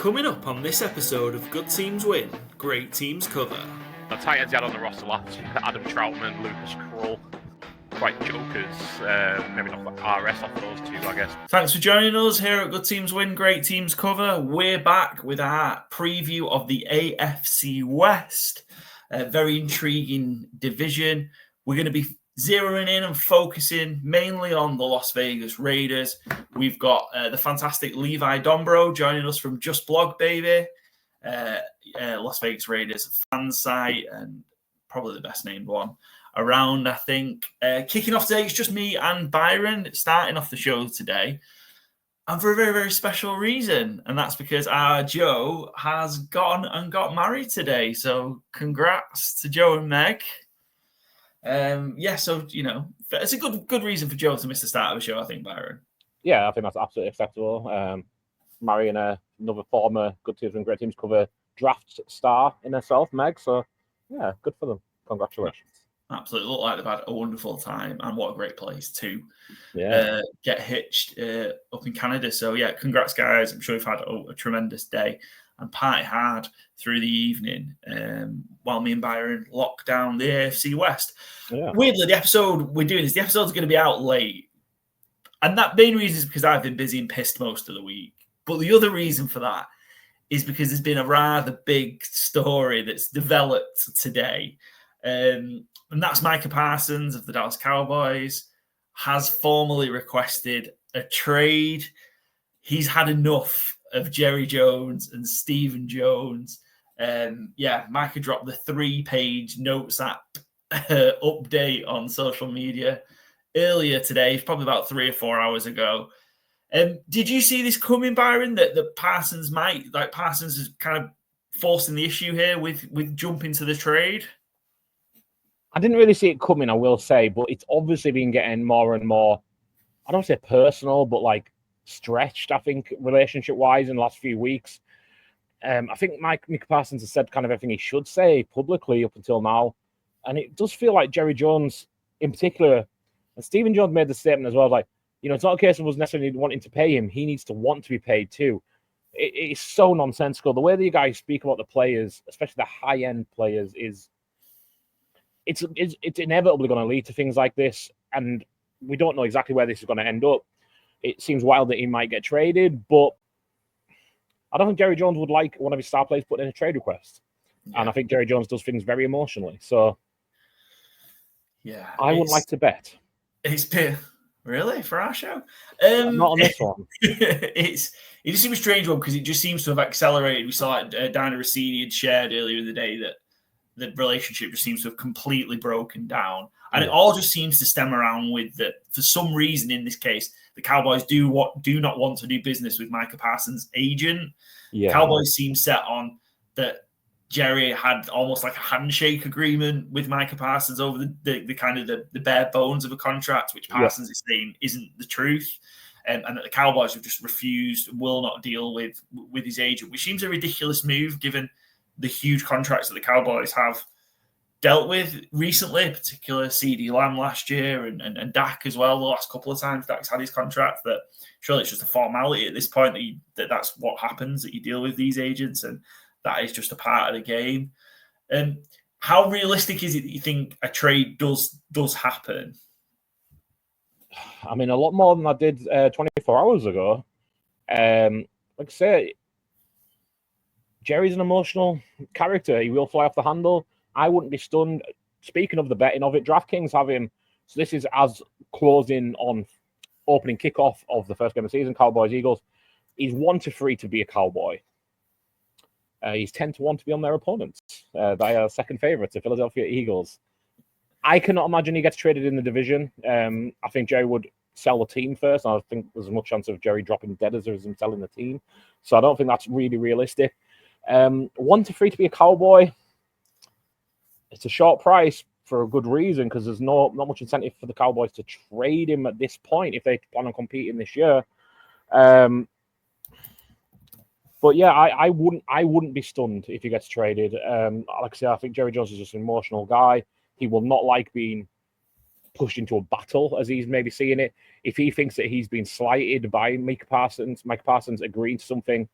Coming up on this episode of Good Teams Win, Great Teams Cover. The Titans had on the roster last Adam Troutman, Lucas Krull, quite jokers. Maybe not RS off those two, I guess. Thanks for joining us here at Good Teams Win, Great Teams Cover. We're back with our preview of the AFC West. A very intriguing division. We're going to be zeroing in and focusing mainly on the Las Vegas Raiders. We've got the fantastic Levi Dombro joining us from Just Blog, baby. Las Vegas Raiders fan site and probably the best named one around, I think. Kicking off today, it's just me and Byron starting off the show today. And for a very, very special reason. And that's because our Joe has gone and got married today. So congrats to Joe and Meg. So, it's a good reason for Joe to miss the start of the show, I think, Byron. Yeah, I think that's absolutely acceptable. Marrying another former Good Teams and Great Teams Cover draft star in herself, Meg. So, yeah, good for them. Congratulations. Absolutely. Look like they've had a wonderful time, and what a great place to get hitched up in Canada. So, yeah, congrats, guys. I'm sure you've had a tremendous day and party hard through the evening while me and Byron lock down the AFC West. Yeah. Weirdly, the episode's going to be out late. And that main reason is because I've been busy and pissed most of the week. But the other reason for that is because there's been a rather big story that's developed today. And that's Micah Parsons of the Dallas Cowboys has formally requested a trade. He's had enough of Jerry Jones and Stephen Jones. Micah dropped the 3-page notes app update on social media earlier today, probably about 3 or 4 hours ago. Did you see this coming, Byron, that Parsons is kind of forcing the issue here with jumping to the trade? I didn't really see it coming, I will say, but it's obviously been getting more and more, I don't say personal, but like stretched, I think, relationship-wise in the last few weeks. I think Micah Parsons has said kind of everything he should say publicly up until now. And it does feel like Jerry Jones in particular, and Stephen Jones made the statement as well, like, it's not a case of us necessarily wanting to pay him. He needs to want to be paid too. It is so nonsensical. The way that you guys speak about the players, especially the high-end players, it's inevitably going to lead to things like this. And we don't know exactly where this is going to end up. It seems wild that he might get traded, but I don't think Jerry Jones would like one of his star players put in a trade request. Yeah. And I think Jerry Jones does things very emotionally. So I would like to bet. It's really for our show? Not on this one. It just seems a strange one because it just seems to have accelerated. We saw Diana Rossini had shared earlier in the day that the relationship just seems to have completely broken down. And it all just seems to stem around with that for some reason in this case, the Cowboys do not want to do business with Micah Parsons' agent. Yeah. Cowboys seem set on that Jerry had almost like a handshake agreement with Micah Parsons over the kind of the bare bones of a contract, which Parsons is saying isn't the truth. And that the Cowboys have just refused, will not deal with his agent, which seems a ridiculous move given the huge contracts that the Cowboys have dealt with recently, in particular CeeDee Lamb last year and Dak as well. The last couple of times Dak's had his contract, that surely it's just a formality at this point that's what happens, that you deal with these agents, and that is just a part of the game. And how realistic is it that you think a trade does happen? I mean, a lot more than I did 24 hours ago. Like I say, Jerry's an emotional character. He will fly off the handle. I wouldn't be stunned. Speaking of the betting of it, DraftKings have him. So this is as closing on opening kickoff of the first game of the season, Cowboys-Eagles. He's 1-3 to be a Cowboy. He's 10-1 to be on their opponents. They are second favorite to Philadelphia Eagles. I cannot imagine he gets traded in the division. I think Jerry would sell the team first. I think there's a much chance of Jerry dropping dead as him selling the team. So I don't think that's really realistic. 1-3 to be a Cowboy. It's a short price for a good reason because there's not much incentive for the Cowboys to trade him at this point if they plan on competing this year. But yeah, I wouldn't be stunned if he gets traded. Like I say, I think Jerry Jones is just an emotional guy. He will not like being pushed into a battle as he's maybe seeing it. If he thinks that he's been slighted by Micah Parsons agreeing to something,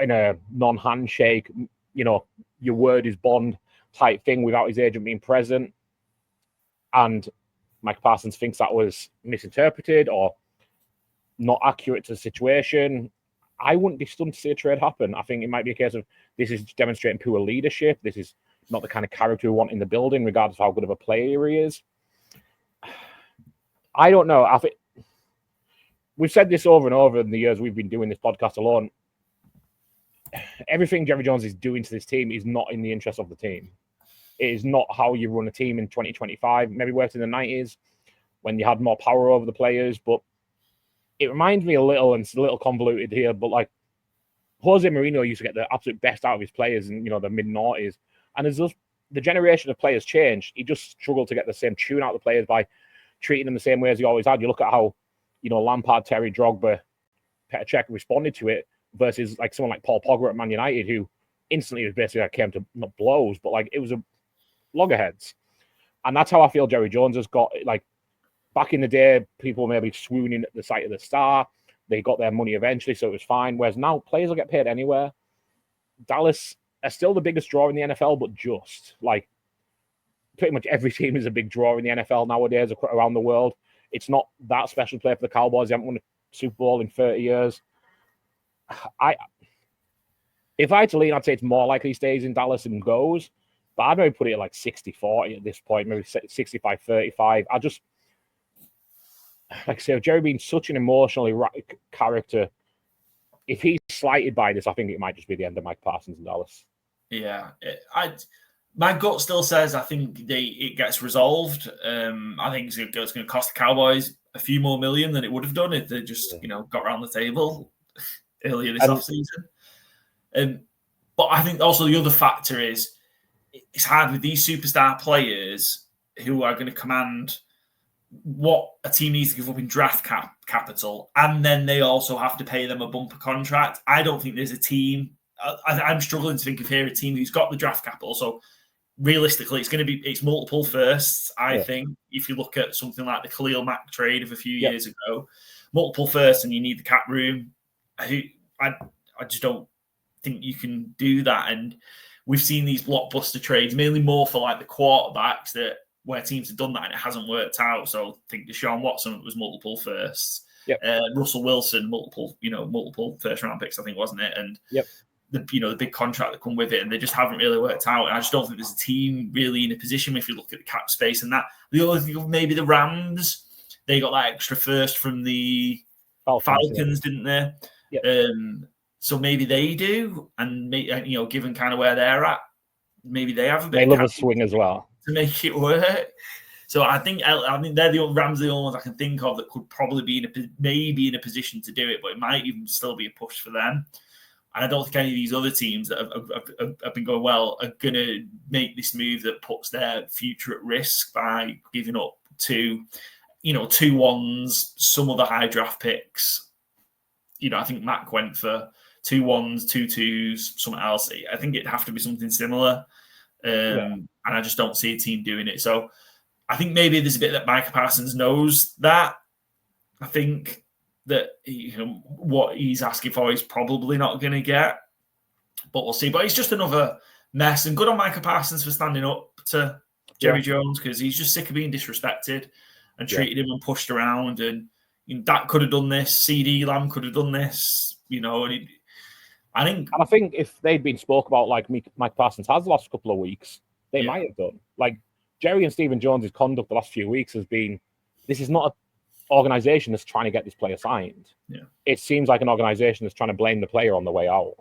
in a non-handshake, your word is bond type thing without his agent being present. And Mike Parsons thinks that was misinterpreted or not accurate to the situation. I wouldn't be stunned to see a trade happen. I think it might be a case of this is demonstrating poor leadership. This is not the kind of character we want in the building, regardless of how good of a player he is. I don't know. I think we've said this over and over in the years we've been doing this podcast alone. Everything Jerry Jones is doing to this team is not in the interest of the team. It is not how you run a team in 2025. Maybe worked in the 90s when you had more power over the players, but it reminds me a little, and it's a little convoluted here, but like Jose Mourinho used to get the absolute best out of his players in, the mid-noughties. And as the generation of players changed, he just struggled to get the same tune out of the players by treating them the same way as he always had. You look at how, Lampard, Terry, Drogba, Petr Cech responded to it versus like someone like Paul Pogba at Man United, who instantly was basically came to not blows, but like it was a loggerheads. And that's how I feel Jerry Jones has got. Like back in the day, people maybe swooning at the sight of the star. They got their money eventually, so it was fine. Whereas now players will get paid anywhere. Dallas are still the biggest draw in the NFL, but just like pretty much every team is a big draw in the NFL nowadays around the world. It's not that special play for the Cowboys. They haven't won a Super Bowl in 30 years. If I had to lean, I'd say it's more likely he stays in Dallas and goes. But I'd maybe put it at like 60-40 at this point, maybe 65-35. I just, like I say, Jerry being such an emotionally character, if he's slighted by this, I think it might just be the end of Mike Parsons in Dallas. Yeah, my gut still says I think it gets resolved. I think it's going to cost the Cowboys a few more million than it would have done if they just got around the table earlier this offseason. But I think also the other factor is it's hard with these superstar players who are going to command what a team needs to give up in draft capital, and then they also have to pay them a bumper contract. I don't think there's a team. I'm struggling to think of here a team who's got the draft capital. So realistically, it's multiple firsts. I think if you look at something like the Khalil Mack trade of a few years ago, multiple firsts, and you need the cap room. I just don't think you can do that. And we've seen these blockbuster trades, mainly more for like the quarterbacks where teams have done that and it hasn't worked out. So I think Deshaun Watson was multiple firsts. Russell Wilson, multiple first round picks, I think, wasn't it? And the big contract that come with it, and they just haven't really worked out. And I just don't think there's a team really in a position if you look at the cap space and that. The other thing, maybe the Rams, they got that extra first from the Falcons, didn't they? So maybe they do, and given kind of where they're at, maybe they have a bit. They love a swing as well to make it work. So I think they're the Rams, the only ones I can think of that could probably be in a position to do it, but it might even still be a push for them. And I don't think any of these other teams that have been going well are going to make this move that puts their future at risk by giving up two ones, some other high draft picks. I think Mac went for 2 1s, 2 2s, something else. I think it'd have to be something similar. And I just don't see a team doing it. So I think maybe there's a bit that Micah Parsons knows that. I think that what he's asking for he's probably not going to get. But we'll see. But it's just another mess. And good on Micah Parsons for standing up to Jerry Jones, because he's just sick of being disrespected and treated him and pushed around. And Dak could have done this. CD Lamb could have done this. And I think if they'd been spoke about like Mike Parsons has the last couple of weeks, they might have done. Like Jerry and Stephen Jones' conduct the last few weeks has been, this is not an organization that's trying to get this player signed. It seems like an organization that's trying to blame the player on the way out.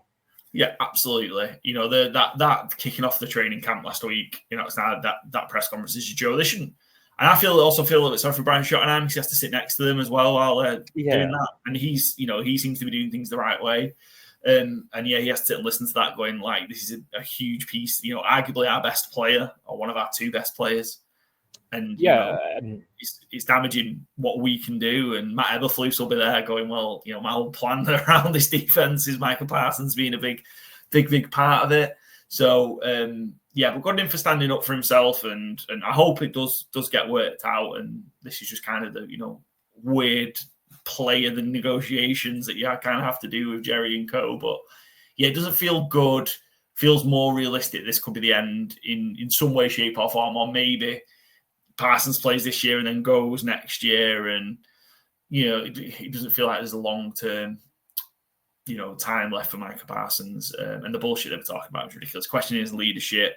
Yeah, absolutely. That kicking off the training camp last week, it's that press conference is Joe. They shouldn't. And I also feel a little bit sorry for Brian Schottenheimer because he has to sit next to them as well while they're doing that. And he seems to be doing things the right way. And he has to sit and listen to that going like, this is a huge piece, arguably our best player or one of our 2 best players. And it's damaging what we can do. And Matt Eberflus will be there going, well, my whole plan around this defense is Micah Parsons being a big part of it. So, but good on him for standing up for himself. And I hope it does get worked out. And this is just kind of the, weird play of the negotiations that you kind of have to do with Jerry and co. But it doesn't feel good. Feels more realistic. This could be the end in some way, shape, or form, or maybe Parsons plays this year and then goes next year, and it doesn't feel like there's a long-term time left for Micah Parsons, and the bullshit that we're talking about is ridiculous. Questioning his leadership,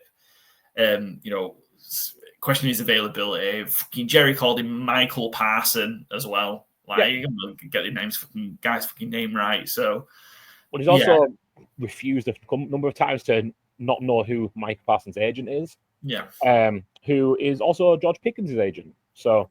questioning his availability. Fucking Jerry called him Michael Parson as well. Like, get the names, guy's fucking name right. So, but he's also refused a number of times to not know who Micah Parsons' agent is. Yeah. Who is also George Pickens' agent. So,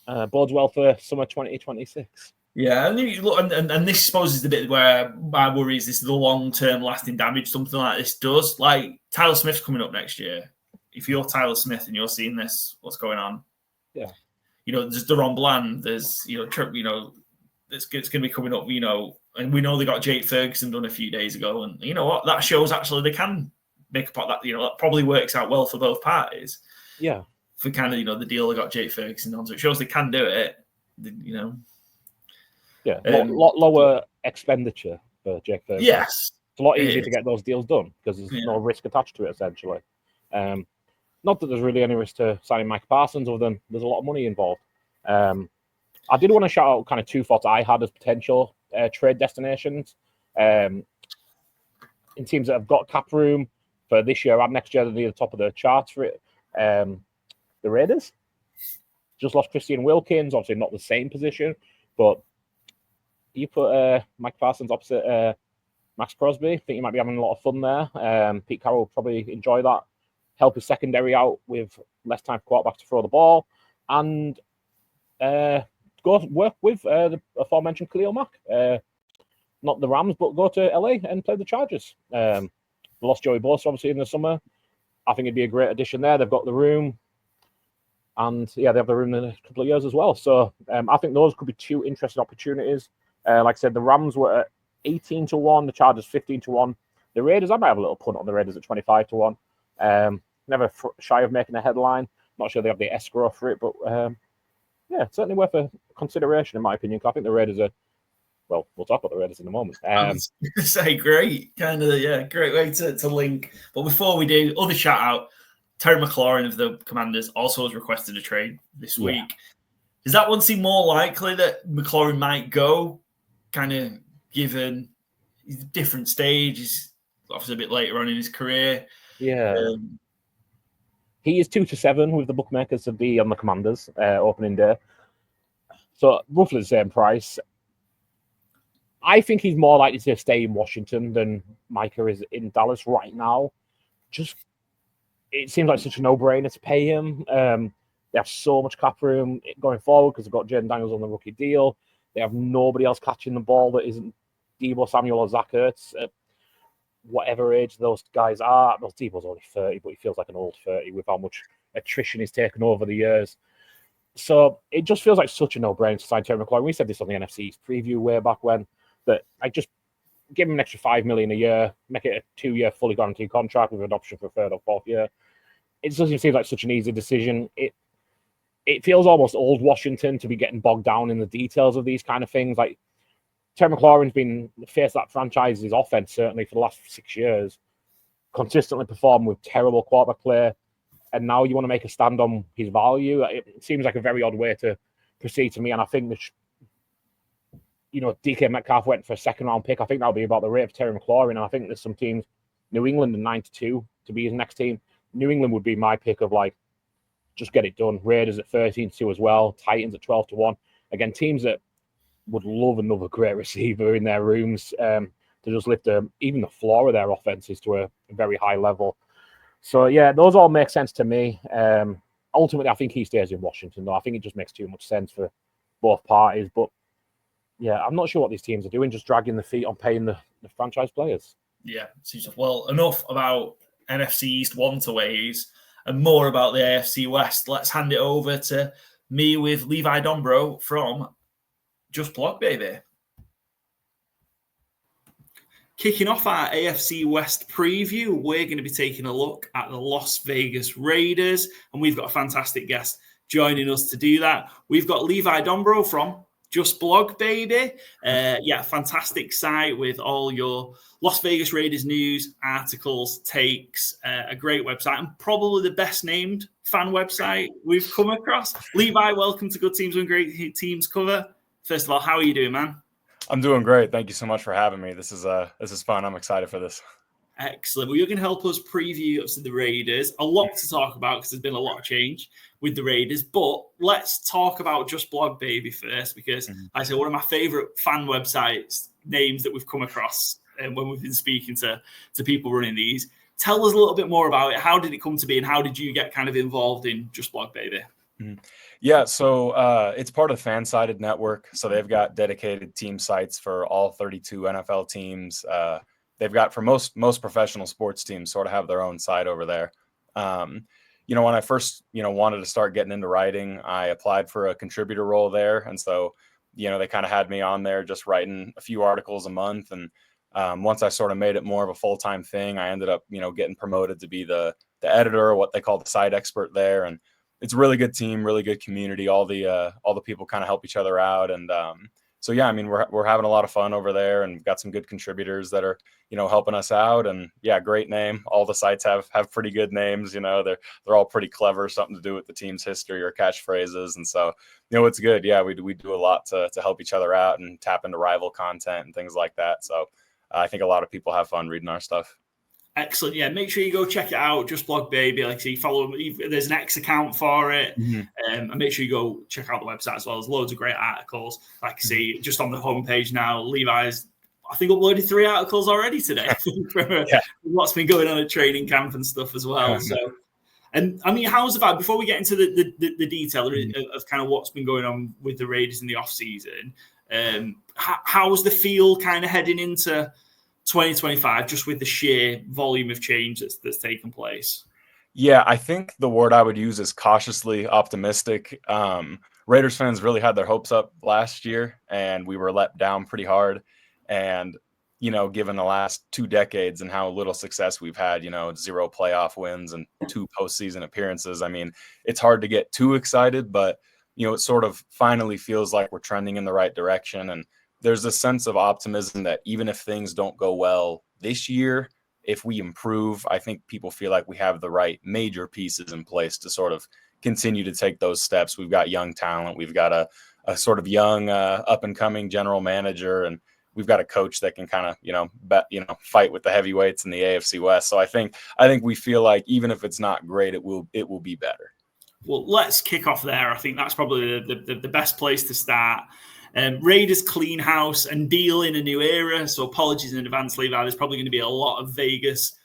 bodes well for summer 2026. Yeah, and this, I suppose, is the bit where my worry is this the long-term lasting damage something like this does. Like, Tyler Smith's coming up next year. If you're Tyler Smith and you're seeing this, what's going on? Yeah. There's Deron Bland, there's, it's going to be coming up, and we know they got Jake Ferguson done a few days ago. And you know what? That shows actually they can make a pot that, that probably works out well for both parties. Yeah. For kind of, the deal they got Jake Ferguson on. So it shows they can do it, Yeah, a lot lower expenditure for Jake Ferguson. Yes. It's a lot easier to get those deals done because there's no risk attached to it, essentially. Not that there's really any risk to signing Micah Parsons, other than there's a lot of money involved. I did want to shout out kind of two thoughts I had as potential trade destinations in teams that have got cap room for this year and next year. They're near the top of the charts for it. The Raiders just lost Christian Wilkins, obviously not the same position, but you put Mike Parsons opposite Max Crosby. I think you might be having a lot of fun there. Pete Carroll will probably enjoy that. Help his secondary out with less time for quarterbacks to throw the ball. And go work with the aforementioned Khalil Mack. Not the Rams, but go to LA and play the Chargers. Lost Joey Bosa, obviously, in the summer. I think it'd be a great addition there. They've got the room. And, they have the room in a couple of years as well. So I think those could be two interesting opportunities. Like I said, the Rams were at 18-1, the Chargers 15-1. The Raiders, I might have a little punt on the Raiders at 25-1. Never shy of making a headline. Not sure they have the escrow for it, but certainly worth a consideration in my opinion. I think the Raiders are, well, we'll talk about the Raiders in a moment. I was going to say, great way to link. But before we do, other shout out, Terry McLaurin of the Commanders also has requested a trade this week. Does that one seem more likely that McLaurin might go, kind of given he's a different stage, he's obviously a bit later on in his career? Yeah. He is 2-7 with the bookmakers to be on the Commanders opening day. So roughly the same price. I think he's more likely to stay in Washington than Micah is in Dallas right now. It seems like such a no-brainer to pay him. They have so much cap room going forward because they've got Jaden Daniels on the rookie deal. They have nobody else catching the ball that isn't Deebo Samuel or Zach Ertz at whatever age those guys are. Well, Deebo's only 30, but he feels like an old 30 with how much attrition he's taken over the years. So it just feels like such a no-brainer to sign Terry McLaurin. We said this on the NFC's preview way back when, that I just give him an extra $5 million a year, make it a 2-year fully guaranteed contract with an option for a third or fourth year. It doesn't seem like such an easy decision. It feels almost old Washington to be getting bogged down in the details of these kind of things. Like, Terry McLaurin's been the face of that franchise's offense, certainly, for the last 6 years. Consistently performed with terrible quarterback play. And now you want to make a stand on his value. It seems like a very odd way to proceed to me. And I think that, DK Metcalf went for a second-round pick. I think that'll be about the rate of Terry McLaurin. And I think there's some teams, New England at 9-2 to be his next team. New England would be my pick of, just get it done. Raiders at 13-2 as well. Titans at 12-1. Again, teams that would love another great receiver in their rooms to just lift even the floor of their offenses to a very high level. So, those all make sense to me. Ultimately, I think he stays in Washington, though. I think it just makes too much sense for both parties. But, I'm not sure what these teams are doing, just dragging the feet on paying the franchise players. Yeah, well, enough about NFC East want-aways and more about the AFC West. Let's hand it over to me with Levi Dombro from Just Blog, baby. Kicking off our AFC West preview, we're going to be taking a look at the Las Vegas Raiders, and we've got a fantastic guest joining us to do that. We've got Levi Dombro from Just Blog, baby. Fantastic site with all your Las Vegas Raiders news, articles, takes. A great website and probably the best named fan website we've come across. Levi, welcome to Good Teams Win Great Teams cover. First of all, how are you doing, man? I'm doing great. Thank you so much for having me. This is fun. I'm excited for this. Excellent. Well, you're going to help us preview up to the Raiders. A lot to talk about because there's been a lot of change with the Raiders. But let's talk about Just Blog, baby, first, because I say one of my favorite fan websites names that we've come across when we've been speaking to people running these. Tell us a little bit more about it. How did it come to be, and how did you get kind of involved in Just Blog, baby? Yeah, so it's part of the Fan-Sided Network. So they've got dedicated team sites for all 32 NFL teams. They've got for most professional sports teams sort of have their own site over there. When I first, wanted to start getting into writing, I applied for a contributor role there. And so, they kind of had me on there just writing a few articles a month. And once I sort of made it more of a full-time thing, I ended up, getting promoted to be the editor, or what they call the site expert there. And it's a really good team, really good community. All the people kind of help each other out. And so, yeah, I mean, we're having a lot of fun over there, and we've got some good contributors that are, helping us out. And yeah, great name. All the sites have pretty good names. They're all pretty clever, something to do with the team's history or catchphrases. And so, it's good. Yeah, we do a lot to help each other out and tap into rival content and things like that. So I think a lot of people have fun reading our stuff. Excellent. Yeah, make sure you go check it out. Just Blog, baby. Like, so you follow them. There's an X account for it. And make sure you go check out the website as well. There's loads of great articles. Like I see, just on the homepage now, Levi's, I think, uploaded 3 articles already today from what's been going on at training camp and stuff as well. So, and I mean, how's the vibe? Before we get into the detail of kind of what's been going on with the Raiders in the offseason, how's the feel kind of heading into 2025, just with the sheer volume of change that's taken place? Yeah, I think the word I would use is cautiously optimistic. Raiders fans really had their hopes up last year, and we were let down pretty hard. And, given the last 2 decades and how little success we've had, 0 playoff wins and 2 postseason appearances, I mean, it's hard to get too excited, but, it sort of finally feels like we're trending in the right direction. And there's a sense of optimism that even if things don't go well this year, if we improve, I think people feel like we have the right major pieces in place to sort of continue to take those steps. We've got young talent. We've got a sort of young up and coming general manager, and we've got a coach that can kind of, fight with the heavyweights in the AFC West. So I think we feel like even if it's not great, it will be better. Well, let's kick off there. I think that's probably the best place to start. Raiders clean house and deal in a new era. So apologies in advance, Levi. There's probably going to be a lot of Vegas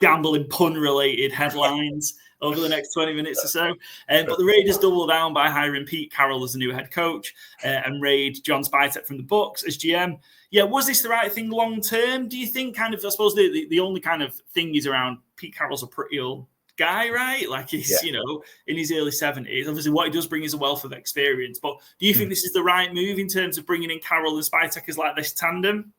gambling pun-related headlines over the next 20 minutes or so. But the Raiders double down by hiring Pete Carroll as the new head coach and raid John Spytek from the Bucs as GM. Yeah, was this the right thing long term? Do you think kind of, I suppose the only kind of thing is around Pete Carroll's a pretty old guy, right? Like he's, in his early 70s. Obviously, what he does bring is a wealth of experience. But do you think this is the right move in terms of bringing in Carroll and Spytek as like this tandem?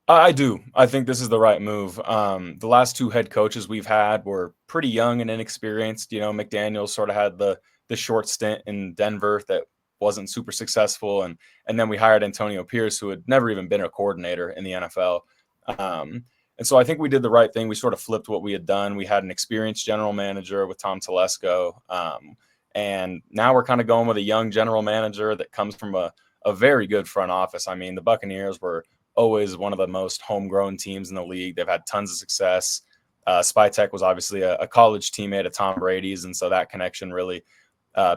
I do. I think this is the right move. The last 2 head coaches we've had were pretty young and inexperienced. McDaniels sort of had the short stint in Denver that wasn't super successful. And then we hired Antonio Pierce, who had never even been a coordinator in the NFL. And so I think we did the right thing. We sort of flipped what we had done. We had an experienced general manager with Tom Telesco. And now we're kind of going with a young general manager that comes from a very good front office. I mean, the Buccaneers were always one of the most homegrown teams in the league. They've had tons of success. Spytek was obviously a college teammate of Tom Brady's. And so that connection really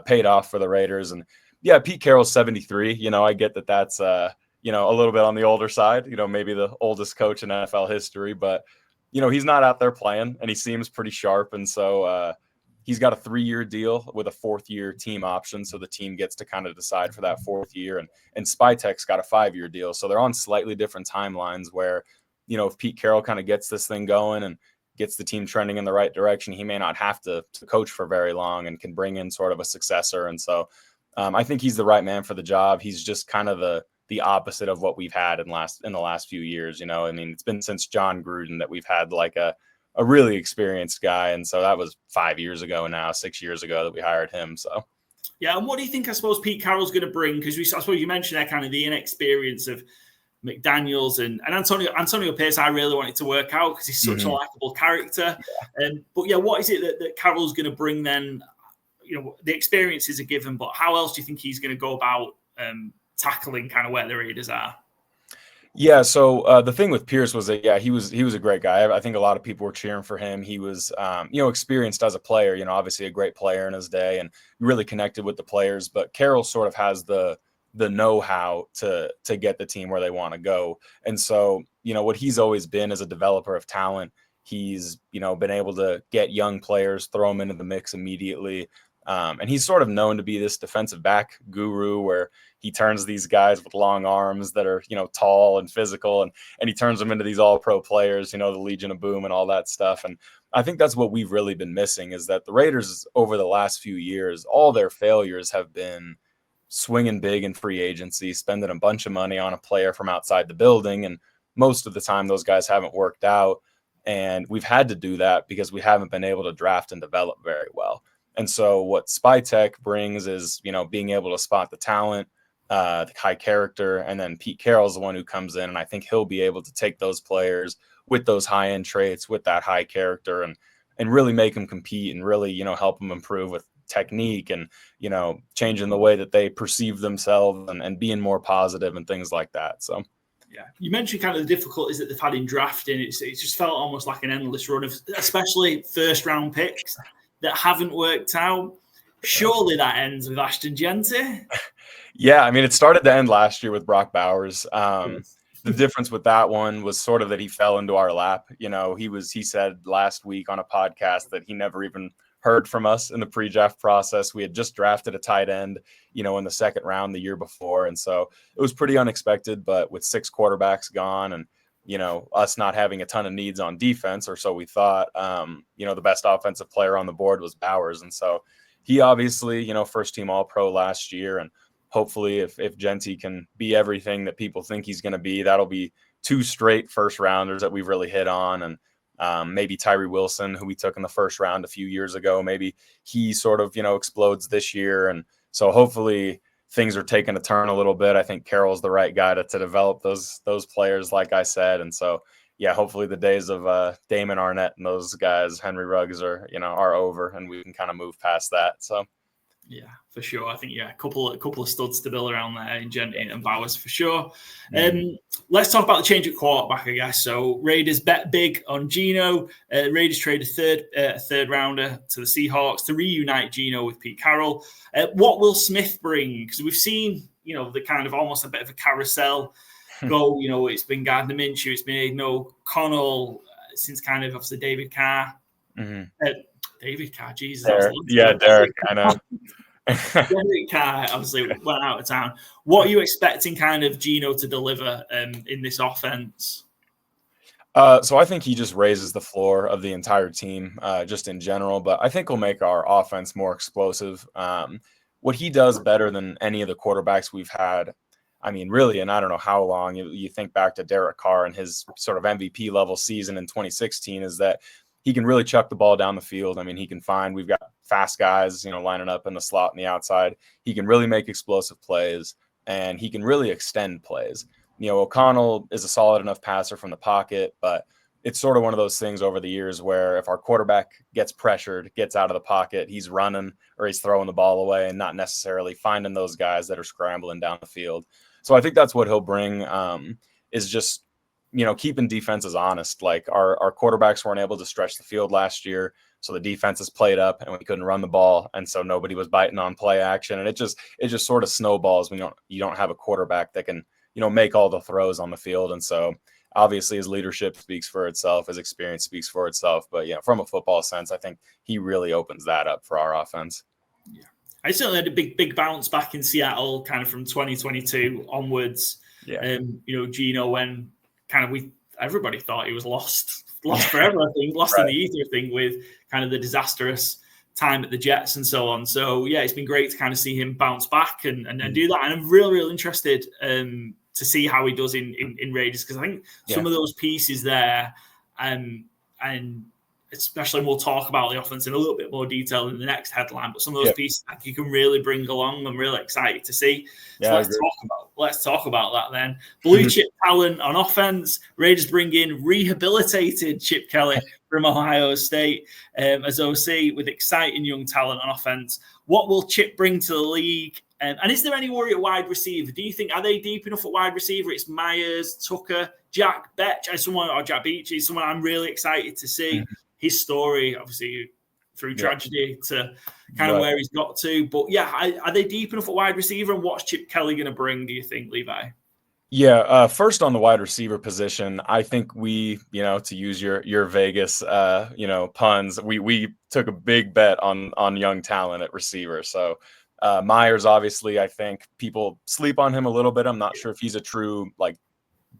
paid off for the Raiders. And yeah, Pete Carroll's 73. I get that that's a little bit on the older side, maybe the oldest coach in NFL history, but, he's not out there playing and he seems pretty sharp. And so he's got a 3-year deal with a 4th-year team option. So the team gets to kind of decide for that 4th year. And Spytek's got a 5-year deal. So they're on slightly different timelines where, if Pete Carroll kind of gets this thing going and gets the team trending in the right direction, he may not have to coach for very long and can bring in sort of a successor. And so I think he's the right man for the job. He's just kind of the opposite of what we've had in the last few years. I mean, it's been since John Gruden that we've had like a really experienced guy. And so that was 5 years ago now, 6 years ago that we hired him. So Yeah, and what do you think, I suppose, Pete Carroll's going to bring? Because I suppose you mentioned there kind of the inexperience of McDaniels and Antonio Pierce. I really wanted to work out because he's such a likable character. But yeah, what is it that Carroll's going to bring then? The experience is a given, but how else do you think he's going to go about tackling kind of where the Raiders are? Yeah, so the thing with Pierce was that, he was a great guy. I think a lot of people were cheering for him. He was, experienced as a player, obviously a great player in his day and really connected with the players. But Carroll sort of has the know-how to get the team where they want to go. And so, what he's always been as a developer of talent, he's, been able to get young players, throw them into the mix immediately. And he's sort of known to be this defensive back guru where he turns these guys with long arms that are, tall and physical, and he turns them into these all-pro players, the Legion of Boom and all that stuff. And I think that's what we've really been missing, is that the Raiders over the last few years, all their failures have been swinging big in free agency, spending a bunch of money on a player from outside the building. And most of the time those guys haven't worked out. And we've had to do that because we haven't been able to draft and develop very well. And so what SpyTech brings is, being able to spot the talent, the high character, and then Pete Carroll's the one who comes in, and I think he'll be able to take those players with those high-end traits, with that high character, and really make them compete and really, help them improve with technique and, changing the way that they perceive themselves and being more positive and things like that. So. Yeah, you mentioned kind of the difficulties that they've had in drafting. It just felt almost like an endless run of, especially first-round picks that haven't worked out. Surely that ends with Ashton Genty. Yeah, I mean, it started to end last year with Brock Bowers. The difference with that one was sort of that he fell into our lap. He said last week on a podcast that he never even heard from us in the pre-draft process. We had just drafted a tight end, in the second round the year before. And so it was pretty unexpected, but with 6 quarterbacks gone and, us not having a ton of needs on defense, or so we thought, the best offensive player on the board was Bowers. And so he obviously, first team All-Pro last year. And hopefully if Genty can be everything that people think he's going to be, that'll be 2 straight first rounders that we've really hit on. And maybe Tyree Wilson, who we took in the first round a few years ago, maybe he sort of, explodes this year. And so hopefully things are taking a turn a little bit. I think Carroll's the right guy to develop those players, like I said. And so, yeah, hopefully the days of Damon Arnett and those guys, Henry Ruggs, are over, and we can kind of move past that. So. Yeah, for sure. I think, a couple of studs to build around there in Genty and Bowers for sure. Let's talk about the change at quarterback, I guess. So Raiders bet big on Geno. Raiders trade a third rounder to the Seahawks to reunite Geno with Pete Carroll. What will Smith bring? Because we've seen, the kind of almost a bit of a carousel go. It's been Gardner Minshew, it's been Aiden O'Connell, since kind of obviously David Carr. David Carr, Jesus. Derek, I know. David Carr obviously went out of town. What are you expecting kind of Geno to deliver in this offense? So I think he just raises the floor of the entire team, just in general, but I think he'll make our offense more explosive. What he does better than any of the quarterbacks we've had, I mean, really, and I don't know how long, you think back to Derek Carr and his sort of MVP level season in 2016, is that he can really chuck the ball down the field. I mean, we've got fast guys, lining up in the slot and the outside. He can really make explosive plays, and he can really extend plays. O'Connell is a solid enough passer from the pocket, but it's sort of one of those things over the years where if our quarterback gets pressured, gets out of the pocket, he's running or he's throwing the ball away and not necessarily finding those guys that are scrambling down the field. So I think that's what he'll bring, is just, keeping defenses honest. Like our quarterbacks weren't able to stretch the field last year, so the defenses played up and we couldn't run the ball, and so nobody was biting on play action, and it just sort of snowballs when you don't have a quarterback that can make all the throws on the field. And so obviously his leadership speaks for itself, his experience speaks for itself, but from a football sense, I think he really opens that up for our offense. Yeah, I certainly had a big bounce back in Seattle, kind of from 2022 onwards. Yeah, Geno, when kind of everybody thought he was lost forever, I think, lost in the ether thing with kind of the disastrous time at the Jets and so on. So yeah, it's been great to kind of see him bounce back and do that. And I'm real interested to see how he does in Raiders, because I think some of those pieces there, and especially we'll talk about the offense in a little bit more detail in the next headline, but some of those pieces like, you can really bring along. I'm really excited to see. So let's talk about that then. Blue chip talent on offense. Raiders bring in rehabilitated Chip Kelly from Ohio State as OC with exciting young talent on offense. What will Chip bring to the league? And is there any worry at wide receiver? Do you think, are they deep enough at wide receiver? It's Myers, Tucker, Jack Beach, Jack Beach is someone I'm really excited to see. His story, obviously, through tragedy to kind of where he's got to. But are they deep enough at wide receiver? And what's Chip Kelly going to bring, do you think, Levi? Yeah, first on the wide receiver position, I think we, to use your Vegas, puns, we took a big bet on young talent at receiver. So Myers, obviously, I think people sleep on him a little bit. I'm not sure if he's a true,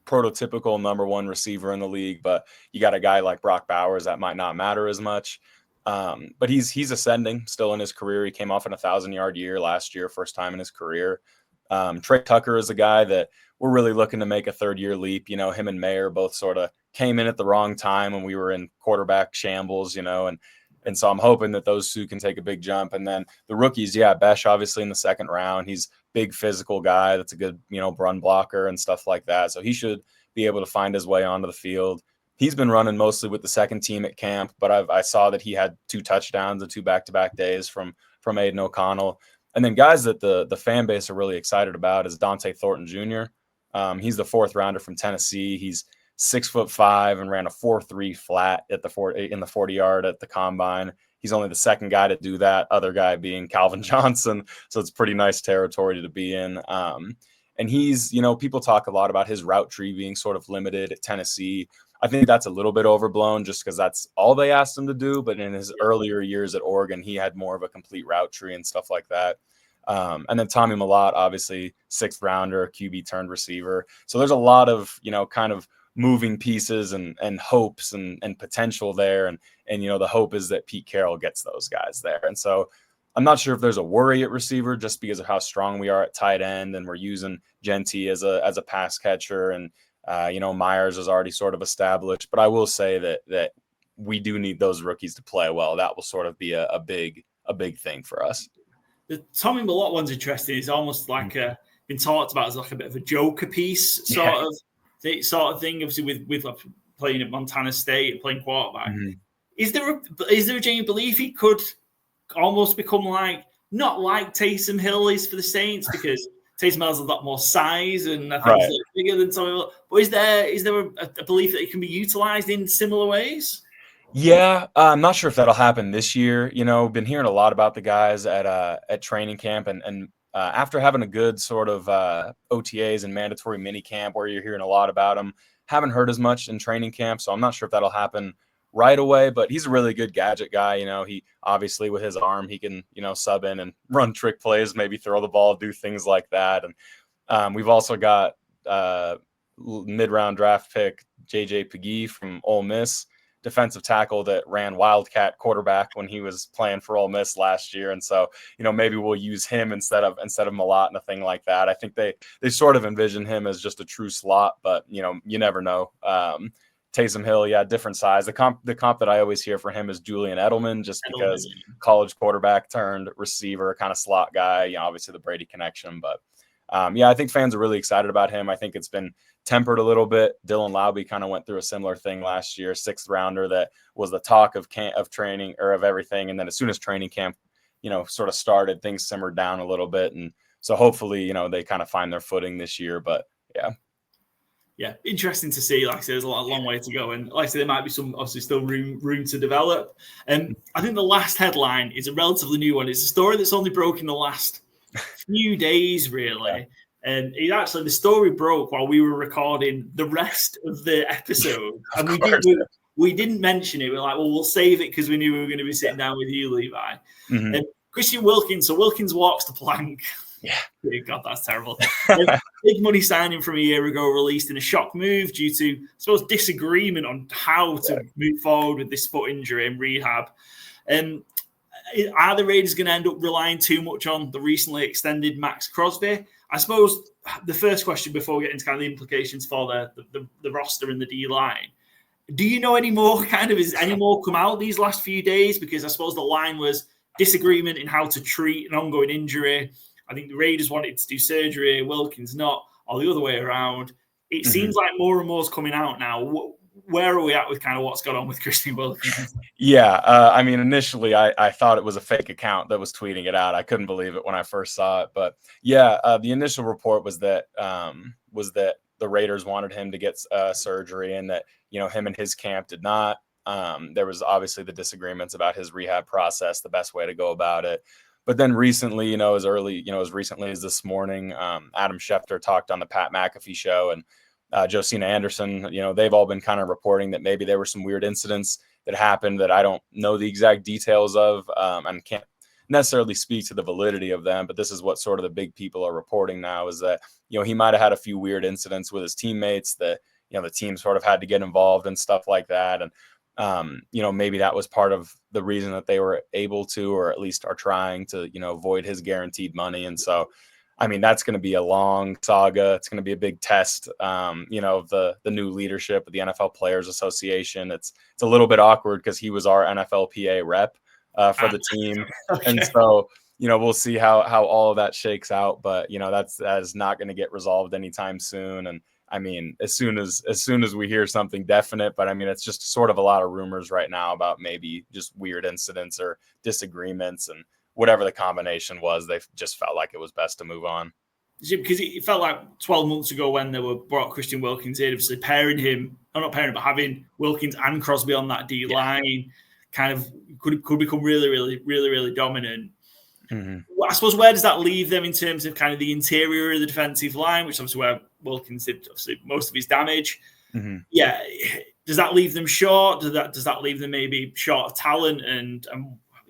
prototypical number one receiver in the league, but you got a guy like Brock Bowers that might not matter as much. But he's ascending still in his career. He came off an 1,000-yard year last year, first time in his career. Trey Tucker is a guy that we're really looking to make a third-year leap. Him and Mayer both sort of came in at the wrong time when we were in quarterback shambles, and so I'm hoping that those two can take a big jump. And then the rookies, Besh obviously in the second round. He's big physical guy that's a good, run blocker and stuff like that. So he should be able to find his way onto the field. He's been running mostly with the second team at camp, but I saw that he had 2 touchdowns and 2 back-to-back days from Aiden O'Connell. And then guys that the fan base are really excited about is Dante Thornton Jr. He's the 4th rounder from Tennessee. He's 6'5" and ran a 4.3 flat in the 40-yard at the combine. He's only the second guy to do that, other guy being Calvin Johnson. So it's pretty nice territory to be in. And he's, people talk a lot about his route tree being sort of limited at Tennessee. I think that's a little bit overblown just because that's all they asked him to do. But in his earlier years at Oregon, he had more of a complete route tree and stuff like that. And then Tommy Mellott, obviously 6th rounder, QB turned receiver. So there's a lot of, kind of moving pieces and hopes and potential there. And the hope is that Pete Carroll gets those guys there. And so I'm not sure if there's a worry at receiver just because of how strong we are at tight end and we're using Genty as a pass catcher. And, Myers is already sort of established, but I will say that we do need those rookies to play well. That will sort of be a big thing for us. The Tommy Mellott one's interesting. It's almost like been talked about as like a bit of a joker piece sort of thing. Obviously, with playing at Montana State and playing quarterback, is there a genuine belief he could almost become not like Taysom Hill is for the Saints because Taysom Hill has a lot more size and I think he's bigger than Tommy Mellott. But is there a belief that he can be utilized in similar ways? Yeah, I'm not sure if that'll happen this year. Been hearing a lot about the guys at training camp and after having a good sort of OTAs and mandatory mini camp where you're hearing a lot about him, haven't heard as much in training camp. So I'm not sure if that'll happen right away, but he's a really good gadget guy. He obviously with his arm, he can, sub in and run trick plays, maybe throw the ball, do things like that. And we've also got mid-round draft pick JJ Pegee from Ole Miss, defensive tackle that ran Wildcat quarterback when he was playing for Ole Miss last year. And so, maybe we'll use him instead of Mellott and a thing like that. I think they sort of envision him as just a true slot, but you never know. Taysom Hill, different size. The comp that I always hear for him is Julian Edelman, just because college quarterback turned receiver, kind of slot guy, obviously the Brady connection. But I think fans are really excited about him. I think it's been tempered a little bit. Dylan Laube kind of went through a similar thing last year, 6th rounder that was the talk of training or of everything. And then as soon as training camp, sort of started, things simmered down a little bit. And so hopefully, they kind of find their footing this year. But yeah, interesting to see. Like I said, there's a long way to go. And like I said, there might be some obviously still room to develop. And I think the last headline is a relatively new one. It's a story that's only broken the last few days, really. Yeah. And the story broke while we were recording the rest of the episode. And we didn't mention it. We're like, well, we'll save it because we knew we were going to be sitting down with you, Levi. And Christian Wilkins. So Wilkins walks the plank. Yeah. God, that's terrible. Big money signing from a year ago released in a shock move due to, I suppose, disagreement on how to move forward with this foot injury and rehab. Are the Raiders going to end up relying too much on the recently extended Max Crosby? I suppose the first question before we get into kind of the implications for the roster and the D-line, Do you know any more? Is any more come out these last few days? Because I suppose the line was disagreement in how to treat an ongoing injury. I think the Raiders wanted to do surgery, Wilkins not, or the other way around. It seems like more and more is coming out now. Where are we at with kind of what's gone on with Christian Wilkins? Yeah, I mean, initially I thought it was a fake account that was tweeting it out. I couldn't believe it when I first saw it, but yeah, the initial report was that the Raiders wanted him to get surgery, and that him and his camp did not. There was obviously the disagreements about his rehab process, the best way to go about it. But then recently, as recently as this morning, Adam Schefter talked on the Pat McAfee show, and Josina Anderson, they've all been kind of reporting that maybe there were some weird incidents that happened that I don't know the exact details of, and can't necessarily speak to the validity of them. But this is what sort of the big people are reporting now, is that, he might have had a few weird incidents with his teammates that, the team sort of had to get involved and stuff like that. And, maybe that was part of the reason that they were able to, or at least are trying to, avoid his guaranteed money. And so, I mean, that's going to be a long saga. It's going to be a big test, of the new leadership of the NFL Players Association. It's a little bit awkward because he was our NFLPA rep for the team. Okay. And so, we'll see how all of that shakes out. But, that is not going to get resolved anytime soon. And I mean, as soon as we hear something definite, but I mean, it's just sort of a lot of rumors right now about maybe just weird incidents or disagreements, and whatever the combination was, they just felt like it was best to move on. Because it felt like 12 months ago when they were brought Christian Wilkins in, obviously having Wilkins and Crosby on that D line kind of could become really, really, really, really dominant. Mm-hmm. I suppose, where does that leave them in terms of kind of the interior of the defensive line, which obviously where Wilkins did obviously most of his damage? Mm-hmm. Yeah, does that leave them short? Does that leave them maybe short of talent? And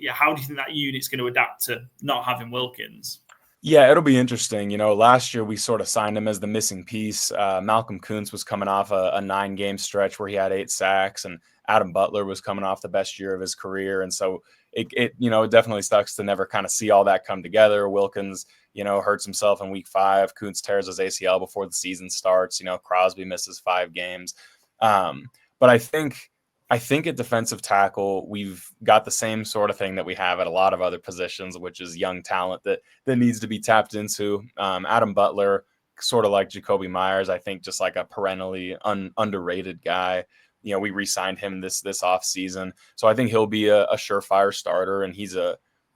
how do you think that unit's going to adapt to not having Wilkins? Yeah, it'll be interesting. Last year we sort of signed him as the missing piece. Malcolm Kuntz was coming off a 9-game stretch where he had 8 sacks, and Adam Butler was coming off the best year of his career. And so it definitely sucks to never kind of see all that come together. Wilkins, hurts himself in week 5. Kuntz tears his ACL before the season starts. Crosby misses 5 games. But I think at defensive tackle, we've got the same sort of thing that we have at a lot of other positions, which is young talent that needs to be tapped into. Adam Butler, sort of like Jacoby Myers, I think just like a perennially underrated guy. We re-signed him this offseason. So I think he'll be a surefire starter, and he's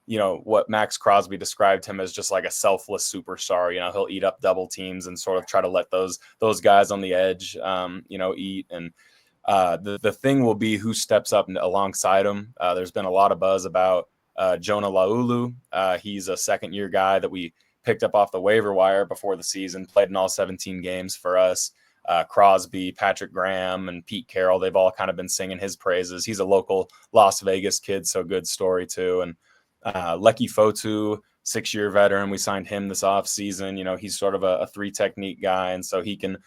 what Max Crosby described him as, just like a selfless superstar. He'll eat up double teams and sort of try to let those guys on the edge, eat. And the thing will be who steps up alongside him. There's been a lot of buzz about Jonah Laulu. He's a second-year guy that we picked up off the waiver wire before the season, played in all 17 games for us. Crosby, Patrick Graham, and Pete Carroll, they've all kind of been singing his praises. He's a local Las Vegas kid, so good story too. And Lecky Fotu, 6-year veteran, we signed him this offseason. He's sort of a 3-technique guy, and so he can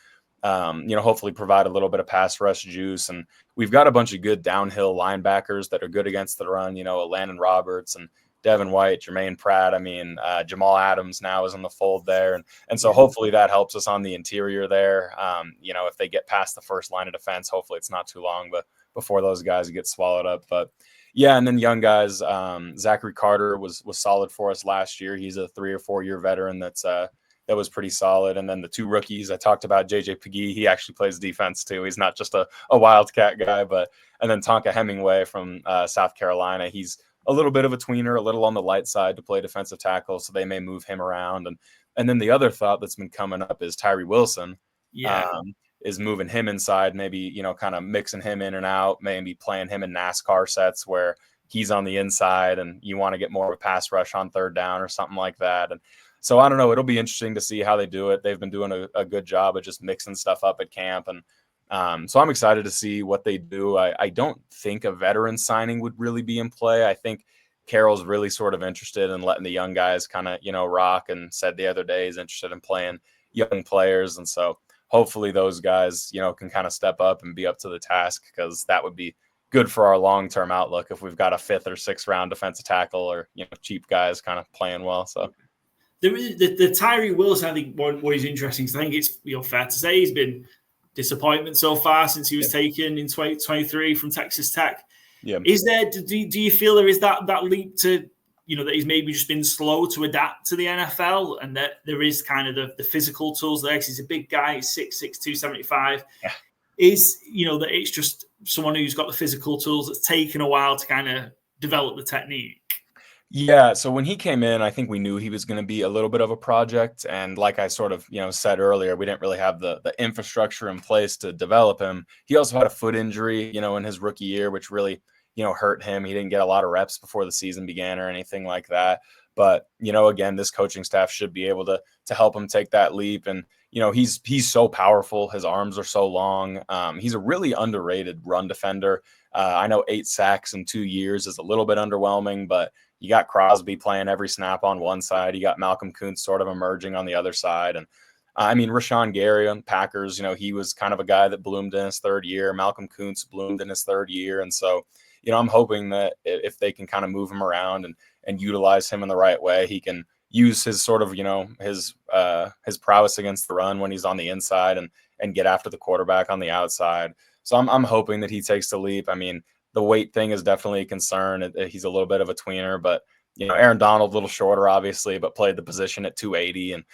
hopefully provide a little bit of pass rush juice. And we've got a bunch of good downhill linebackers that are good against the run, Landon Roberts and Devin White, Jermaine Pratt. I mean, Jamal Adams now is in the fold there. And so hopefully that helps us on the interior there. If they get past the first line of defense, hopefully it's not too long but before those guys get swallowed up. But yeah, and then young guys, Zachary Carter was solid for us last year. He's a 3 or 4 year veteran that was pretty solid. And then the 2 rookies I talked about, JJ Pegee, he actually plays defense too. He's not just a wildcat guy, and then Tonka Hemingway from South Carolina. He's a little bit of a tweener, a little on the light side to play defensive tackle, so they may move him around. And then the other thought that's been coming up is Tyree Wilson. Is moving him inside, maybe, kind of mixing him in and out, maybe playing him in NASCAR sets where he's on the inside and you want to get more of a pass rush on 3rd down or something like that. And so I don't know, it'll be interesting to see how they do it. They've been doing a good job of just mixing stuff up at camp. And so I'm excited to see what they do. I don't think a veteran signing would really be in play. I think Carroll's really sort of interested in letting the young guys kind of, rock, and said the other day he's interested in playing young players. And so hopefully those guys, can kind of step up and be up to the task, because that would be good for our long-term outlook if we've got a 5th or 6th round defensive tackle or, cheap guys kind of playing well. So the Tyree Wilson, I think what is interesting is I think it's fair to say he's been disappointment so far since he was taken in 2023 from Texas Tech. Yeah. Is there? Do you feel there is that leap to, that he's maybe just been slow to adapt to the NFL, and that there is kind of the physical tools there? Because he's a big guy, he's 6'6", 275. Yeah. Is that it's just someone who's got the physical tools that's taken a while to kind of develop the technique? Yeah, so when he came in, I think we knew he was going to be a little bit of a project. And like I sort of, said earlier, we didn't really have the infrastructure in place to develop him. He also had a foot injury, in his rookie year, which really, hurt him. He didn't get a lot of reps before the season began or anything like that. But, again, this coaching staff should be able to help him take that leap. And, he's so powerful. His arms are so long. He's a really underrated run defender. I know 8 sacks in 2 years is a little bit underwhelming, but you got Crosby playing every snap on one side. You got Malcolm Kuntz sort of emerging on the other side. And Rashawn Gary on Packers, he was kind of a guy that bloomed in his third year. Malcolm Kuntz bloomed in his third year. And so, I'm hoping that if they can kind of move him around and utilize him in the right way, he can use his sort of, his prowess against the run when he's on the inside and get after the quarterback on the outside. So I'm hoping that he takes the leap. The weight thing is definitely a concern. He's a little bit of a tweener, but Aaron Donald a little shorter, obviously, but played the position at 280, and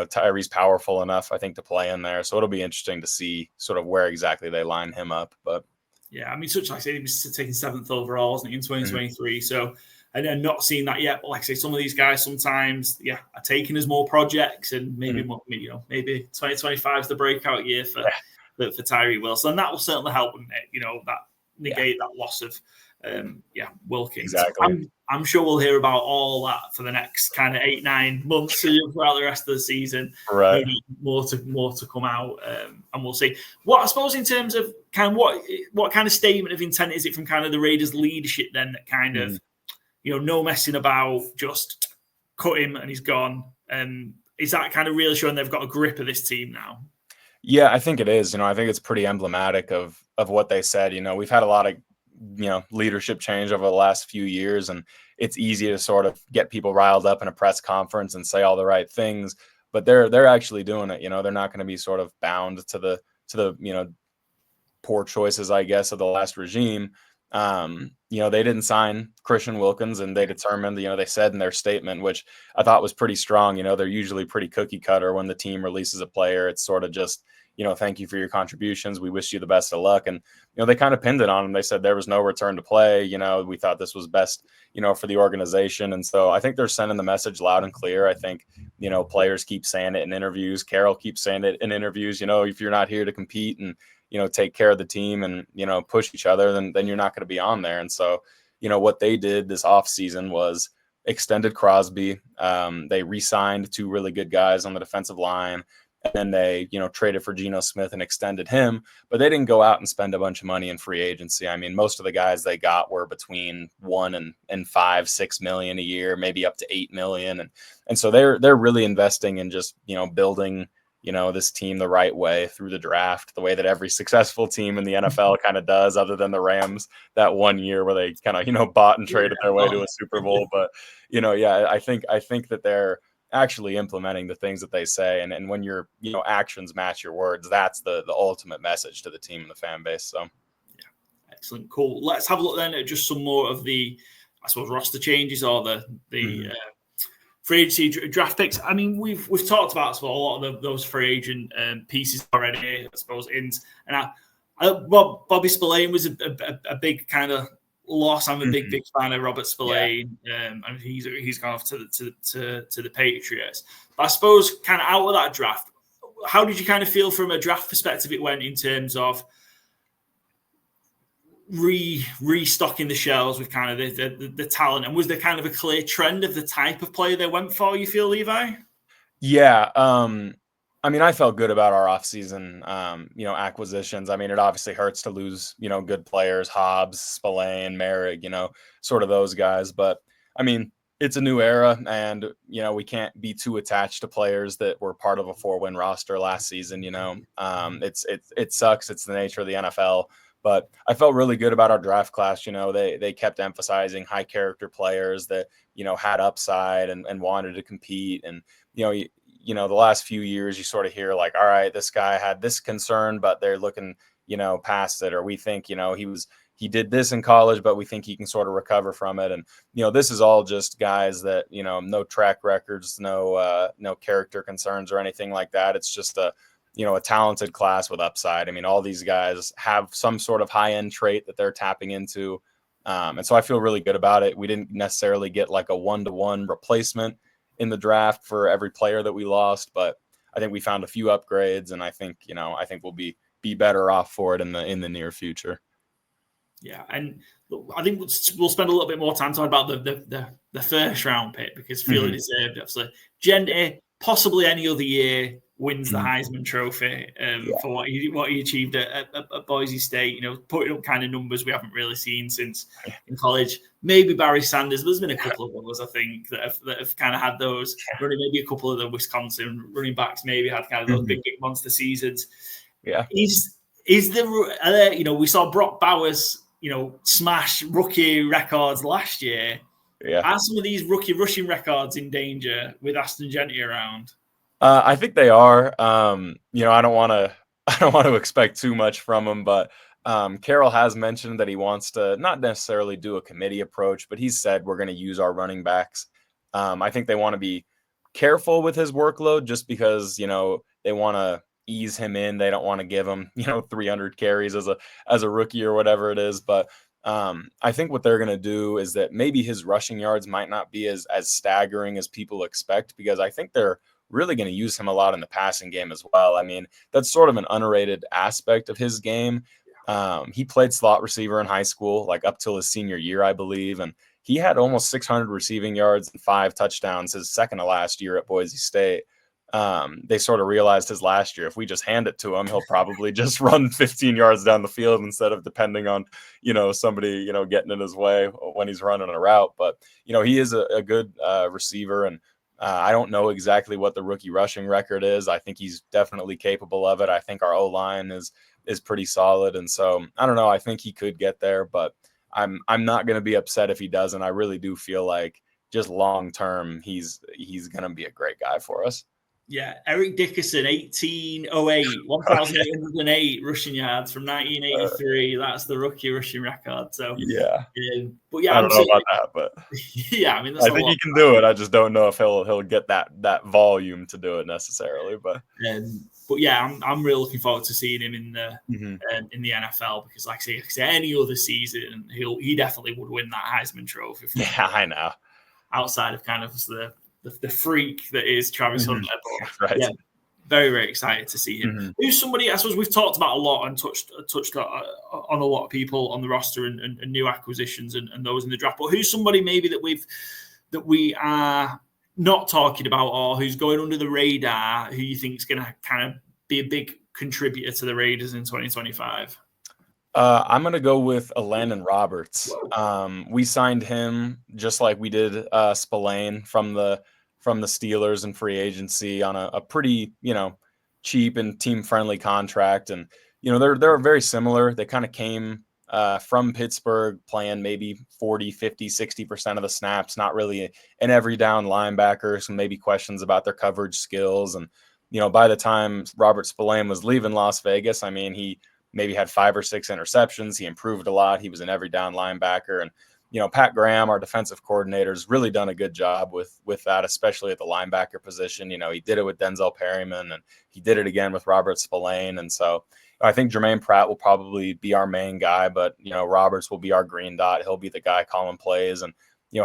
Tyree's powerful enough, I think, to play in there. So it'll be interesting to see sort of where exactly they line him up. But yeah, such like I say, he was taken 7th overall, wasn't he, in 2023? Mm-hmm. So and I'm not seeing that yet. But like I say, some of these guys sometimes, are taken as more projects, and maybe maybe 2025 is the breakout year for Tyree Wilson, and that will certainly help, wouldn't it? That negate that loss of Wilkins. Exactly. I'm sure we'll hear about all that for the next kind of 8-9 months throughout the rest of the season. Right. Maybe more to come out, and we'll see. What I suppose in terms of kind of what kind of statement of intent is it from kind of the Raiders leadership then, that kind of no messing about, just cut him and he's gone? Is that kind of really showing they've got a grip of this team now? Yeah, I think it is. I think it's pretty emblematic of what they said. We've had a lot of, leadership change over the last few years, and it's easy to sort of get people riled up in a press conference and say all the right things, but they're actually doing it. They're not going to be sort of bound to the poor choices, I guess, of the last regime. They didn't sign Christian Wilkins, and they determined, they said in their statement, which I thought was pretty strong. They're usually pretty cookie cutter when the team releases a player. It's sort of just, thank you for your contributions. We wish you the best of luck. And, they kind of pinned it on him. They said there was no return to play. We thought this was best, for the organization. And so I think they're sending the message loud and clear. I think, players keep saying it in interviews. Carroll keeps saying it in interviews. If you're not here to compete and, take care of the team and, push each other, then you're not going to be on there. And so, what they did this offseason was extended Crosby. They re-signed 2 really good guys on the defensive line. And then they, traded for Geno Smith and extended him, but they didn't go out and spend a bunch of money in free agency. Most of the guys they got were between $1 and $5-6 million a year, maybe up to $8 million. And so they're really investing in just, building, this team the right way through the draft, the way that every successful team in the NFL kind of does, other than the Rams that one year where they kind of, bought and traded their way to a Super Bowl. But, I think that they're actually implementing the things that they say. And when your, actions match your words, that's the ultimate message to the team and the fan base. So, yeah, excellent. Cool. Let's have a look then at just some more of the, I suppose, roster changes or the free agency draft picks. We've talked about a lot of those free agent pieces already, I suppose. Bobby Spillane was a big kind of loss. I'm a big fan of Robert Spillane. And he's gone off to the Patriots. But I suppose kind of out of that draft, how did you kind of feel from a draft perspective it went in terms of restocking the shelves with kind of the talent? And was there kind of a clear trend of the type of player they went for, you feel, Levi? Yeah. I felt good about our offseason, acquisitions. It obviously hurts to lose, good players, Hobbs, Spillane, Merrick, sort of those guys. But, it's a new era, and, we can't be too attached to players that were part of a 4-win roster last season. It sucks. It's the nature of the NFL. But I felt really good about our draft class. They kept emphasizing high character players that, had upside and wanted to compete. And, the last few years you sort of hear like, all right, this guy had this concern, but they're looking, past it, or we think, he did this in college, but we think he can sort of recover from it. And, this is all just guys that, no track records, no character concerns or anything like that. It's just a talented class with upside. I mean, all these guys have some sort of high-end trait that they're tapping into. And so I feel really good about it. We didn't necessarily get like a one-to-one replacement in the draft for every player that we lost, but I think we found a few upgrades, and I think we'll be better off for it in the near future. Yeah, and I think we'll spend a little bit more time talking about the first round pick, because feel deserved. Obviously, Gentry, possibly any other year, wins the Heisman Trophy for what he achieved at Boise State. Putting up kind of numbers we haven't really seen since in college. Maybe Barry Sanders. There's been a couple of others, I think, that have kind of had those. Maybe a couple of the Wisconsin running backs maybe had kind of those big monster seasons. Yeah, is there? We saw Brock Bowers, smash rookie records last year. Yeah, are some of these rookie rushing records in danger with Ashton Gentry around? I think they are. I don't want to expect too much from him, but Carroll has mentioned that he wants to not necessarily do a committee approach, but he's said we're going to use our running backs. I think they want to be careful with his workload just because, they want to ease him in. They don't want to give him, 300 carries as a rookie or whatever it is. But I think what they're going to do is that maybe his rushing yards might not be as staggering as people expect, because I think they're really going to use him a lot in the passing game as well. I mean, that's sort of an underrated aspect of his game. He played slot receiver in high school, like up till his senior year, I believe. And he had almost 600 receiving yards and 5 touchdowns his second to last year at Boise State. They sort of realized his last year, if we just hand it to him, he'll probably just run 15 yards down the field instead of depending on, somebody, getting in his way when he's running a route. But, he is a good receiver, and I don't know exactly what the rookie rushing record is. I think he's definitely capable of it. I think our O-line is pretty solid. And so I don't know. I think he could get there, but I'm not going to be upset if he doesn't. I really do feel like just long term, he's going to be a great guy for us. Yeah, Eric Dickerson, 1,808 rushing yards from 1983. That's the rookie rushing record. So yeah, but yeah, I don't know about that, but yeah, I mean, that's I think he can do it. I just don't know if he'll get that volume to do it necessarily. But yeah, I'm really looking forward to seeing him in the NFL, because, like I say, any other season, he definitely would win that Heisman Trophy. Yeah, I know. Outside of kind of the freak that is Travis Hunter. But, right. Yeah, very, very excited to see him. Who's somebody, I suppose, we've talked about a lot and touched on a lot of people on the roster and new acquisitions and those in the draft. But who's somebody maybe that we are not talking about, or who's going under the radar, who you think is going to kind of be a big contributor to the Raiders in 2025? I'm going to go with Landon Roberts. We signed him just like we did Spillane from the Steelers in free agency on a pretty, cheap and team-friendly contract. And, they're very similar. They kind of came from Pittsburgh playing maybe 40, 50, 60% of the snaps, not really an every down linebacker, so maybe questions about their coverage skills. And, by the time Robert Spillane was leaving Las Vegas, I mean, he maybe had 5 or 6 interceptions. He improved a lot. He was an every down linebacker. And, Pat Graham, our defensive coordinator, has really done a good job with that, especially at the linebacker position. He did it with Denzel Perryman, and he did it again with Robert Spillane. And so I think Jermaine Pratt will probably be our main guy, but, Roberts will be our green dot. He'll be the guy calling plays and,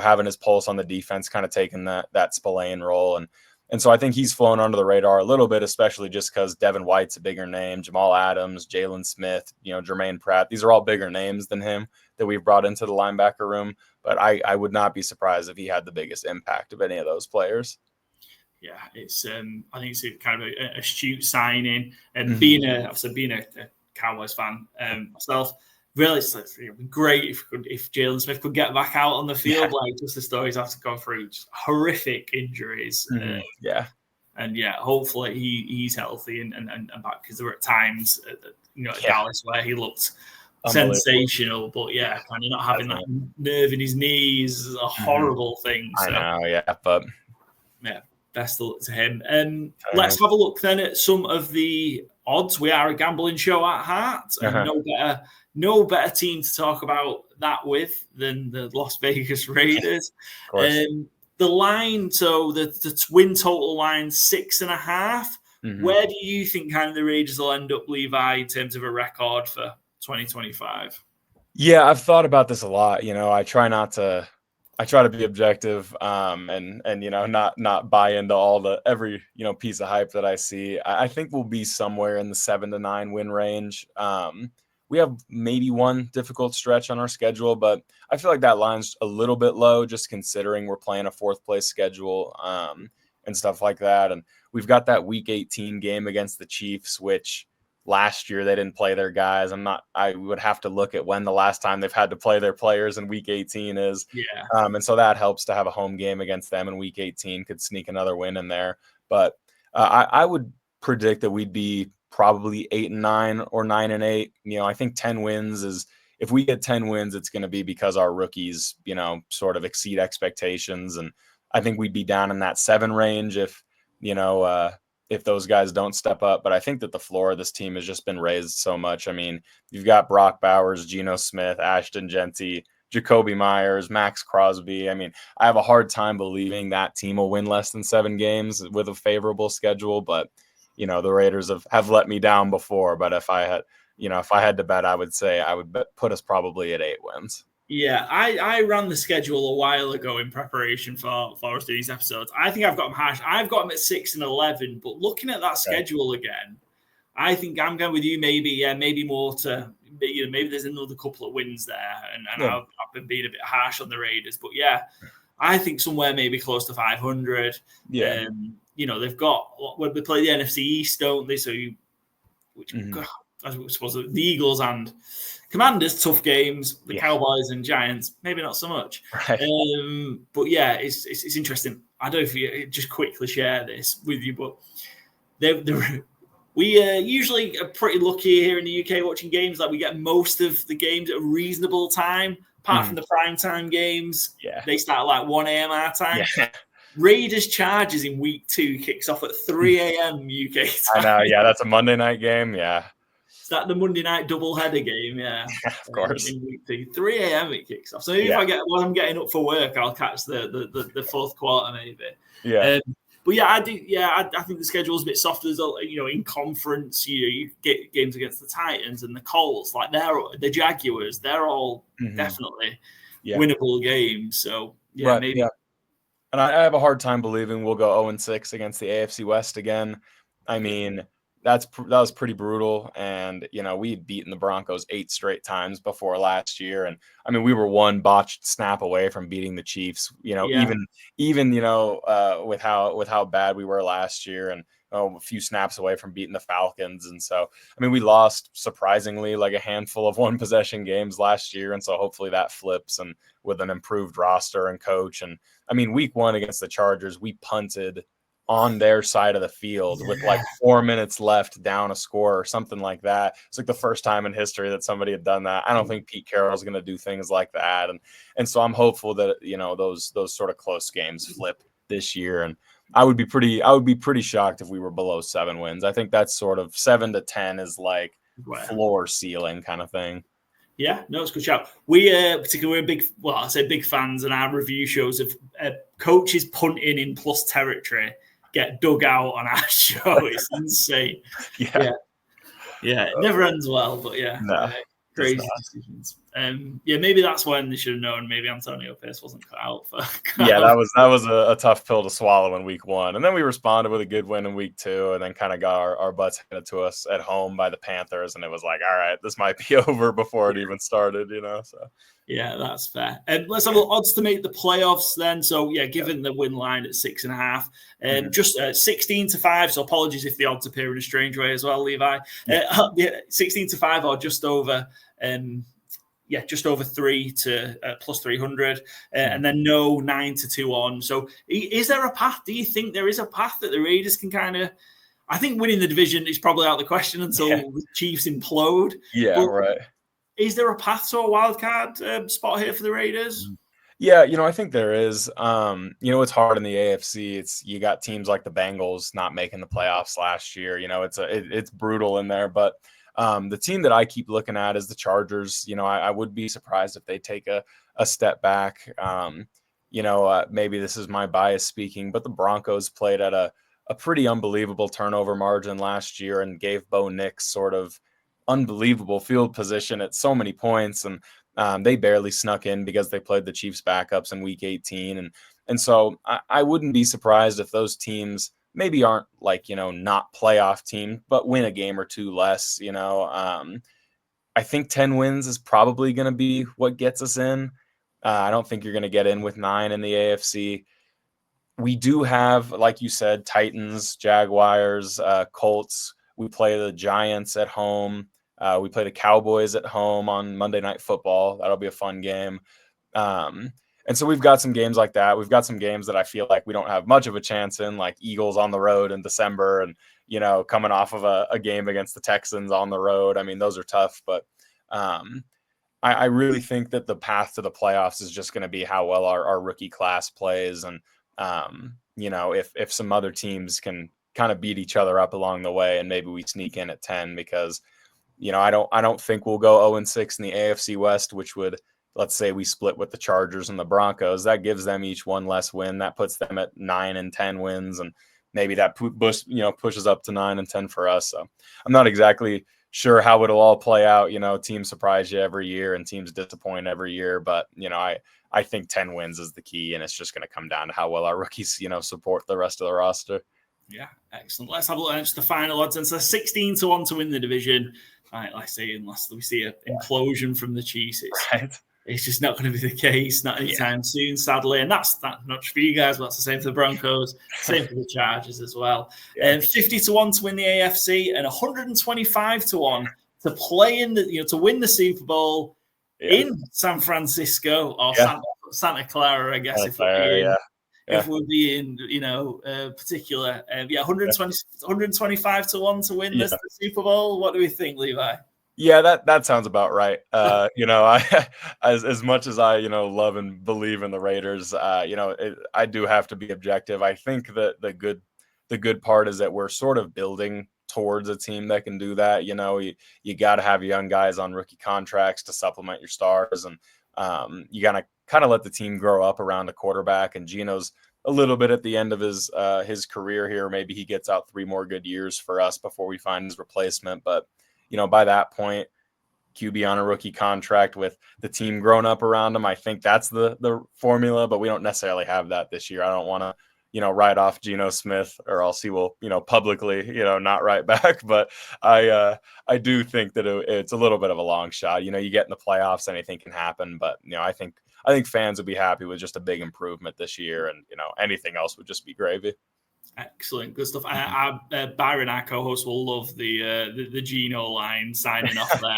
having his pulse on the defense, kind of taking that Spillane role. And so I think he's flown under the radar a little bit, especially just because Devin White's a bigger name, Jamal Adams, Jalen Smith, Jermaine Pratt. These are all bigger names than him that we've brought into the linebacker room. But I would not be surprised if he had the biggest impact of any of those players. Yeah, it's I think it's kind of a astute signing, and being a Cowboys fan myself. Really, it would be great if Jalen Smith could get back out on the field, like just the stories have to go through, just horrific injuries. Hopefully he's healthy and back, because there were times at Dallas where he looked sensational, but kind of not having that nerve in his knees is a horrible thing. So, I know, but Best of luck to him. Let's have a look then at some of the odds. We are a gambling show at heart, and no better team to talk about that with than the Las Vegas Raiders. The line, so the win total line 6.5. Where do you think kind of the Raiders will end up, Levi, in terms of a record for 2025? Yeah, I've thought about this a lot. I try to be objective, and not buy into every piece of hype that I see. I think we'll be somewhere in the 7 to 9 win range. We have maybe one difficult stretch on our schedule, but I feel like that line's a little bit low, just considering we're playing a 4th place schedule and stuff like that. And we've got that Week 18 game against the Chiefs, which last year they didn't play their guys. I would have to look at when the last time they've had to play their players in Week 18 is. Yeah. And so that helps to have a home game against them in Week 18, could sneak another win in there. But I would predict that we'd be probably 8-9 or 9-8. I think 10 wins is, if we get 10 wins, it's going to be because our rookies, sort of exceed expectations. And I think we'd be down in that 7 range if those guys don't step up. But I think that the floor of this team has just been raised so much. I mean, you've got Brock Bowers, Geno Smith, Ashton Genty, Jacoby Myers, Max Crosby. I mean, I have a hard time believing that team will win less than 7 games with a favorable schedule. But, the Raiders have let me down before. But if I had to bet, I would say put us probably at 8 wins. Yeah, I ran the schedule a while ago in preparation for us doing these episodes. I think I've got them harsh. I've got them at 6 and 11, but looking at that schedule again, I think I'm going with you. Maybe more to, maybe there's another couple of wins there, and I've been being a bit harsh on the Raiders, but I think somewhere maybe close to 500. Yeah, they've got, when they play the NFC East, don't they? So I suppose the Eagles and Commanders, tough games. The Cowboys and Giants, maybe not so much. Right. But it's interesting. I don't know if you just quickly share this with you, but we usually are pretty lucky here in the UK watching games. Like, we get most of the games at a reasonable time, apart from the primetime games. Yeah. They start at like 1 a.m. our time. Yeah. Raiders Chargers in week 2 kicks off at 3 a.m. UK time. I know. Yeah, that's a Monday night game. Yeah. Is that the Monday night doubleheader game? Yeah, of course. In week 2, 3 a.m. it kicks off. So maybe when I'm getting up for work, I'll catch the fourth quarter maybe. Yeah. But I do. Yeah, I think the schedule's a bit softer. In conference, you get games against the Titans and the Colts, like the Jaguars. They're all definitely winnable games. So maybe. Yeah. And I have a hard time believing we'll go 0-6 against the AFC West again. I mean, that was pretty brutal. And, we had beaten the Broncos 8 straight times before last year. And I mean, we were one botched snap away from beating the Chiefs, even with how bad we were last year, and a few snaps away from beating the Falcons. And so, I mean, we lost surprisingly like a handful of 1-possession games last year. And so hopefully that flips, and with an improved roster and coach. And I mean, week 1 against the Chargers, we punted on their side of the field with like 4 minutes left, down a score or something like that. It's like the first time in history that somebody had done that. I don't think Pete Carroll's going to do things like that. And so I'm hopeful that, those sort of close games flip this year. And I would be pretty shocked if we were below 7 wins. I think that's sort of 7 to 10 is like floor ceiling kind of thing. Yeah, no, it's a good shout. We particularly, we're big fans, and our review shows of coaches punting in plus territory get dug out on our show. It's insane. Yeah. It never ends well, but crazy decisions. Maybe that's when they should have known. Maybe Antonio Pierce wasn't cut out for. That was a tough pill to swallow in week 1, and then we responded with a good win in week 2, and then kind of got our butts handed to us at home by the Panthers, and it was like, all right, this might be over before it even started, So that's fair. Let's have odds to make the playoffs then. So given the win line at 6.5, just 16-5. So apologies if the odds appear in a strange way as well, Levi. 16-5 or just over. Just over 3 to plus 300, and then no 9-2 on. So is there a path? Do you think there is a path that the Raiders can kind of? I think winning the division is probably out of the question until the Chiefs implode. Yeah, right. Is there a path to a wild card spot here for the Raiders? Yeah, I think there is. It's hard in the AFC. You got teams like the Bengals not making the playoffs last year. It's brutal in there. But the team that I keep looking at is the Chargers. I would be surprised if they take a step back. Maybe this is my bias speaking, but the Broncos played at a pretty unbelievable turnover margin last year and gave Bo Nix sort of unbelievable field position at so many points. And they barely snuck in because they played the Chiefs backups in week 18. And so I wouldn't be surprised if those teams maybe aren't not playoff team, but win a game or two less. I think 10 wins is probably going to be what gets us in. I don't think you're going to get in with 9 in the AFC. We do have, like you said, Titans, Jaguars, Colts. We play the Giants at home. We play the Cowboys at home on Monday Night Football. That'll be a fun game. And so we've got some games like that. We've got some games that I feel like we don't have much of a chance in, like Eagles on the road in December and, coming off of a game against the Texans on the road. I mean, those are tough, but I really think that the path to the playoffs is just going to be how well our rookie class plays. And, if some other teams can kind of beat each other up along the way and maybe we sneak in at 10 because I don't think we'll go 0-6 in the AFC West, which would, let's say we split with the Chargers and the Broncos. That gives them each one less win. That puts them at 9 and 10 wins, and maybe that pushes up to 9 and 10 for us. So I'm not exactly sure how it'll all play out. Teams surprise you every year and teams disappoint every year, but I think 10 wins is the key, and it's just going to come down to how well our rookies support the rest of the roster. Yeah, excellent. Let's have a look at the final odds. And so 16-1 to win the division. Right, like I say, unless we see an implosion from the Chiefs, it's just not going to be the case, not anytime soon, sadly. And that's not just for you guys, but that's the same for the Broncos, same for the Chargers as well. 50-1 to win the AFC and 125-1 to play in to win the Super Bowl in San Francisco or Santa Clara, I guess, if we're being, particular. 125-1 to win the Super Bowl. What do we think, Levi? Yeah, that sounds about right. I as much as I, love and believe in the Raiders, I do have to be objective. I think that the good part is that we're sort of building towards a team that can do that. You got to have young guys on rookie contracts to supplement your stars, and you got to kind of let the team grow up around a quarterback. And Geno's a little bit at the end of his career here. Maybe he gets out 3 more good years for us before we find his replacement. But by that point, QB on a rookie contract with the team grown up around him, I think that's the formula. But we don't necessarily have that this year. I don't want to write off Geno Smith, or else he will, publicly, not write back. But I do think that it's a little bit of a long shot. You get in the playoffs, anything can happen. But, I think fans would be happy with just a big improvement this year, and, anything else would just be gravy. Excellent, good stuff. Byron, our co-host, will love the Geno line signing off there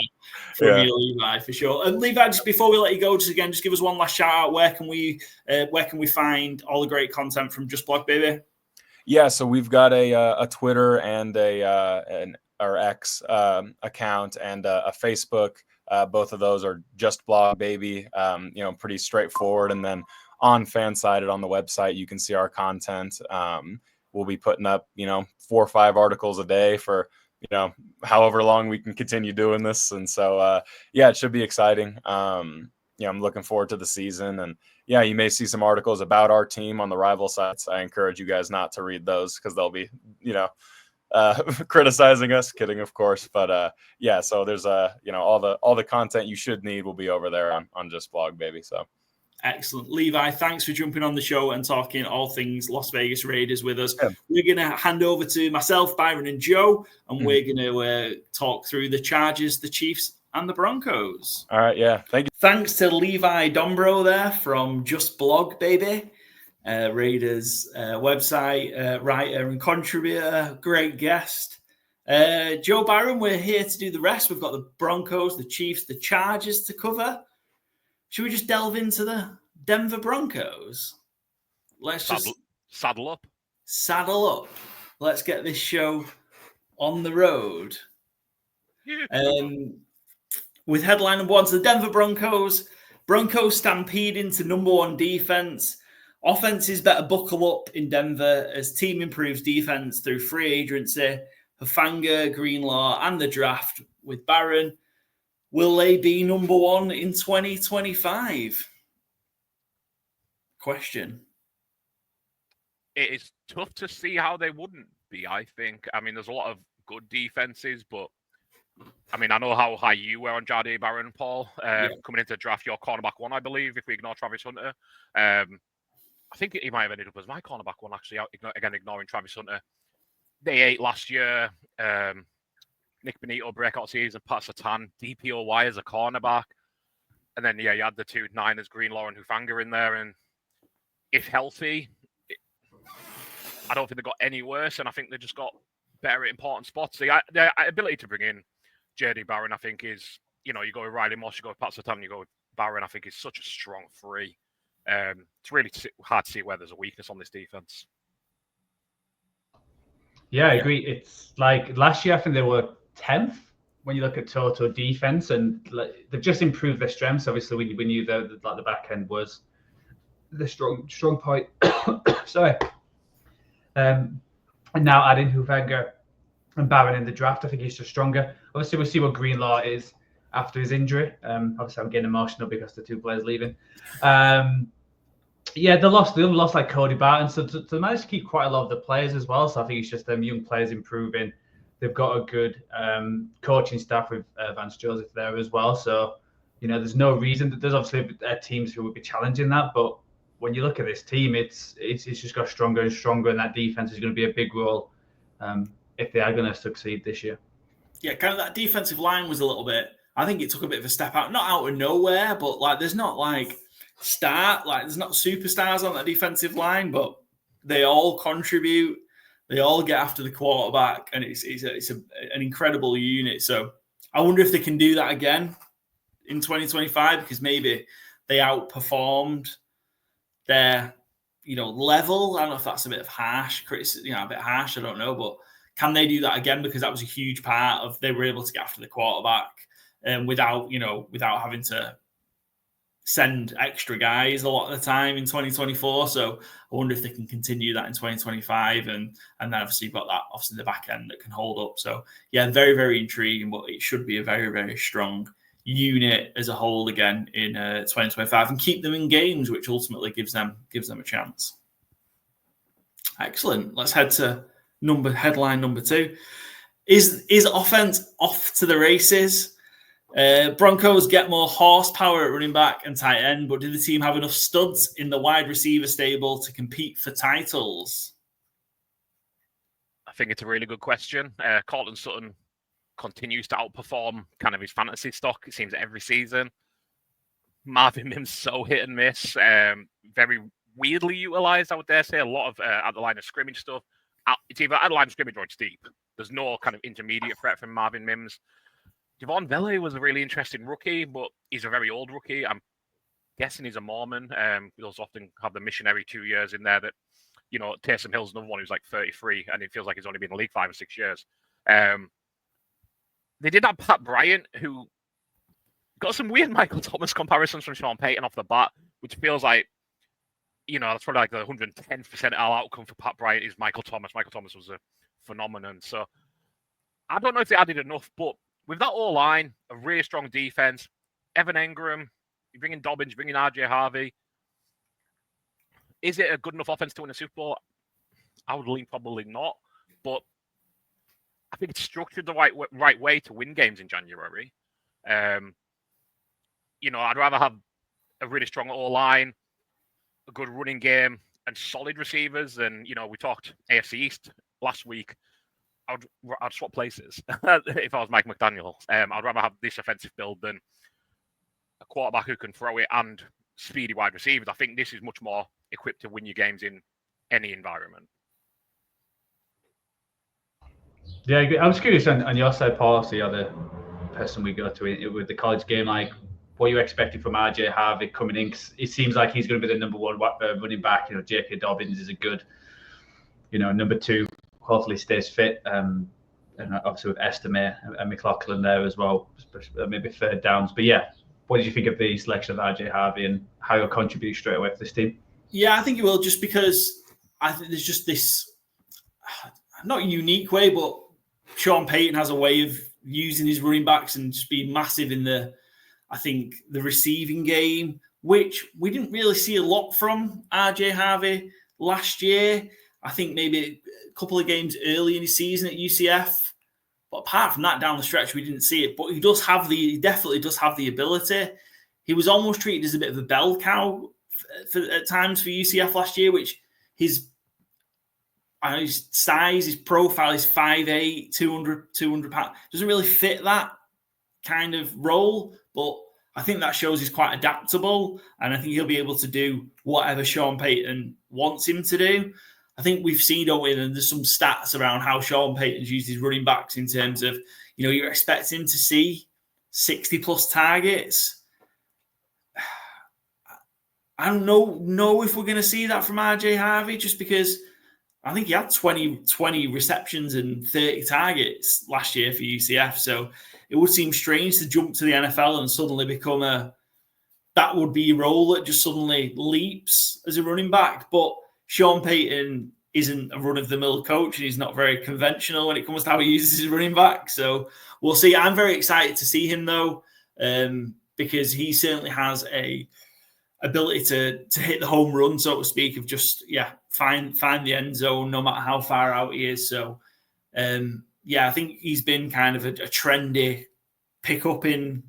from you, Levi, for sure. And Levi, just before we let you go, just give us one last shout out. Where can we find all the great content from Just Blog, baby? Yeah, so we've got a Twitter and our X account and a Facebook. Both of those are Just Blog, baby. Pretty straightforward. And then on Fansided on the website, you can see our content. We'll be putting up, 4 or 5 articles a day for, however long we can continue doing this. And so, it should be exciting. I'm looking forward to the season. And you may see some articles about our team on the rival sites. I encourage you guys not to read those because they'll be, criticizing us. Kidding, of course. But so there's all the content you should need will be over there on Just Blog, baby. So. Excellent. Levi, thanks for jumping on the show and talking all things Las Vegas Raiders with us. Yeah. We're going to hand over to myself, Byron, and Joe, and we're going to talk through the Chargers, the Chiefs, and the Broncos. All right, yeah. Thank you. Thanks to Levi Dombro there from Just Blog, baby. Raiders website writer and contributor, great guest. Joe, Byron, we're here to do the rest. We've got the Broncos, the Chiefs, the Chargers to cover. Should we just delve into the Denver Broncos? Let's just saddle up. Saddle up. Let's get this show on the road. With headline number 1 to the Denver Broncos. Broncos stampede into number one defense. Offenses better buckle up in Denver as team improves defense through free agency, Hufanga, Greenlaw, and the draft with Byron. Will they be number one in 2025? Question. It is tough to see how they wouldn't be, I think. I mean, there's a lot of good defenses, but I mean, I know how high you were on Jahdae Byron Paul coming into the draft. Your cornerback one, I believe, if we ignore Travis Hunter. I think he might have ended up as my cornerback one, actually, again, ignoring Travis Hunter. Day 8 last year, Nick Benito breakout season, Pat Surtain, DPOY as a cornerback. And then, you had the two Niners, Greenlaw and Hufanga in there. And if healthy, I don't think they got any worse. And I think they just got better at important spots. The ability to bring in Jahdae Barron, I think, is, you go with Riley Moss, you go with Pat Surtain, you go with Barron, I think is such a strong three. It's really hard to see where there's a weakness on this defense. Yeah, I agree. It's like last year, I think they were 10th when you look at total defense, and they've just improved their strengths. Obviously, we knew the back end was the strong point. Sorry. And now adding Hufanga and Barron in the draft, I think he's just stronger. Obviously, we'll see what Greenlaw is after his injury. Obviously, I'm getting emotional because the two players leaving. They lost like Cody Barton, so to manage to keep quite a lot of the players as well. So I think it's just them young players improving. They've got a good coaching staff with Vance Joseph there as well. So there's no reason that there's obviously teams who would be challenging that, but when you look at this team, it's just got stronger and stronger, and that defense is going to be a big role if they are going to succeed this year. Yeah, kind of that defensive line was a little bit. I think it took a bit of a step out, not out of nowhere, but there's not there's not superstars on that defensive line, but they all contribute. They all get after the quarterback, and it's an incredible unit. So I wonder if they can do that again in 2025, because maybe they outperformed their level. I don't know if that's a bit of harsh criticism, a bit harsh. I don't know, but can they do that again? Because that was a huge part of they were able to get after the quarterback without having to send extra guys a lot of the time in 2024. So I wonder if they can continue that in 2025. And then obviously you've got that, the back end that can hold up. So yeah, very, very intriguing, but it should be a very, very strong unit as a whole again in 2025 and keep them in games, which ultimately gives them a chance. Excellent. Let's head to headline number 2. Is offense off to the races? Broncos get more horsepower at running back and tight end, but do the team have enough studs in the wide receiver stable to compete for titles? I think it's a really good question. Cortland Sutton continues to outperform kind of his fantasy stock, it seems, every season. Marvin Mims so hit and miss. Very weirdly utilized, I would dare say. A lot of at the line of scrimmage stuff. It's either at the line of scrimmage or it's deep. There's no kind of intermediate threat from Marvin Mims. Devon Vele was a really interesting rookie, but he's a very old rookie. I'm guessing he's a Mormon. We also often have the missionary 2 years in there that, Taysom Hill's another one who's like 33, and it feels like he's only been in the league 5 or 6 years. They did have Pat Bryant, who got some weird Michael Thomas comparisons from Sean Payton off the bat, which feels like, that's probably like the 110th percentile outcome for Pat Bryant is Michael Thomas. Michael Thomas was a phenomenon. So I don't know if they added enough, but with that O-line, a really strong defense, Evan Engram, you bring in Dobbins, you bring in RJ Harvey. Is it a good enough offense to win a Super Bowl? I would lean probably not, but I think it's structured the right way to win games in January. I'd rather have a really strong O-line, a good running game, and solid receivers. And, we talked AFC East last week. I'd swap places if I was Mike McDaniel. I'd rather have this offensive build than a quarterback who can throw it and speedy wide receivers. I think this is much more equipped to win your games in any environment. Yeah, I was curious on your side, Paul, so you're the person we go to with the college game. Like, what you expected from RJ Harvey coming in? It seems like he's going to be the number one running back. J.K. Dobbins is a good, number 2. Hopefully stays fit. And obviously with Estime and McLaughlin there as well, maybe third downs. But yeah, what did you think of the selection of RJ Harvey and how he'll contribute straight away to this team? Yeah, I think he will, just because I think there's just this, not unique way, but Sean Payton has a way of using his running backs and just being massive in the receiving game, which we didn't really see a lot from RJ Harvey last year. I think maybe a couple of games early in his season at UCF. But apart from that, down the stretch, we didn't see it. But he definitely does have the ability. He was almost treated as a bit of a bell cow at times for UCF last year, which his size, his profile is 5'8", 200 pounds. Doesn't really fit that kind of role, but I think that shows he's quite adaptable, and I think he'll be able to do whatever Sean Payton wants him to do. I think we've seen, don't we, and there's some stats around how Sean Payton's used his running backs in terms of, you're expecting to see 60-plus targets. I don't know if we're going to see that from RJ Harvey, just because I think he had 20 receptions and 30 targets last year for UCF. So it would seem strange to jump to the NFL and suddenly become that would be a role that just suddenly leaps as a running back. But Sean Payton isn't a run-of-the-mill coach, and he's not very conventional when it comes to how he uses his running back. So we'll see. I'm very excited to see him, though, because he certainly has a ability to hit the home run, so to speak, of just, find the end zone no matter how far out he is. So, I think he's been kind of a trendy pickup in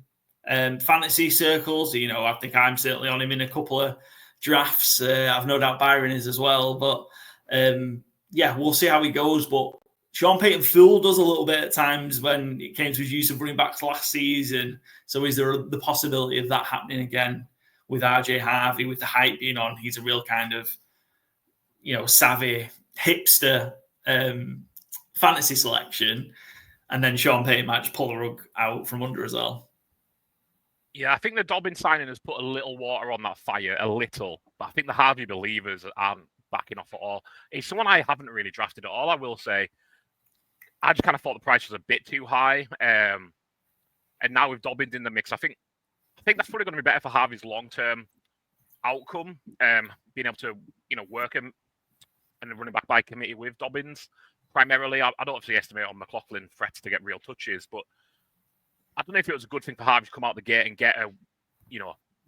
fantasy circles. I think I'm certainly on him in a couple of drafts. I've no doubt Byron is as well. But, we'll see how he goes. But Sean Payton fooled us a little bit at times when it came to his use of running backs last season. So is there the possibility of that happening again with RJ Harvey, with the hype being on? He's a real kind of, savvy hipster fantasy selection. And then Sean Payton might just pull the rug out from under as well. Yeah, I think the Dobbins signing has put a little water on that fire, a little. But I think the Harvey believers aren't backing off at all. He's someone I haven't really drafted at all, I will say. I just kind of thought the price was a bit too high. And now with Dobbins in the mix, I think that's probably going to be better for Harvey's long-term outcome, being able to, work him and running back by committee with Dobbins. Primarily, I don't obviously estimate on McLaughlin threats to get real touches, but I don't know if it was a good thing for Harvey to come out the gate and get a,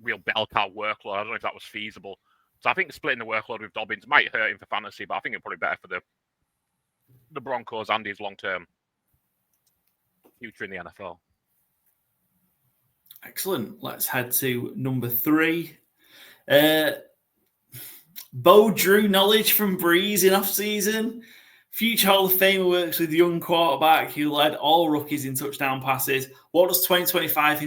real bell cow workload. I don't know if that was feasible. So I think splitting the workload with Dobbins might hurt him for fantasy, but I think it's probably better for the Broncos and his long-term future in the NFL. Excellent. Let's head to number 3. Bo drew knowledge from Breeze in off-season. Future Hall of Famer works with young quarterback who led all rookies in touchdown passes. What does 2025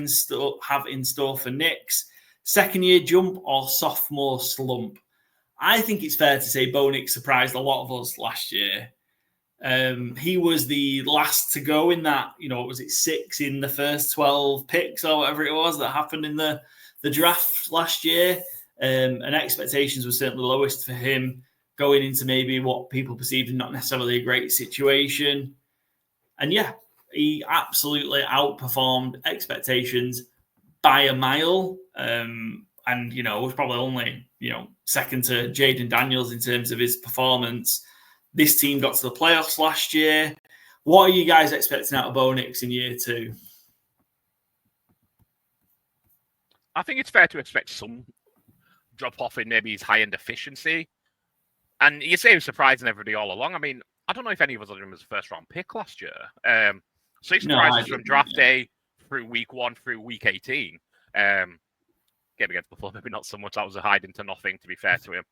have in store for Nix? Second-year jump or sophomore slump? I think it's fair to say Bo Nix surprised a lot of us last year. He was the last to go in that, was it 6 in the first 12 picks or whatever it was that happened in the draft last year. And expectations were certainly the lowest for him going into maybe what people perceived as not necessarily a great situation. And he absolutely outperformed expectations by a mile. And, was probably only, second to Jaden Daniels in terms of his performance. This team got to the playoffs last year. What are you guys expecting out of Bo Nix in year 2? I think it's fair to expect some drop-off in maybe his high-end efficiency. And you say he was surprising everybody all along. I mean, I don't know if any of us had him as a first-round pick last year. So he surprised us from draft day through week 1 through week 18. Game against Buffalo, maybe not so much. That was a hide into nothing, to be fair to him.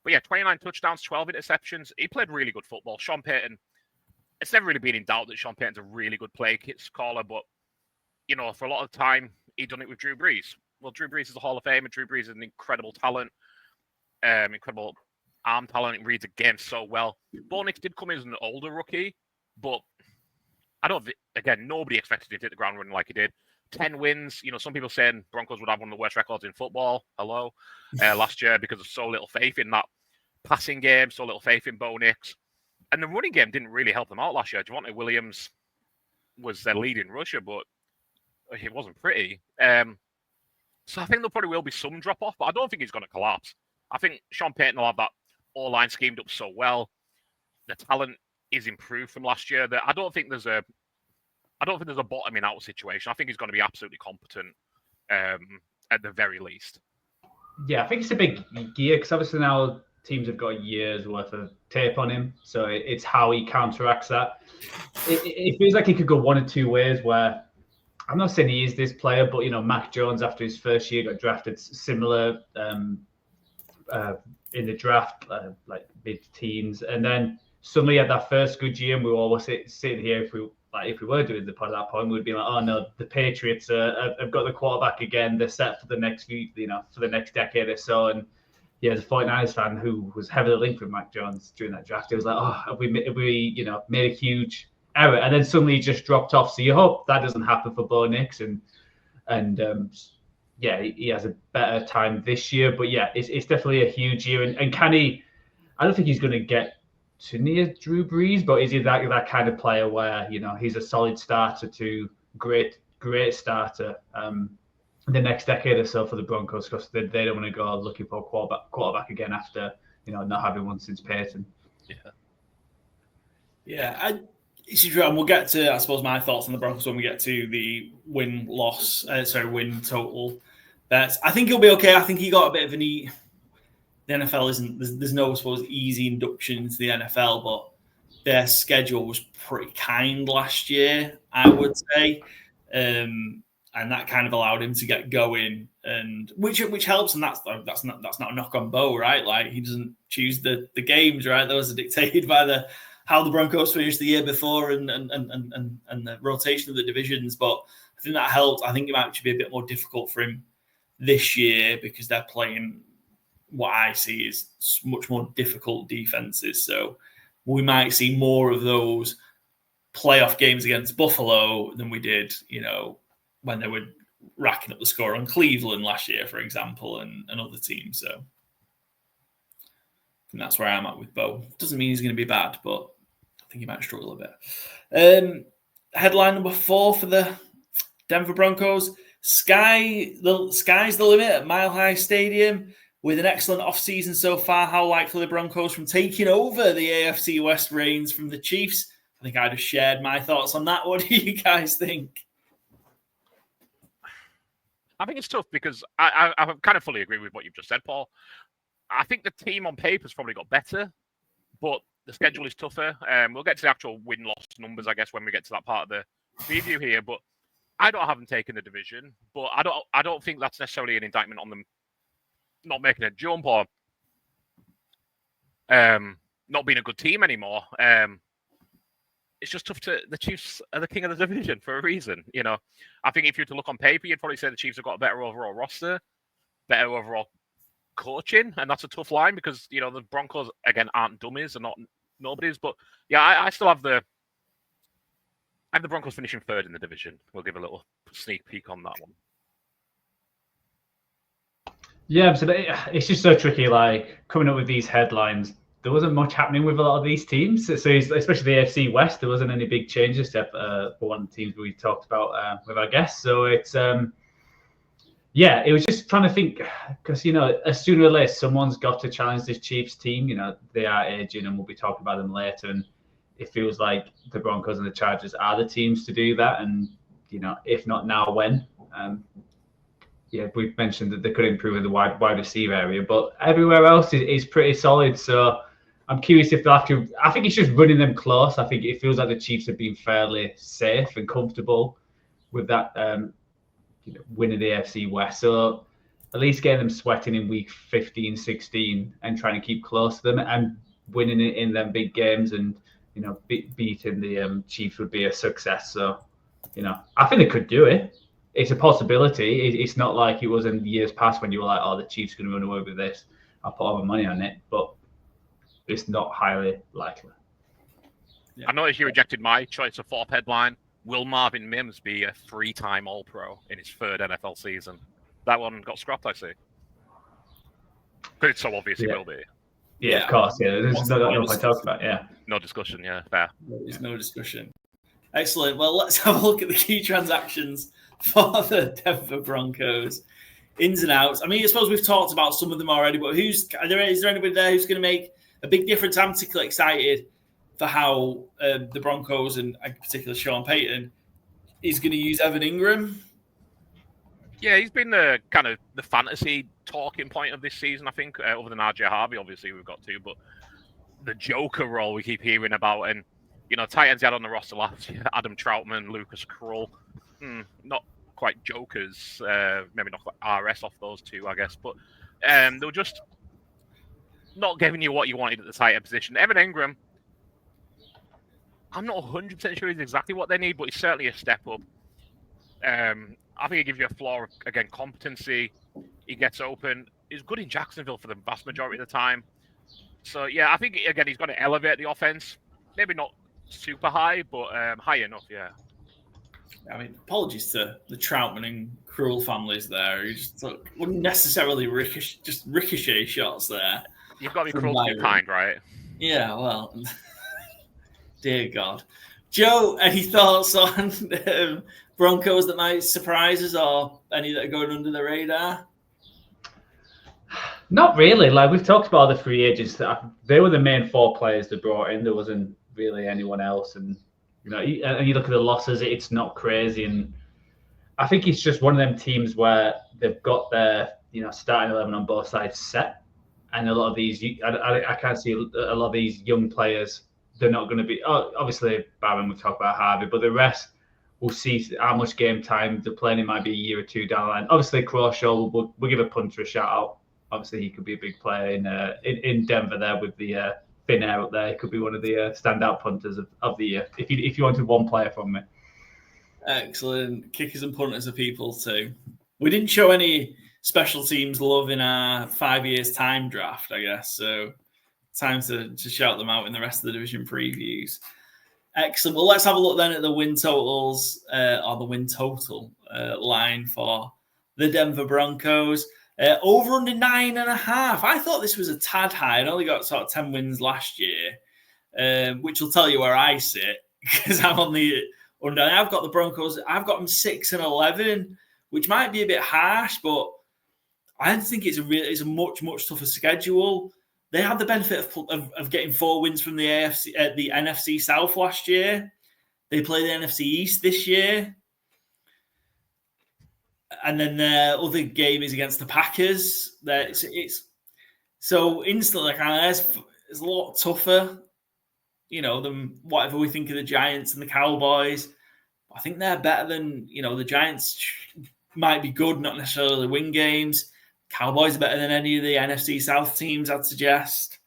But 29 touchdowns, 12 interceptions. He played really good football. Sean Payton, it's never really been in doubt that Sean Payton's a really good play caller, but, for a lot of time, he'd done it with Drew Brees. Well, Drew Brees is a Hall of Famer. Drew Brees is an incredible talent, incredible arm talent. He reads a game so well. Bo Nix did come in as an older rookie, but nobody expected him to hit the ground running like he did. 10 wins. Some people saying Broncos would have one of the worst records in football. Last year because of so little faith in that passing game, so little faith in Bo Nix. And the running game didn't really help them out last year. Javonte Williams was their leading rusher, but it wasn't pretty. So I think there probably will be some drop off, but I don't think he's going to collapse. I think Sean Payton will have that all line schemed up so well. The talent is improved from last year. That I don't think there's a bottoming out situation. I think he's going to be absolutely competent at the very least. Yeah, I think it's a big gear because obviously now teams have got a year's worth of tape on him, so it's how he counteracts that. It feels like he could go one or two ways. Where I'm not saying he is this player, but Mac Jones after his first year got drafted similar in the draft, like mid-teens, and then suddenly had that first good year, and we were all sitting here if we were doing the pod at that point, we'd be like, oh no, the Patriots have got the quarterback again. They're set for the next few, for the next decade or so. And yeah, as a 49ers fan who was heavily linked with Mac Jones during that draft, it was like, oh, have we made a huge error? And then suddenly he just dropped off. So you hope that doesn't happen for Bo Nix, and yeah, he has a better time this year. But yeah, it's definitely a huge year. And can he? I don't think he's going to get to near Drew Brees, but is he that kind of player where he's a solid starter to great starter the next decade or so for the Broncos, because they don't want to go looking for a quarterback again after not having one since Peyton. It's true, and we'll get to, I suppose, my thoughts on the Broncos when we get to the win total. But I think he'll be okay. I think he got a bit of the NFL isn't. There's no, I suppose, easy induction into the NFL, but their schedule was pretty kind last year, I would say, and that kind of allowed him to get going, and which helps. And that's not a knock on Bo, right? Like, he doesn't choose the games, right? Those are dictated by how the Broncos finished the year before and the rotation of the divisions. But I think that helped. I think it might actually be a bit more difficult for him this year because they're playing what I see is much more difficult defenses. So we might see more of those playoff games against Buffalo than we did, when they were racking up the score on Cleveland last year, for example, and other teams. So I think that's where I'm at with Bo. Doesn't mean he's going to be bad, but I think he might struggle a bit. Headline number 4 for the Denver Broncos. Sky's the limit at Mile High Stadium. With an excellent offseason so far, how likely the Broncos from taking over the AFC West reigns from the Chiefs? I think I just shared my thoughts on that. What do you guys think? I think it's tough because I kind of fully agree with what you've just said, Paul. I think the team on paper has probably got better, but the schedule is tougher. We'll get to the actual win-loss numbers, I guess, when we get to that part of the preview here. But I don't have them taking the division, but I don't think that's necessarily an indictment on them not making a jump or not being a good team anymore. It's just tough the Chiefs are the king of the division for a reason. I think if you were to look on paper, you'd probably say the Chiefs have got a better overall roster, better overall coaching, and that's a tough line because, the Broncos, again, aren't dummies and not nobodies. But yeah, I still have the Broncos finishing 3rd in the division. We'll give a little sneak peek on that one. Yeah, so it's just so tricky, like, coming up with these headlines. There wasn't much happening with a lot of these teams. So especially the AFC West, there wasn't any big changes except for one of the teams we talked about with our guests. So it's, it was just trying to think, because, as sooner or later, someone's got to challenge this Chiefs team. They are aging, and we'll be talking about them later. And it feels like the Broncos and the Chargers are the teams to do that. And, if not now, when? We've mentioned that they could improve in the wide receiver area, but everywhere else is pretty solid. So I'm curious if they'll have to. I think it's just running them close. I think it feels like the Chiefs have been fairly safe and comfortable with that winning the AFC West. So at least getting them sweating in week 15, 16 and trying to keep close to them and winning it in them big games and, beating the Chiefs would be a success. So, I think they could do it. It's a possibility. It's not like it was in years past when you were like, oh, the Chiefs are going to run away with this. I'll put all my money on it, but it's not highly likely. Yeah. I noticed you rejected my choice of 4th headline. Will Marvin Mims be a 3-time All-Pro in his 3rd NFL season? That one got scrapped, I see. Because it's so obvious he will be. Yeah, of course. Yeah, there's no point talking about. Yeah, no discussion. Yeah, fair. There's no discussion. Excellent. Well, let's have a look at the key transactions for the Denver Broncos. Ins and outs. I mean, I suppose we've talked about some of them already, but is there anybody there who's going to make a big difference? I'm particularly excited for how the Broncos, and in particular Sean Payton, is going to use Evan Ingram. Yeah, he's been the kind of the fantasy talking point of this season, I think, other than RJ Harvey, obviously, we've got to, but the Joker role we keep hearing about, and, you know, tight ends he had on the roster last year, Adam Troutman, Lucas Krull, not quite Jokers, maybe not quite RS off those two, I guess, but they were just not giving you what you wanted at the tight end position. Evan Ingram, I'm not 100% sure he's exactly what they need, but he's certainly a step up. I think he gives you a floor, again, competency. He gets open. He's good in Jacksonville for the vast majority of the time. So, yeah, I think, again, he's going to elevate the offense. Maybe not super high, but high enough, yeah. I mean, apologies to the Troutman and Krull families there. You just wouldn't necessarily ricochet shots there. You've got to be cruel to be kind, right? Yeah, well, dear God. Joe, any thoughts on Broncos that might surprise us, or any that are going under the radar? Not really. Like, we've talked about the free agents. They were the main 4 players they brought in. There wasn't really anyone else. And, you know, and you look at the losses, it's not crazy. And I think it's just one of them teams where they've got their, you know, starting 11 on both sides set. And a lot of these, I can't see a lot of these young players. They're not going to be. Obviously, Byron, we've talked about Harvey, but the rest, we'll see how much game time they're playing. It might be a year or two down the line. Obviously, Crawshaw, we'll give a punter a shout out. Obviously, he could be a big player in Denver there with the thin air up there. He could be one of the standout punters of the year. If you wanted one player from me. Excellent. Kickers and punters are people too. We didn't show any special teams love in our 5 years time draft, I guess. So time to shout them out in the rest of the division previews. Excellent. Well, let's have a look then at the win totals, or the win total line for the Denver Broncos. Over under 9.5. I thought this was a tad high. I only got sort of 10 wins last year, which will tell you where I sit, because I'm on the under. I've got the Broncos. I've got them 6-11, which might be a bit harsh, but I think it's a much tougher schedule. They had the benefit of getting 4 wins from the NFC South last year. They play the NFC East this year. And then their other game is against the Packers. It's so instantly it's a lot tougher, you know, than whatever we think of the Giants and the Cowboys. I think they're better than, you know, the Giants might be good, not necessarily win games. Cowboys are better than any of the NFC South teams, I'd suggest.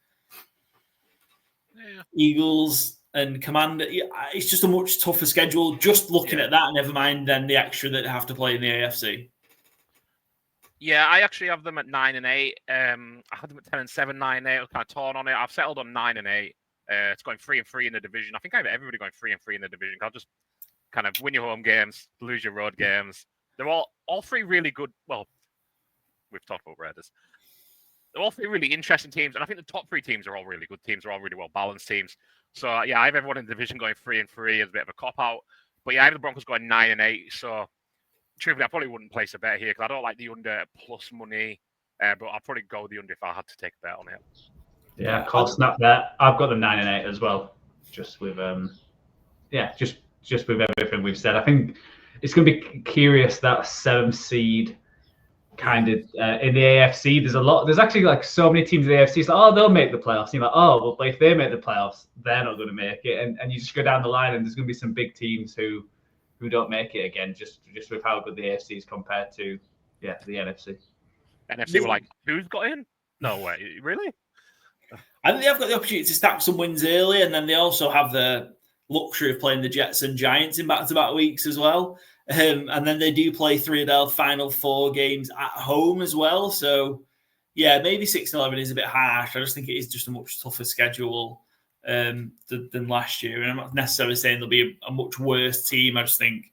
Yeah. Eagles and Commander, it's just a much tougher schedule. Just looking at that, never mind then the extra that they have to play in the AFC. Yeah, I actually have them at 9-8. I had them at 10-7, 9-8. I was kind of torn on it. I've settled on 9-8. It's going 3-3 in the division. I think I have everybody going 3-3 in the division. I'll just kind of win your home games, lose your road games. They're all 3 really good. Well, we've talked about Raiders. They're all 3 really interesting teams, and I think the top 3 teams are all really good teams. They're all really well balanced teams. So yeah, I have everyone in the division going 3-3 as a bit of a cop out. But yeah, I have the Broncos going 9-8. So truthfully, I probably wouldn't place a bet here because I don't like the under plus money. But I'll probably go the under if I had to take a bet on it. Yeah, I'll snap that. I've got them 9-8 as well. Just with just with everything we've said. I think it's going to be curious that 7th seed. Kind of in the AFC, there's actually like so many teams in the AFC. It's like, they'll make the playoffs. And you're like, well, if they make the playoffs, they're not going to make it. And you just go down the line, and there's going to be some big teams who don't make it again, just with how good the AFC is compared to the NFC. NFC were like, who's got in? No way, really? I think they've got the opportunity to stack some wins early, and then they also have the luxury of playing the Jets and Giants in back-to-back weeks as well. And then they do play 3 of their final 4 games at home as well. So, yeah, maybe 6-11 is a bit harsh. I just think it is just a much tougher schedule than last year. And I'm not necessarily saying there'll be a much worse team. I just think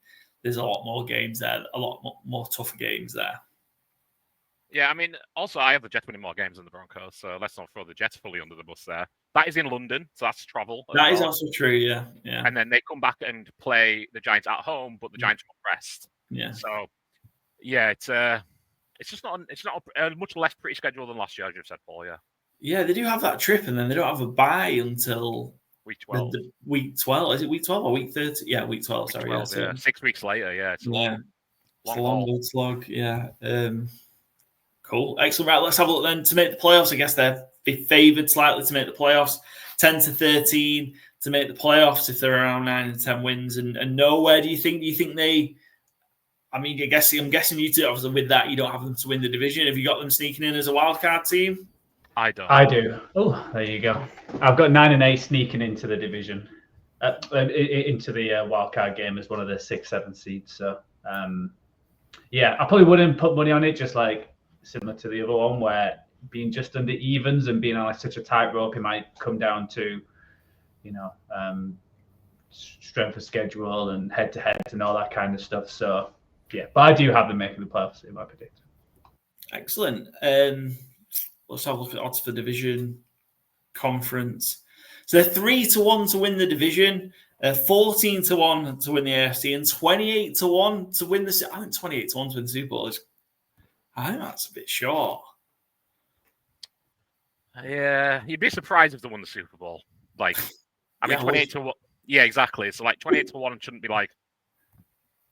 there's a lot more games there, a lot more tougher games there. Yeah, I mean, also, I have the Jets winning more games than the Broncos, so let's not throw the Jets fully under the bus there. That is in London, so that's travel. That is also true, yeah. And then they come back and play the Giants at home, but the Giants got rest. Yeah. So, yeah, it's just not a much less pretty schedule than last year, as you've said, Paul. Yeah. Yeah, they do have that trip, and then they don't have a bye until week 12. Week 12. Is it week 12 or week 30? Yeah, week 12. Sorry, 12, yeah. 6 weeks later. Yeah, it's a long slog. Yeah. Cool. Excellent. Right, let's have a look then to make the playoffs. I guess they're favoured slightly to make the playoffs. 10-13 to make the playoffs if they're around 9 and 10 wins. And nowhere do you think they? I mean, I'm guessing you two, obviously, with that, you don't have them to win the division. Have you got them sneaking in as a wildcard team? I don't. I do. Oh, there you go. I've got 9 and 8 sneaking into the division, into the wildcard game as one of the 6-7 seeds. So, yeah, I probably wouldn't put money on it, just like similar to the other one, where being just under evens and being on like such a tightrope, it might come down to, strength of schedule and head-to-heads and all that kind of stuff. So, yeah, but I do have them making the playoffs in my prediction. Excellent. Let's have a look at odds for division conference. So they're 3-1 to win the division, 14-1 to win the AFC, and 28-1 to win the. I think 28-1 to win the Super Bowl is. I think that's a bit short. Yeah, you'd be surprised if they won the Super Bowl. Like, I mean, 28-1. Yeah, exactly. So like 28-1 shouldn't be like.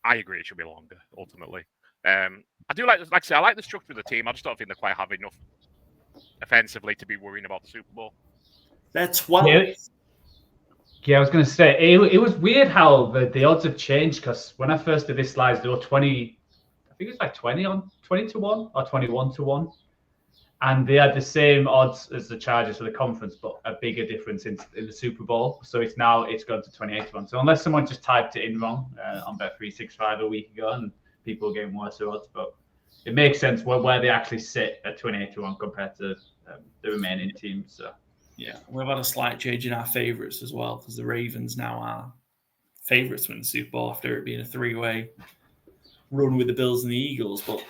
I agree, it should be longer ultimately. I do like I say, I like the structure of the team. I just don't think they quite have enough offensively to be worrying about the Super Bowl. They're 12. Yeah, I was going to say it was weird how the odds have changed, because when I first did this slides, they were 20. I think it was like 20-1 or 21-1, and they had the same odds as the Chargers for the conference, but a bigger difference in the Super Bowl. So it's gone to 28-1. So unless someone just typed it in wrong on Bet365 a week ago, and people were getting worse odds, but it makes sense where they actually sit at 28-1 compared to the remaining teams. So yeah, we've had a slight change in our favourites as well, because the Ravens now are favourites to win the Super Bowl after it being a 3-way run with the Bills and the Eagles. But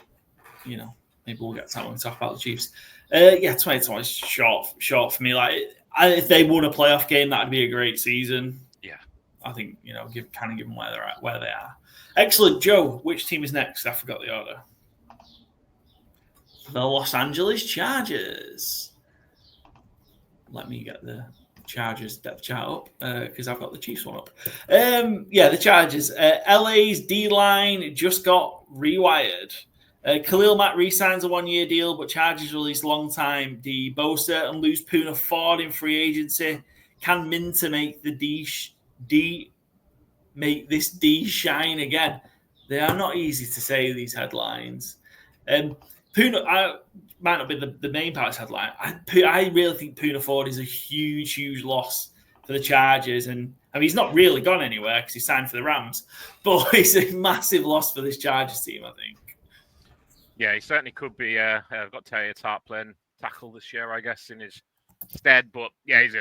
maybe we'll get to that when we talk about the Chiefs. 20-1 is short for me. Like, if they won a playoff game, that'd be a great season. Yeah, I think give them where they're at, where they are. Excellent, Joe. Which team is next? I forgot the order. The Los Angeles Chargers. Let me get the Chargers depth chart up because I've got the Chiefs one up. The Chargers. LA's D-line just got rewired. Khalil Mack re-signs a 1-year deal, but Chargers release long-time D. Bosa and lose Poona Ford in free agency. Can Minter make this D shine again? They are not easy to say, these headlines. Poona might not be the main part of this headline. I really think Poona Ford is a huge, huge loss for the Chargers. And I mean, he's not really gone anywhere because he signed for the Rams, but it's a massive loss for this Chargers team, I think. Yeah, he certainly could be. I've got Terry Tart playing tackle this year, I guess, in his stead. But yeah, he's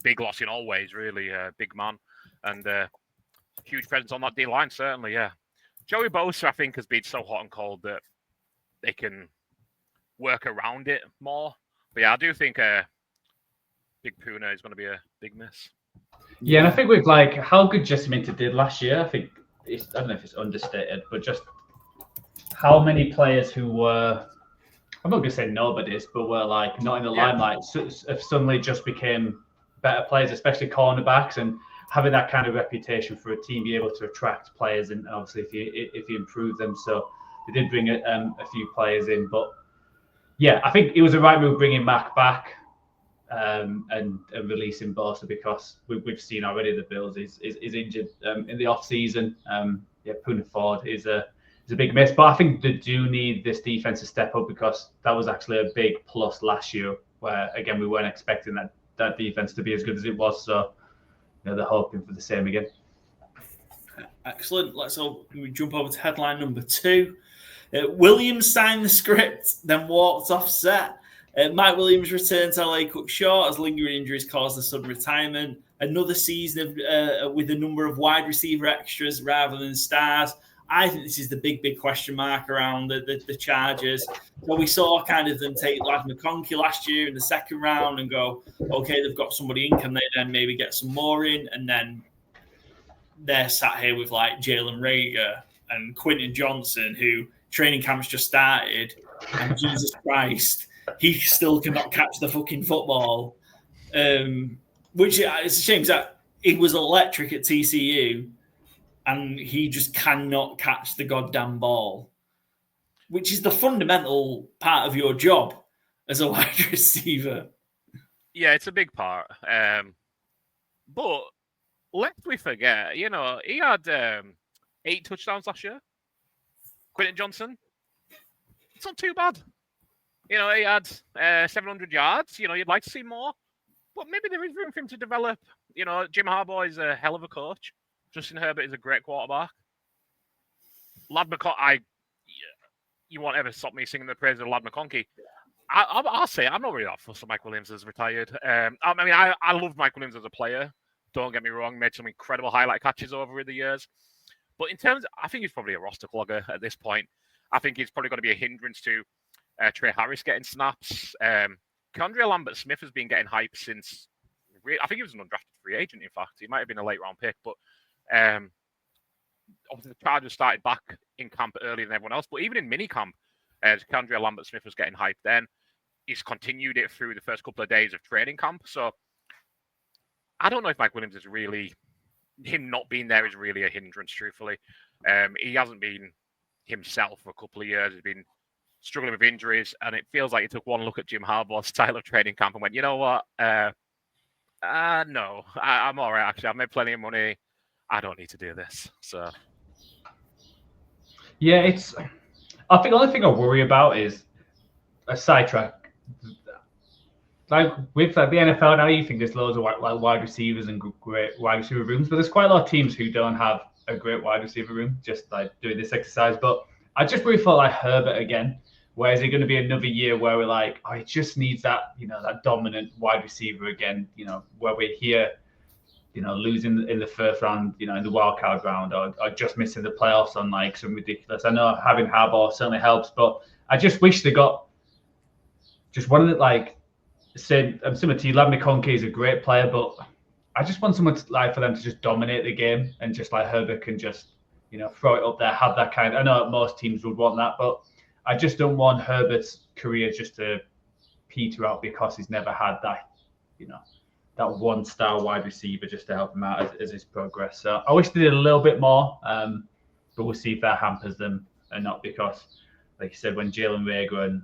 big loss in all ways, really. Big man. And huge presence on that D-line, certainly, yeah. Joey Bosa, I think, has been so hot and cold that they can work around it more. But yeah, I do think Big Poona is going to be a big miss. Yeah, and I think with like how good Jesse Minter did last year, I don't know if it's understated, but just how many players who were, I'm not going to say nobodies, but were like not in the limelight, have suddenly just became better players, especially cornerbacks, and having that kind of reputation for a team, be able to attract players, and obviously if you improve them. So they did bring a few players in, but yeah, I think it was the right move bringing Mack back and releasing Bosa, because we've seen already the Bills is injured in the off season. Poona Ford is a big miss, but I think they do need this defense to step up, because that was actually a big plus last year, where again we weren't expecting that defense to be as good as it was. So they're hoping for the same again. Excellent. Let's jump over to headline number 2. Williams signed the script, then walked off set. Mike Williams returned to LA cut short as lingering injuries caused the sudden retirement. Another season with a number of wide receiver extras rather than stars. I think this is the big question mark around the Chargers. So we saw kind of them take Lad McConkey last year in the second round and go, okay, they've got somebody in, can they then maybe get some more in? And then they're sat here with like Jalen Reagor and Quentin Johnson, who training camp's just started, and Jesus Christ, he still cannot catch the fucking football. Which it's a shame that it was electric at TCU, and he just cannot catch the goddamn ball, which is the fundamental part of your job as a wide receiver. Yeah, it's a big part. But lest we forget, he had 8 touchdowns last year. Quentin Johnson, it's not too bad. He had 700 yards. You'd like to see more, but maybe there is room for him to develop. Jim Harbaugh is a hell of a coach. Justin Herbert is a great quarterback. Lad McConkey, you won't ever stop me singing the praise of Lad McConkey. I'll say I'm not really that fussed that Mike Williams has retired. I love Mike Williams as a player. Don't get me wrong, made some incredible highlight catches over the years. But in terms, I think he's probably a roster clogger at this point. I think he's probably going to be a hindrance to Trey Harris getting snaps. Keandre Lambert-Smith has been getting hype since, I think he was an undrafted free agent, in fact. He might have been a late round pick, but obviously the Chargers started back in camp earlier than everyone else. But even in minicamp, Keandre Lambert-Smith was getting hype then. He's continued it through the first couple of days of training camp. So I don't know if Mike Williams is really, him not being there is really a hindrance, truthfully. He hasn't been himself for a couple of years. He's been struggling with injuries, and it feels like he took one look at Jim Harbaugh's style of training camp and went, you know what? No, I'm all right, actually. I've made plenty of money. I don't need to do this. So, yeah, I think the only thing I worry about is a sidetrack. Like with the NFL now, you think there's loads of wide receivers and great wide receiver rooms, but there's quite a lot of teams who don't have a great wide receiver room, just like doing this exercise. But I just really felt like Herbert again. Where is it going to be another year where we're like, oh, it just needs that, that dominant wide receiver again, where we're here, losing in the first round, in the wild card round, or just missing the playoffs on like some ridiculous. I know having Harbaugh certainly helps, but I just wish they got just one of the like. Similar to you, Lad McConkey is a great player, but I just want someone for them to just dominate the game, and just like Herbert can just, throw it up there, have that kind. I know most teams would want that, but I just don't want Herbert's career just to peter out because he's never had that, that one-star wide receiver just to help him out as his progress. So I wish they did a little bit more, but we'll see if that hampers them or not, because, like you said, when Jalen Reagor and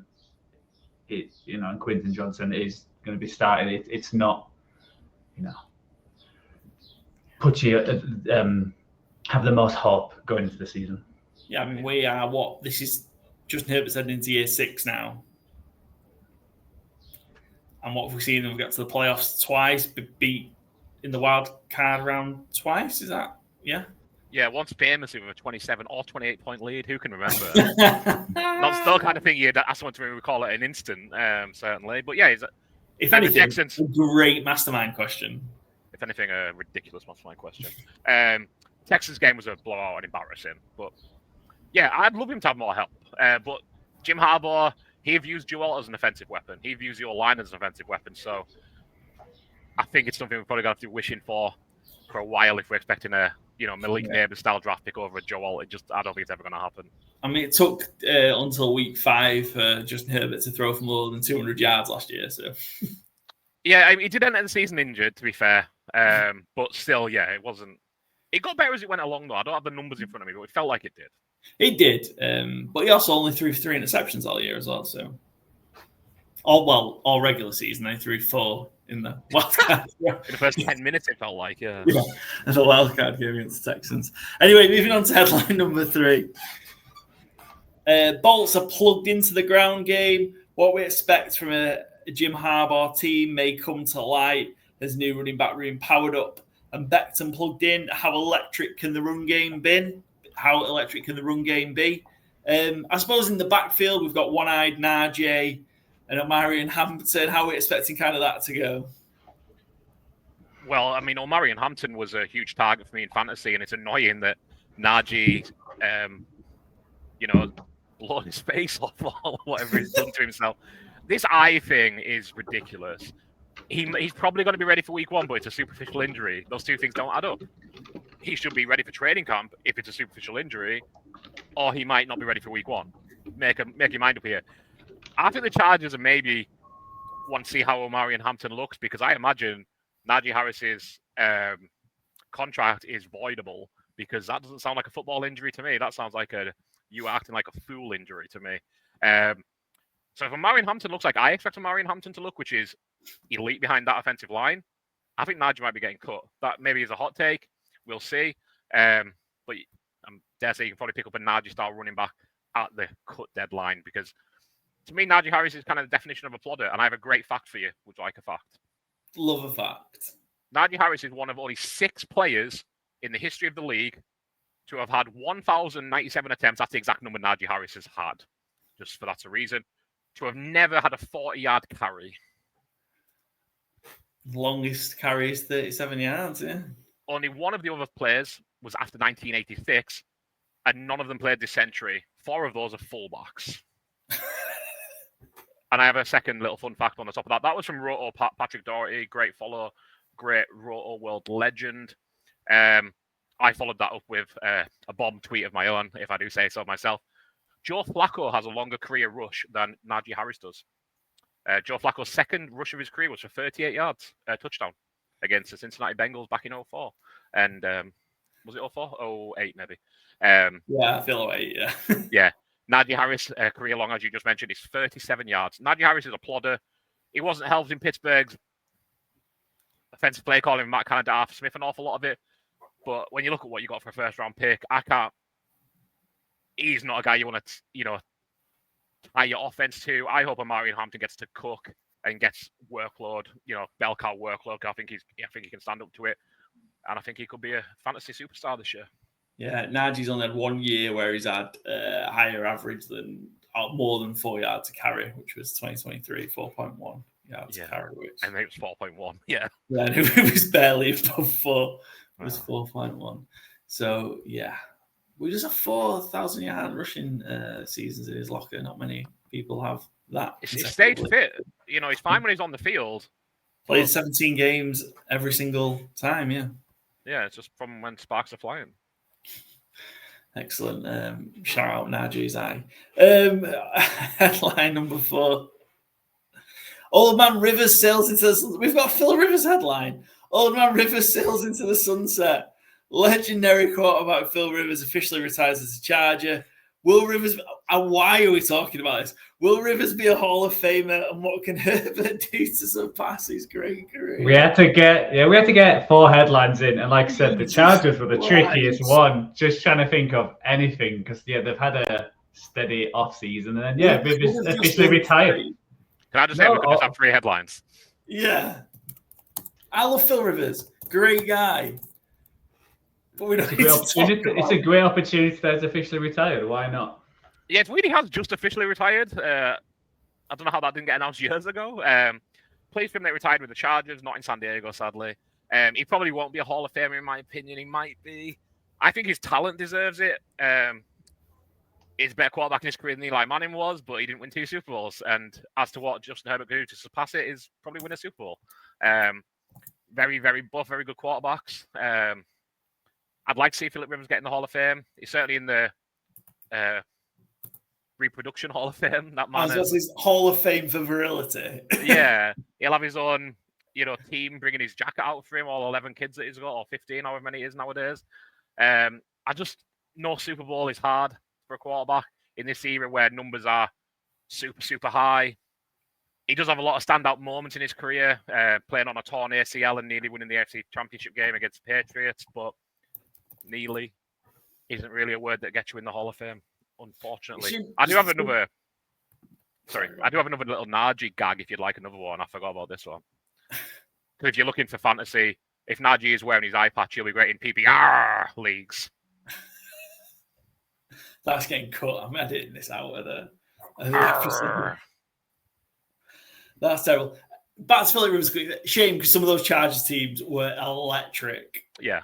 and Quentin Johnson is going to be starting, it's not, put you have the most hope going into the season. Yeah, I mean, we are this is Justin Herbert's heading into year 6 now. And what have we seen? We've got to the playoffs twice, beat in the wild card round twice. Is that, yeah? Yeah, once famously with a 27 or 28 point lead. Who can remember? That's the kind of thing you'd ask someone to recall it an instant, certainly. But yeah, if anything, a great mastermind question. If anything, a ridiculous mastermind question. Texans game was a blowout and embarrassing. But yeah, I'd love him to have more help. But Jim Harbaugh, he views Joel as an offensive weapon. He views your line as an offensive weapon. So I think it's something we're probably going to have to be wishing for a while if we're expecting a Malik Neighbors style draft pick over Joel. I don't think it's ever going to happen. I mean, it took until week 5 for Justin Herbert to throw for more than 200 yards last year. So yeah, he did enter the season injured, to be fair. But still, yeah, it wasn't. It got better as it went along, though. I don't have the numbers in front of me, but it felt like it did. It did, but he also only threw 3 interceptions all year as well. So, all regular season, they threw 4 in the wildcard. In the first 10 minutes, it felt like, yeah. And the wildcard game against the Texans. Anyway, moving on to headline number 3. Bolts are plugged into the ground game. What we expect from a Jim Harbaugh team may come to light as new running back room powered up and Becton plugged in. How electric can the run game be? How electric can the run game be? I suppose in the backfield, we've got one-eyed Najee and Omarion Hampton. How are we expecting kind of that to go? Well, I mean, Omarion Hampton was a huge target for me in fantasy, and it's annoying that Najee blown his face off or whatever he's done to himself. This eye thing is ridiculous. He's probably going to be ready for week 1, but it's a superficial injury. Those two things don't add up. He should be ready for training camp if it's a superficial injury, or he might not be ready for week 1. Make your mind up here. I think the Chargers are maybe want to see how Omarion Hampton looks, because I imagine Najee Harris's contract is voidable, because that doesn't sound like a football injury to me. That sounds like you acting like a fool injury to me. So if Omarion Hampton looks like I expect Omarion Hampton to look, which is elite behind that offensive line, I think Najee might be getting cut. That maybe is a hot take. We'll see. But I dare say you can probably pick up a Najee-style running back at the cut deadline, because to me, Najee Harris is kind of the definition of a plodder, and I have a great fact for you. Would you like a fact? Love a fact. Najee Harris is one of only 6 players in the history of the league to have had 1,097 attempts. That's the exact number Najee Harris has had, just for that's a reason. To have never had a 40-yard carry. Longest carry is 37 yards, yeah. Only one of the other players was after 1986, and none of them played this century. 4 of those are fullbacks. And I have a second little fun fact on the top of that. That was from Roto Patrick Doherty, great follow, great Roto World legend. I followed that up with a bomb tweet of my own, if I do say so myself. Joe Flacco has a longer career rush than Najee Harris does. Joe Flacco's second rush of his career was for 38 yards, touchdown, against the Cincinnati Bengals back in 2004. And was it 2004? 08 maybe. Yeah, I feel 08, yeah. Yeah. Najee Harris, career long, as you just mentioned, is 37 yards. Najee Harris is a plodder. He wasn't helped in Pittsburgh's offensive play calling, Matt Canada, Arthur Smith, an awful lot of it. But when you look at what you got for a first-round pick, he's not a guy you want to, tie your offense to. I hope Omarion Hampton gets to cook and gets workload, bell cow workload. I think he can stand up to it. And I think he could be a fantasy superstar this year. Yeah, Najee's only had 1 year where he's had a higher average than more than 4 yards to carry, which was 2023, 4.1 yards to carry. Which, I think it was 4.1. Yeah. Yeah, and it was barely above 4. It was 4.1. So, yeah. We just have 4,000 yard rushing seasons in his locker. Not many people have that. He stayed fit. He's fine when he's on the field. Played 17 games every single time, yeah. Yeah, it's just from when sparks are flying. Excellent. Shout out Najee's eye. Headline number 4. Old Man Rivers sails into the... We've got Phil Rivers headline. Old Man Rivers sails into the sunset. Legendary quarterback Phil Rivers officially retires as a Charger. Will Rivers... why are we talking about this? Will Rivers be a Hall of Famer? And what can Herbert do to surpass his great career? We had to get 4 headlines in, and like I said, the Chargers were the trickiest one. Just trying to think of anything, because they've had a steady off-season, and then Rivers officially retired. Can I just say we could just have 3 headlines? Yeah, I love Phil Rivers, great guy. But we don't it's a great opportunity that he's officially retired. Why not? Yeah, it really has just officially retired. I don't know how that didn't get announced years ago. Plays for him that retired with the Chargers, not in San Diego, sadly. He probably won't be a Hall of Famer, in my opinion. He might be. I think his talent deserves it. He's a better quarterback in his career than Eli Manning was, but he didn't win 2 Super Bowls. And as to what Justin Herbert could do to surpass it is probably win a Super Bowl. Very, very both very good quarterbacks. I'd like to see Philip Rivers get in the Hall of Fame. He's certainly in the reproduction Hall of Fame. That man is his Hall of Fame for virility. Yeah, he'll have his own, team bringing his jacket out for him. All 11 kids that he's got, or 15, however many he is nowadays. No Super Bowl is hard for a quarterback in this era where numbers are super, super high. He does have a lot of standout moments in his career, playing on a torn ACL and nearly winning the AFC Championship game against the Patriots, but nearly isn't really a word that gets you in the Hall of Fame, unfortunately. I do have another little Najee gag if you'd like another one. I forgot about this one. Because if you're looking for fantasy, if Najee is wearing his eye patch, he'll be great in PPR leagues. That's getting cut. I'm editing this out of the episode. That's terrible. Back to Philip Rivers. Shame, because some of those Chargers teams were electric. Yeah.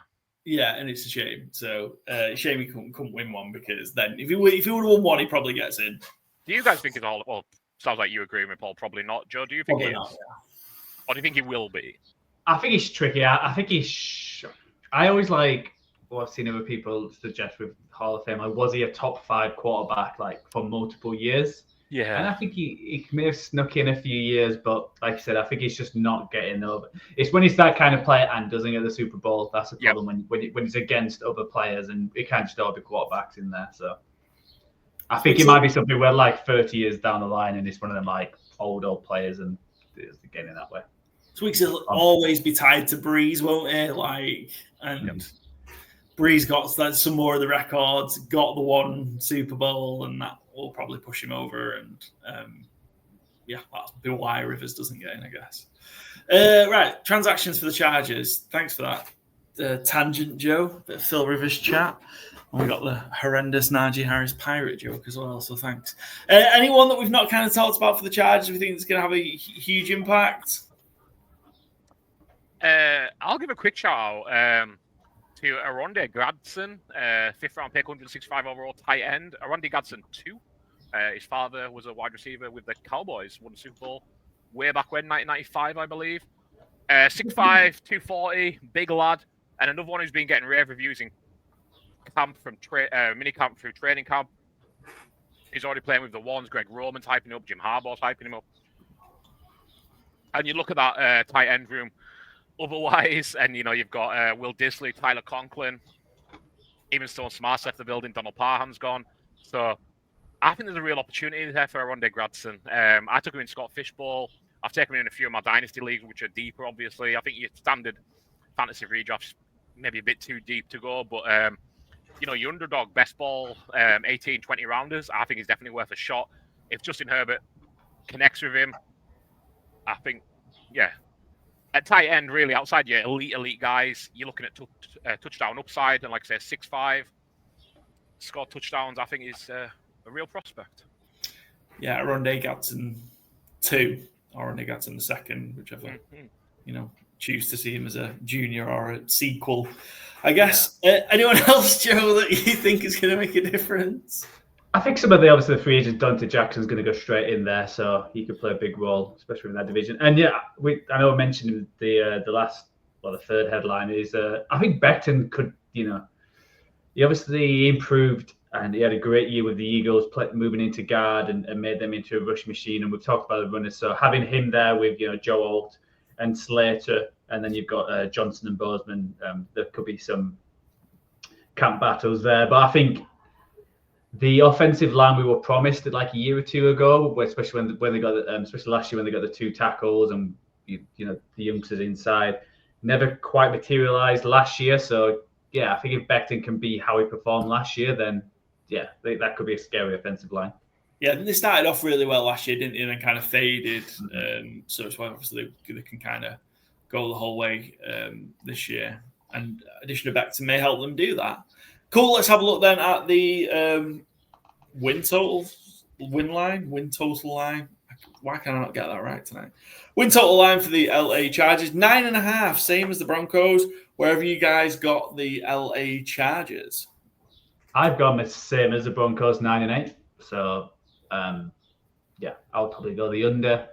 Yeah, and it's a shame. So, shame he couldn't win one, because then if he would have won one, he probably gets in. Do you guys think it's all? Well, sounds like you agree with Paul. Probably not. Joe, do you think Probably he is? not, yeah. Or do you think he will be? I think he's tricky. I think he's. I always like what I've seen other people suggest with Hall of Fame. Like, was he a top 5 quarterback like for multiple years? Yeah. And I think he may have snuck in a few years, but like I said, I think he's just not getting over. It's when he's that kind of player and doesn't get the Super Bowl. That's the problem when he's against other players, and it can't just all be quarterbacks in there. So I think it might be something where like 30 years down the line, and it's one of them like old players, and it's getting that way. So will always be tied to Breeze, won't it? Breeze got some more of the records, got the one Super Bowl, and that will probably push him over. And that's why Rivers doesn't get in, I guess. Right, transactions for the Chargers. Thanks for that tangent, Joe. Bit of Phil Rivers chat. And we got the horrendous Najee Harris pirate joke as well, so thanks. Anyone that we've not kind of talked about for the Chargers we think is going to have a huge impact? I'll give a quick shout out to Aronde Gradson, 5th round pick, 165 overall tight end. Aronde Gradson 2. His father was a wide receiver with the Cowboys, won the Super Bowl way back when, 1995, I believe. 6'5", 240, big lad. And another one who's been getting rave reviews in camp from mini camp through training camp. He's already playing with the ones. Greg Roman's hyping him up. Jim Harbaugh's hyping him up. And you look at that tight end room. Otherwise, and you've got Will Disley, Tyler Conklin, even Stone Smart's left the building. Donald Parham's gone. So I think there's a real opportunity there for Aronde Gradson. I took him in Scott Fishbowl. I've taken him in a few of my dynasty leagues, which are deeper, obviously. I think your standard fantasy redraft's maybe a bit too deep to go, but your underdog best ball 18, 20 rounders, I think is definitely worth a shot. If Justin Herbert connects with him, I think, at tight end, really, outside your elite guys, you're looking at touchdown upside, and like I say, 6'5", score touchdowns, I think is a real prospect. Yeah, Aronde Gradson 2, or Aronde Gradson 2, whichever, choose to see him as a junior or a sequel, I guess. Anyone else, Joe, that you think is going to make a difference? I think some of the free agent Dante Jackson's going to go straight in there, so he could play a big role, especially in that division. And I know I mentioned the third headline is I think Becton could, he obviously improved and he had a great year with the Eagles, moving into guard and made them into a rush machine. And we've talked about the runners, so having him there with Joe Alt and Slater, and then you've got Johnson and Bozeman, there could be some camp battles there. But I think the offensive line we were promised like a year or two ago, especially when they got, especially last year when they got the 2 tackles and the youngsters inside, never quite materialized last year. So I think if Becton can be how he performed last year, then that could be a scary offensive line. Yeah, they started off really well last year, didn't they? And then kind of faded. So it's why obviously they can kind of go the whole way this year. And addition of Becton may help them do that. Cool. Let's have a look then at the win total line. Why can I not get that right tonight? Win total line for the LA Chargers, 9.5, same as the Broncos. Wherever you guys got the LA Chargers? I've got the same as the Broncos, 9-8. So, I'll probably go the under.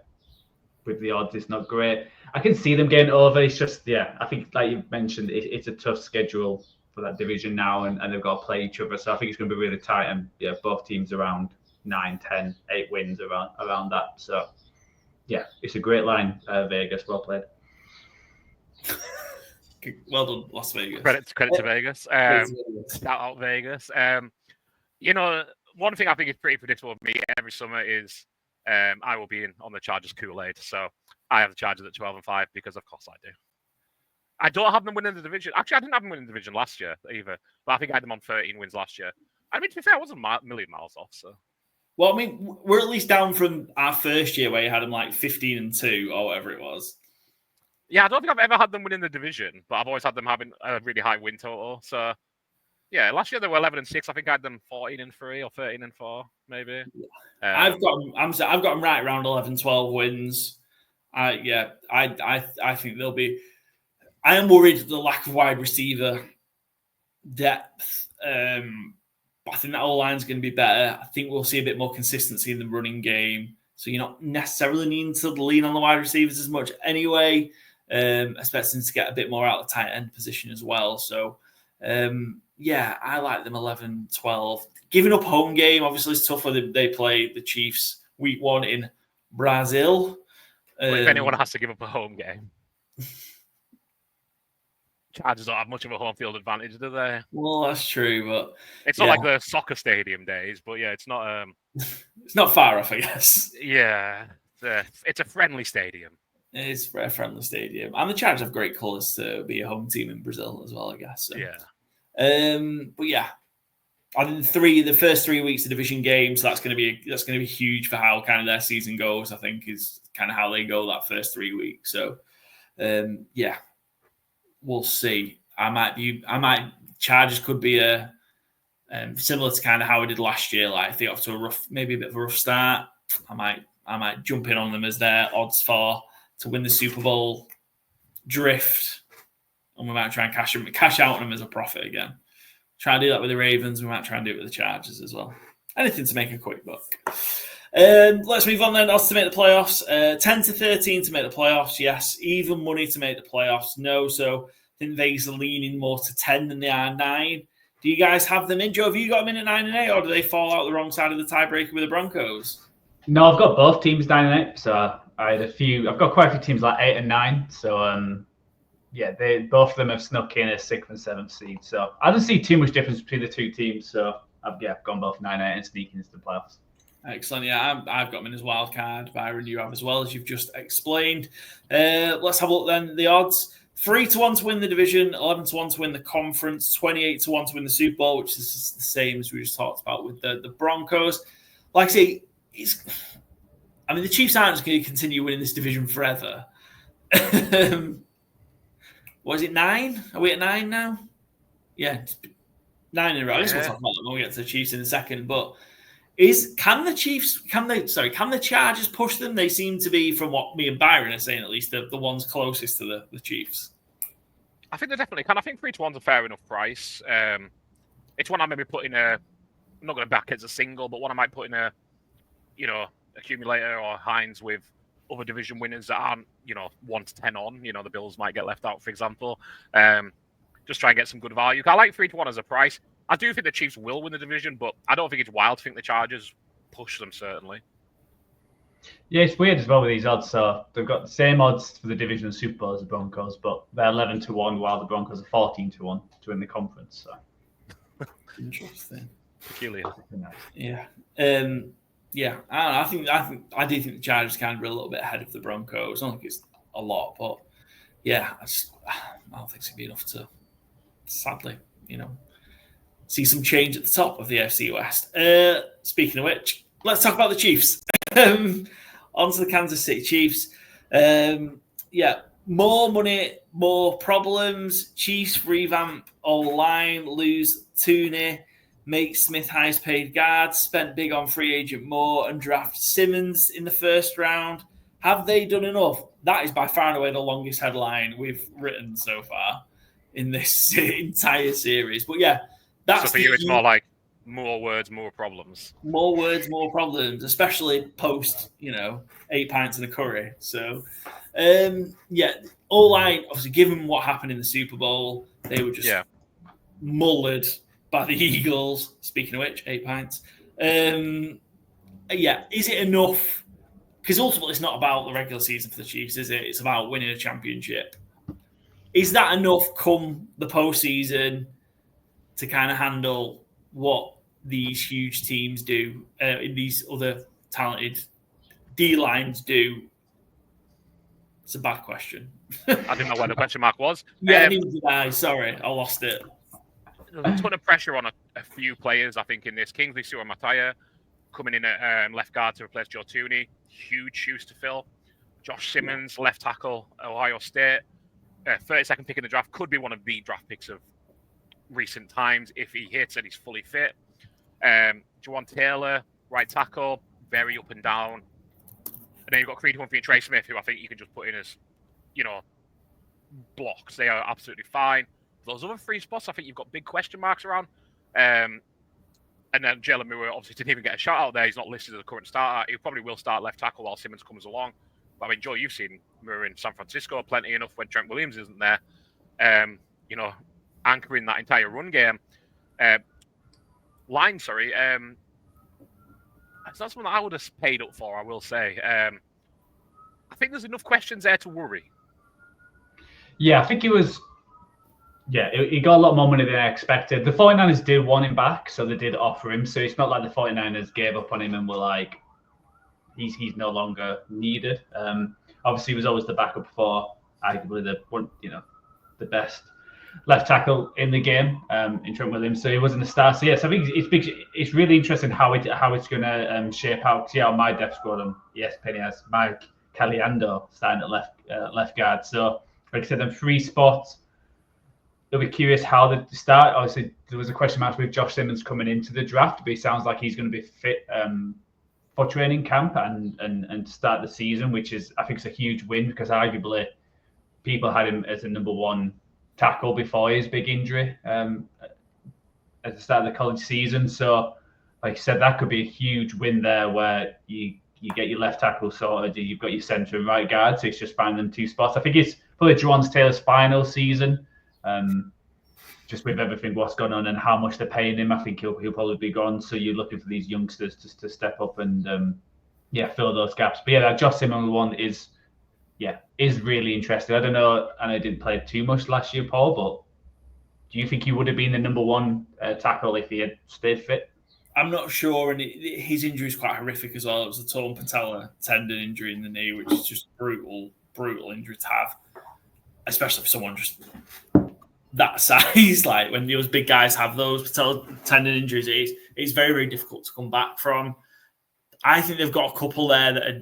With the odds, it's not great. I can see them getting over. It's just, I think, like you mentioned, it's a tough schedule for that division now, and they've got to play each other. So I think it's going to be really tight, and both teams around 9, 10, 8 wins around that. So it's a great line, Vegas. Well played. Well done, Las Vegas. Credit to Vegas. Shout out Vegas. One thing I think is pretty predictable with me every summer is I will be on the Chargers Kool-Aid. So I have the Chargers at 12-5 because of course I do. I don't have them winning the division. Actually, I didn't have them winning the division last year either. But I think I had them on 13 wins last year. I mean, to be fair, I wasn't a million miles off. So, well, I mean, we're at least down from our first year where you had them like 15-2 or whatever it was. Yeah, I don't think I've ever had them winning the division, but I've always had them having a really high win total. So, last year they were 11-6. I think I had them 14-3 or 13-4, maybe. I've got them right around 11-12 wins. I think they'll be. I am worried the lack of wide receiver depth. I think that O-line is going to be better. I think we'll see a bit more consistency in the running game. So you're not necessarily needing to lean on the wide receivers as much anyway. Expecting to get a bit more out of the tight end position as well. So, I like them 11-12. Giving up home game, obviously, it's tougher. They play the Chiefs week 1 in Brazil. If anyone has to give up a home game, Chargers don't have much of a home field advantage, do they? Well, that's true, but it's not like the soccer stadium days. But yeah, it's not. It's not far off, I guess. Yeah, it's a friendly stadium. It is a friendly stadium, and the Chargers have great colours to be a home team in Brazil as well, I guess. So. Yeah. But yeah, I think the first 3 weeks of division games, that's going to be huge for how kind of their season goes. I think is kind of how they go that first 3 weeks. So, we'll see. Chargers could be a similar to kind of how we did last year. Like if they got off to maybe a bit of a rough start, I might jump in on them as their odds for to win the Super Bowl drift, and we might try and cash out on them as a profit again. Try and do that with the Ravens. We might try and do it with the Chargers as well. Anything to make a quick buck. Let's move on then. Odds to make the playoffs. 10-13 to make the playoffs. Yes. Even money to make the playoffs. No. So I think Vegas are leaning more to 10 than they are 9. Do you guys have them in? Joe, have you got them in at 9-8, or do they fall out the wrong side of the tiebreaker with the Broncos? No, I've got both teams 9-8. So I've got quite a few teams like 8 and 9. So both of them have snuck in as 6th and 7th seed. So I don't see too much difference between the two teams. So I've gone both 9-8 and sneaking into the playoffs. Excellent. Yeah, I've got them in as wild card. Byron, you have as well, as you've just explained. Let's have a look then. The odds: 3-1 to win the division, 11-1 to win the conference, 28-1 to win the Super Bowl, which is the same as we just talked about with the Broncos. Like I say, the Chiefs aren't just going to continue winning this division forever. Was it 9? Are we at 9 now? Yeah, 9 in a row. I guess we'll talk about that when we get to the Chiefs in a second. But can the Chargers push them? They seem to be, from what me and Byron are saying, at least the ones closest to the Chiefs. I think they definitely can. I think 3-1's a fair enough price. It's one I maybe put in I'm not going to back it as a single, but one I might put in accumulator or Hines with other division winners that aren't 1-10 on. The Bills might get left out, for example. Just try and get some good value. I like 3-1 as a price. I do think the Chiefs will win the division, but I don't think it's wild to think the Chargers push them, certainly. Yeah, it's weird as well with these odds. So they've got the same odds for the division and Super Bowl as the Broncos, but they're 11-1, while the Broncos are 14-1 to win the conference. So interesting. Peculiar. Yeah. I do think the Chargers can be a little bit ahead of the Broncos. I don't think it's a lot, but yeah, I don't think it's going to be enough to, sadly, see some change at the top of the AFC West. Speaking of which, let's talk about the Chiefs. On to the Kansas City Chiefs. More money, more problems. Chiefs revamp O-line, lose Tooney, make Smith highest paid guard, spent big on free agent Moore, and draft Simmons in the first round. Have they done enough? That is by far and away the longest headline we've written so far in this entire series. But yeah, that's so for you, it's more like more words, more problems. More words, more problems, especially post, 8 pints and a curry. So, O-line, obviously, given what happened in the Super Bowl, they were just mullered by the Eagles. Speaking of which, 8 pints. Is it enough? Because ultimately, it's not about the regular season for the Chiefs, is it? It's about winning a championship. Is that enough come the postseason to kind of handle what these huge teams do, these other talented D-lines do? It's a bad question. I didn't know where the question mark was. Neither did I. Sorry, I lost it. There's a ton of pressure on a few players, I think, in this. Kingsley Suamataia coming in at left guard to replace Joe Tooney. Huge shoes to fill. Josh Simmons, left tackle, Ohio State. 32nd pick in the draft. Could be one of the draft picks of recent times if he hits and he's fully fit. Juwan Taylor, right tackle, very up and down. And then you've got Creed Humphrey and Trey Smith, who I think you can just put in as, blocks. They are absolutely fine. those other 3 spots, I think you've got big question marks around. And then Jalen Moore obviously didn't even get a shout out there. He's not listed as a current starter. He probably will start left tackle while Simmons comes along. But I mean, Joe, you've seen Moore in San Francisco plenty enough when Trent Williams isn't there. Anchoring that entire run game. That's not something I would have paid up for, I will say. I think there's enough questions there to worry. Yeah, I think it was... Yeah, he got a lot more money than I expected. The 49ers did want him back, so they did offer him. So it's not like the 49ers gave up on him and were like, he's no longer needed. Obviously, he was always the backup for arguably the best left tackle in the game in Trent Williams. So he wasn't a star. So yes, I think it's really interesting how it's going to shape out. Because, on my depth squad on ESPN has Mike Caliando starting at left guard. So like I said, them 3 spots. They'll be curious how they start. Obviously, there was a question mark with Josh Simmons coming into the draft, but he sounds like he's going to be fit for training camp and start the season, which is, I think, it's a huge win because arguably people had him as a number 1 tackle before his big injury at the start of the college season. So, like I said, that could be a huge win there where you get your left tackle sorted, you've got your centre and right guard, so it's just finding them 2 spots. I think it's probably Juwan Taylor's final season. Just with everything what's gone on and how much they're paying him, I think he'll probably be gone. So you're looking for these youngsters to step up and fill those gaps. But that Josh Simmons one is really interesting. I don't know, and I didn't play too much last year, Paul, but do you think he would have been the number 1 tackle if he had stayed fit? I'm not sure, and his injury is quite horrific as well. It was a torn patella tendon injury in the knee, which is just brutal injury to have, especially for someone just that size. Like when those big guys have those patella tendon injuries, it's very, very difficult to come back from. I think they've got a couple there that are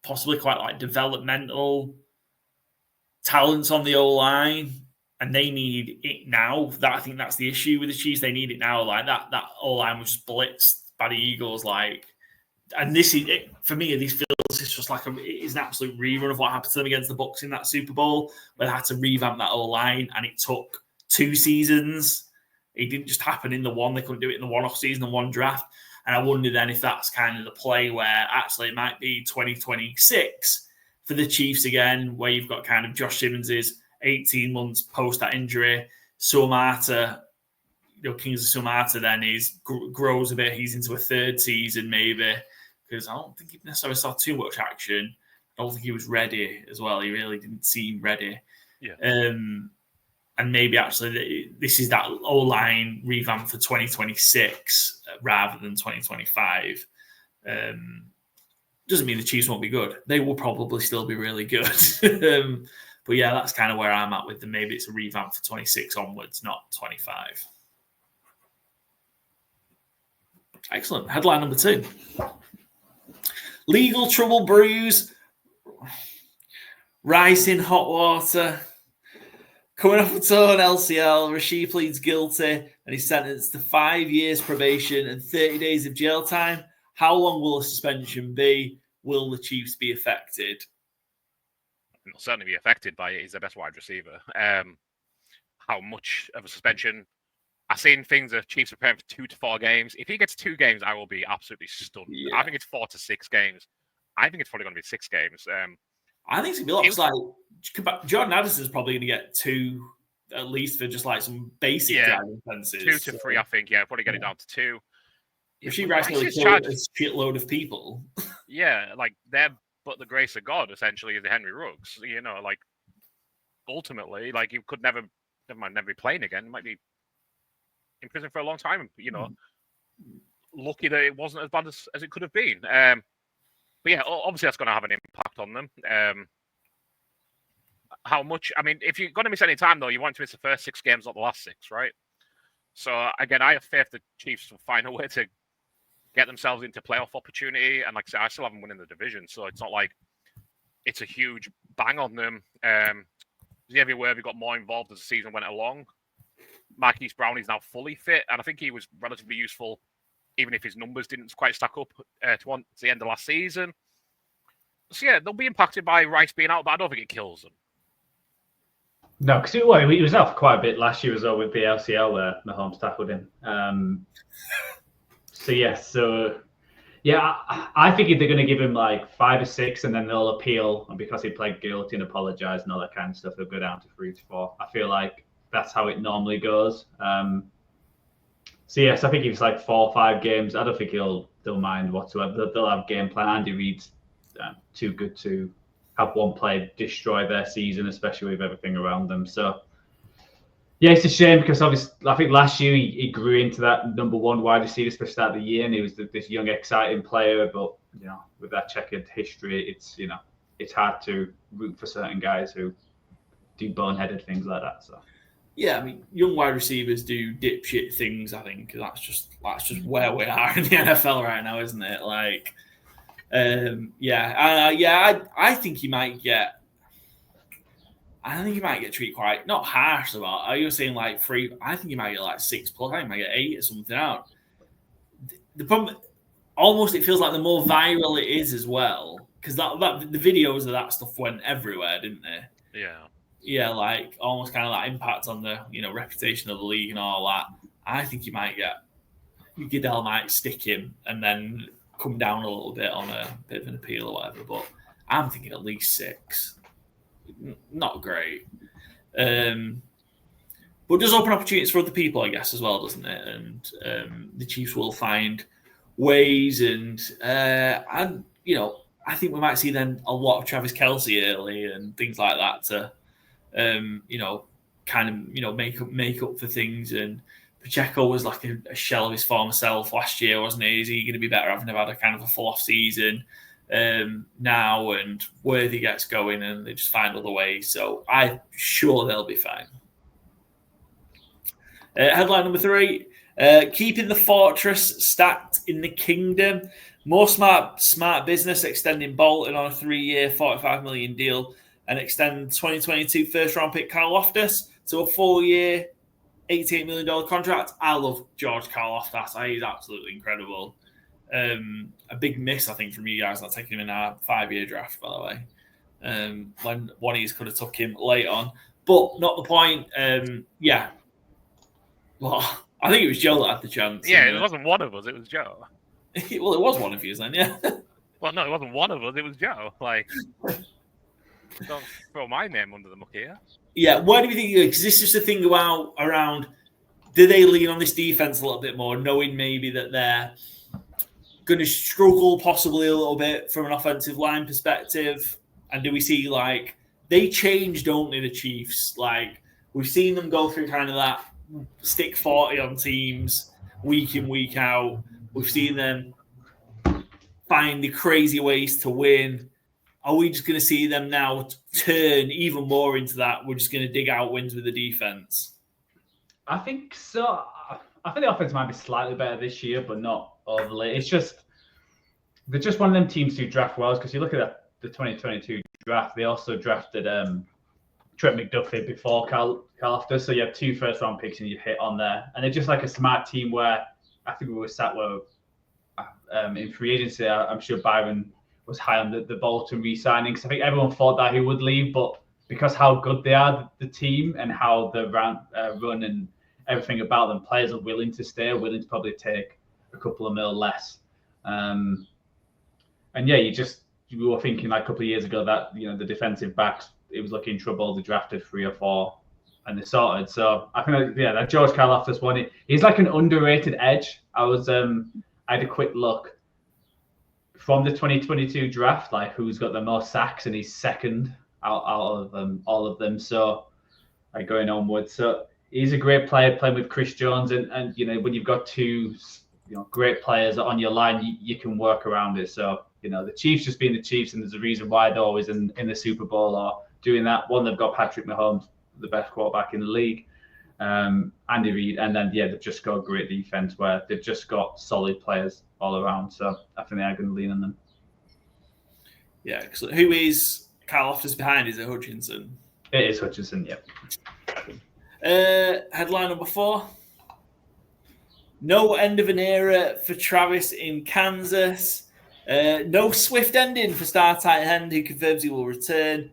possibly quite like developmental talents on the O-line, and they need it now. I think that's the issue with the Chiefs. They need it now. Like that O-line was just blitzed by the Eagles. And this is it, for me. This feels it's just like it's an absolute rerun of what happened to them against the Bucs in that Super Bowl, where they had to revamp that O-line, and it took 2 seasons. It didn't just happen in the one. They couldn't do it in the one off season and one draft. And I wonder then if that's kind of the play where actually it might be 2026 for the Chiefs again, where you've got kind of Josh Simmons' 18 months post that injury. Suamata, Kings of Suamata then grows a bit. He's into a 3rd season maybe, because I don't think he necessarily saw too much action. I don't think he was ready as well. He really didn't seem ready. Yeah. And maybe actually this is that O-line revamp for 2026 rather than 2025. Doesn't mean the Chiefs won't be good. They will probably still be really good. But yeah, that's kind of where I'm at with them. Maybe it's a revamp for 26 onwards, not 25. Excellent. Headline number 2. Legal trouble brews. Rice in hot water. Coming off a torn LCL, Rashid pleads guilty and he's sentenced to 5 years probation and 30 days of jail time. How long will the suspension be? Will the Chiefs be affected? He'll certainly be affected by it. He's the best wide receiver. How much of a suspension? I've seen things that Chiefs are preparing for 2 to 4 games. If he gets 2 games, I will be absolutely stunned. Yeah. I think it's 4 to 6 games. I think it's probably going to be 6 games. I think it's going to be lots. Like Jordan Addison's probably going to get 2 at least for just like some basic driving offenses. 2 to 3, I think. Yeah, probably get it down to 2. If she Rice nearly killed a shitload of people. Yeah, like they're but the grace of God essentially is the Henry Ruggs. Like ultimately, like you could never be playing again. You might be in prison for a long time. Lucky that it wasn't as bad as it could have been. But yeah, obviously that's going to have an impact on them. How much? I mean, if you're going to miss any time, though, you want to miss the first 6 games, not the last 6, right? So, again, I have faith the Chiefs will find a way to get themselves into playoff opportunity. And like I said, I still haven't won in the division, so it's not like it's a huge bang on them. Xavier Worthy got more involved as the season went along. Marquise Brown is now fully fit, and I think he was relatively useful, even if his numbers didn't quite stack up towards the end of last season. So, yeah, they'll be impacted by Rice being out, but I don't think it kills them. No, because he was out for quite a bit last year as well with the LCL where Mahomes tackled him. I figured they're going to give him like 5 or 6, and then they'll appeal, and because he played guilty and apologized and all that kind of stuff, they'll go down to 3 to 4. I feel like that's how it normally goes. I think if it's like 4 or 5 games, I don't think they'll mind whatsoever. They'll have game plan. Andy Reid's too good to have one player destroy their season, especially with everything around them. So, yeah, it's a shame because obviously I think last year he grew into that number 1 wide receiver, especially at the start of the year, and he was this young, exciting player. But with that checkered history, it's hard to root for certain guys who do boneheaded things like that. So. Yeah, I mean, young wide receivers do dipshit things. I think that's just where we are in the NFL right now, isn't it? Like, I think he might get. I think he might get treated quite not harsh about. Are you saying like 3? I think he might get like 6+. I think he might get 8 or something out. The problem, almost, it feels like the more viral it is as well, because the videos of that stuff went everywhere, didn't they? Yeah. Yeah, like almost kind of that impact on the reputation of the league and all that. I think he might get. Goodell might stick him and then come down a little bit on a bit of an appeal or whatever. But I'm thinking at least 6. Not great, but it does open opportunities for other people, I guess, as well, doesn't it? And the Chiefs will find ways, and I think we might see then a lot of Travis Kelce early and things like that to. Make up for things. And Pacheco was like a shell of his former self last year, wasn't he? Is he going to be better having had a kind of a full off season now? And Worthy gets going, and they just find other ways. So I'm sure they'll be fine. Headline number 3: keeping the fortress stacked in the kingdom. More smart business extending Bolton on a 3-year, $45 million deal. And extend 2022 first-round pick Kyle Loftus to a 4-year, $88 million contract. I love George Karlaftis. He's absolutely incredible. A big miss, I think, from you guys not taking him in our 5-year draft, by the way. When one of you could have took him late on. But not the point. Well, I think it was Joe that had the chance. Yeah, it wasn't one of us. It was Joe. Well, it was one of you then, yeah. Well, no, it wasn't one of us. It was Joe. Like... Don't throw my name under the muck here. Yeah, what do you think? Because this is the thing around, do they lean on this defense a little bit more, knowing maybe that they're going to struggle possibly a little bit from an offensive line perspective? And do we see, like, they change, don't they, the Chiefs? Like, we've seen them go through kind of that stick 40 on teams week in, week out. We've seen them find the crazy ways to win. Are we just going to see them now turn even more into that? We're just going to dig out wins with the defense. I think so. I think the offense might be slightly better this year, but not overly. It's just they're just one of them teams who draft well. Because you look at the 2022 draft, they also drafted Trent McDuffie before Karlaftis. So you have 2 first-round picks and you hit on there. And they're just like a smart team where I think we were sat where in free agency, I'm sure Byron was high on the Bolton re-signing, because I think everyone thought that he would leave, but because how good they are, the team, and how the run and everything about them, players are willing to stay, willing to probably take a couple of mil less. And yeah, you were thinking like a couple of years ago that the defensive backs, it was looking trouble. They drafted 3 or 4, and they sorted. So I think that George Karlaftis one, he's like an underrated edge. I had a quick look. From the 2022 draft, like who's got the most sacks, and he's second out of all of them. So, like going onwards, so he's a great player playing with Chris Jones, and when you've got 2 great players on your line, you can work around it. So the Chiefs just being the Chiefs, and there's a reason why they're always in the Super Bowl or doing that. One, they've got Patrick Mahomes, the best quarterback in the league, Andy Reid, and then they've just got a great defense where they've just got solid players all around. So I think they are going to lean on them. Yeah, excellent. Who is Karlaftis behind? Is it Hutchinson? It is Hutchinson, yeah. Headline number 4. No end of an era for Travis in Kansas. No swift ending for star tight end, who confirms he will return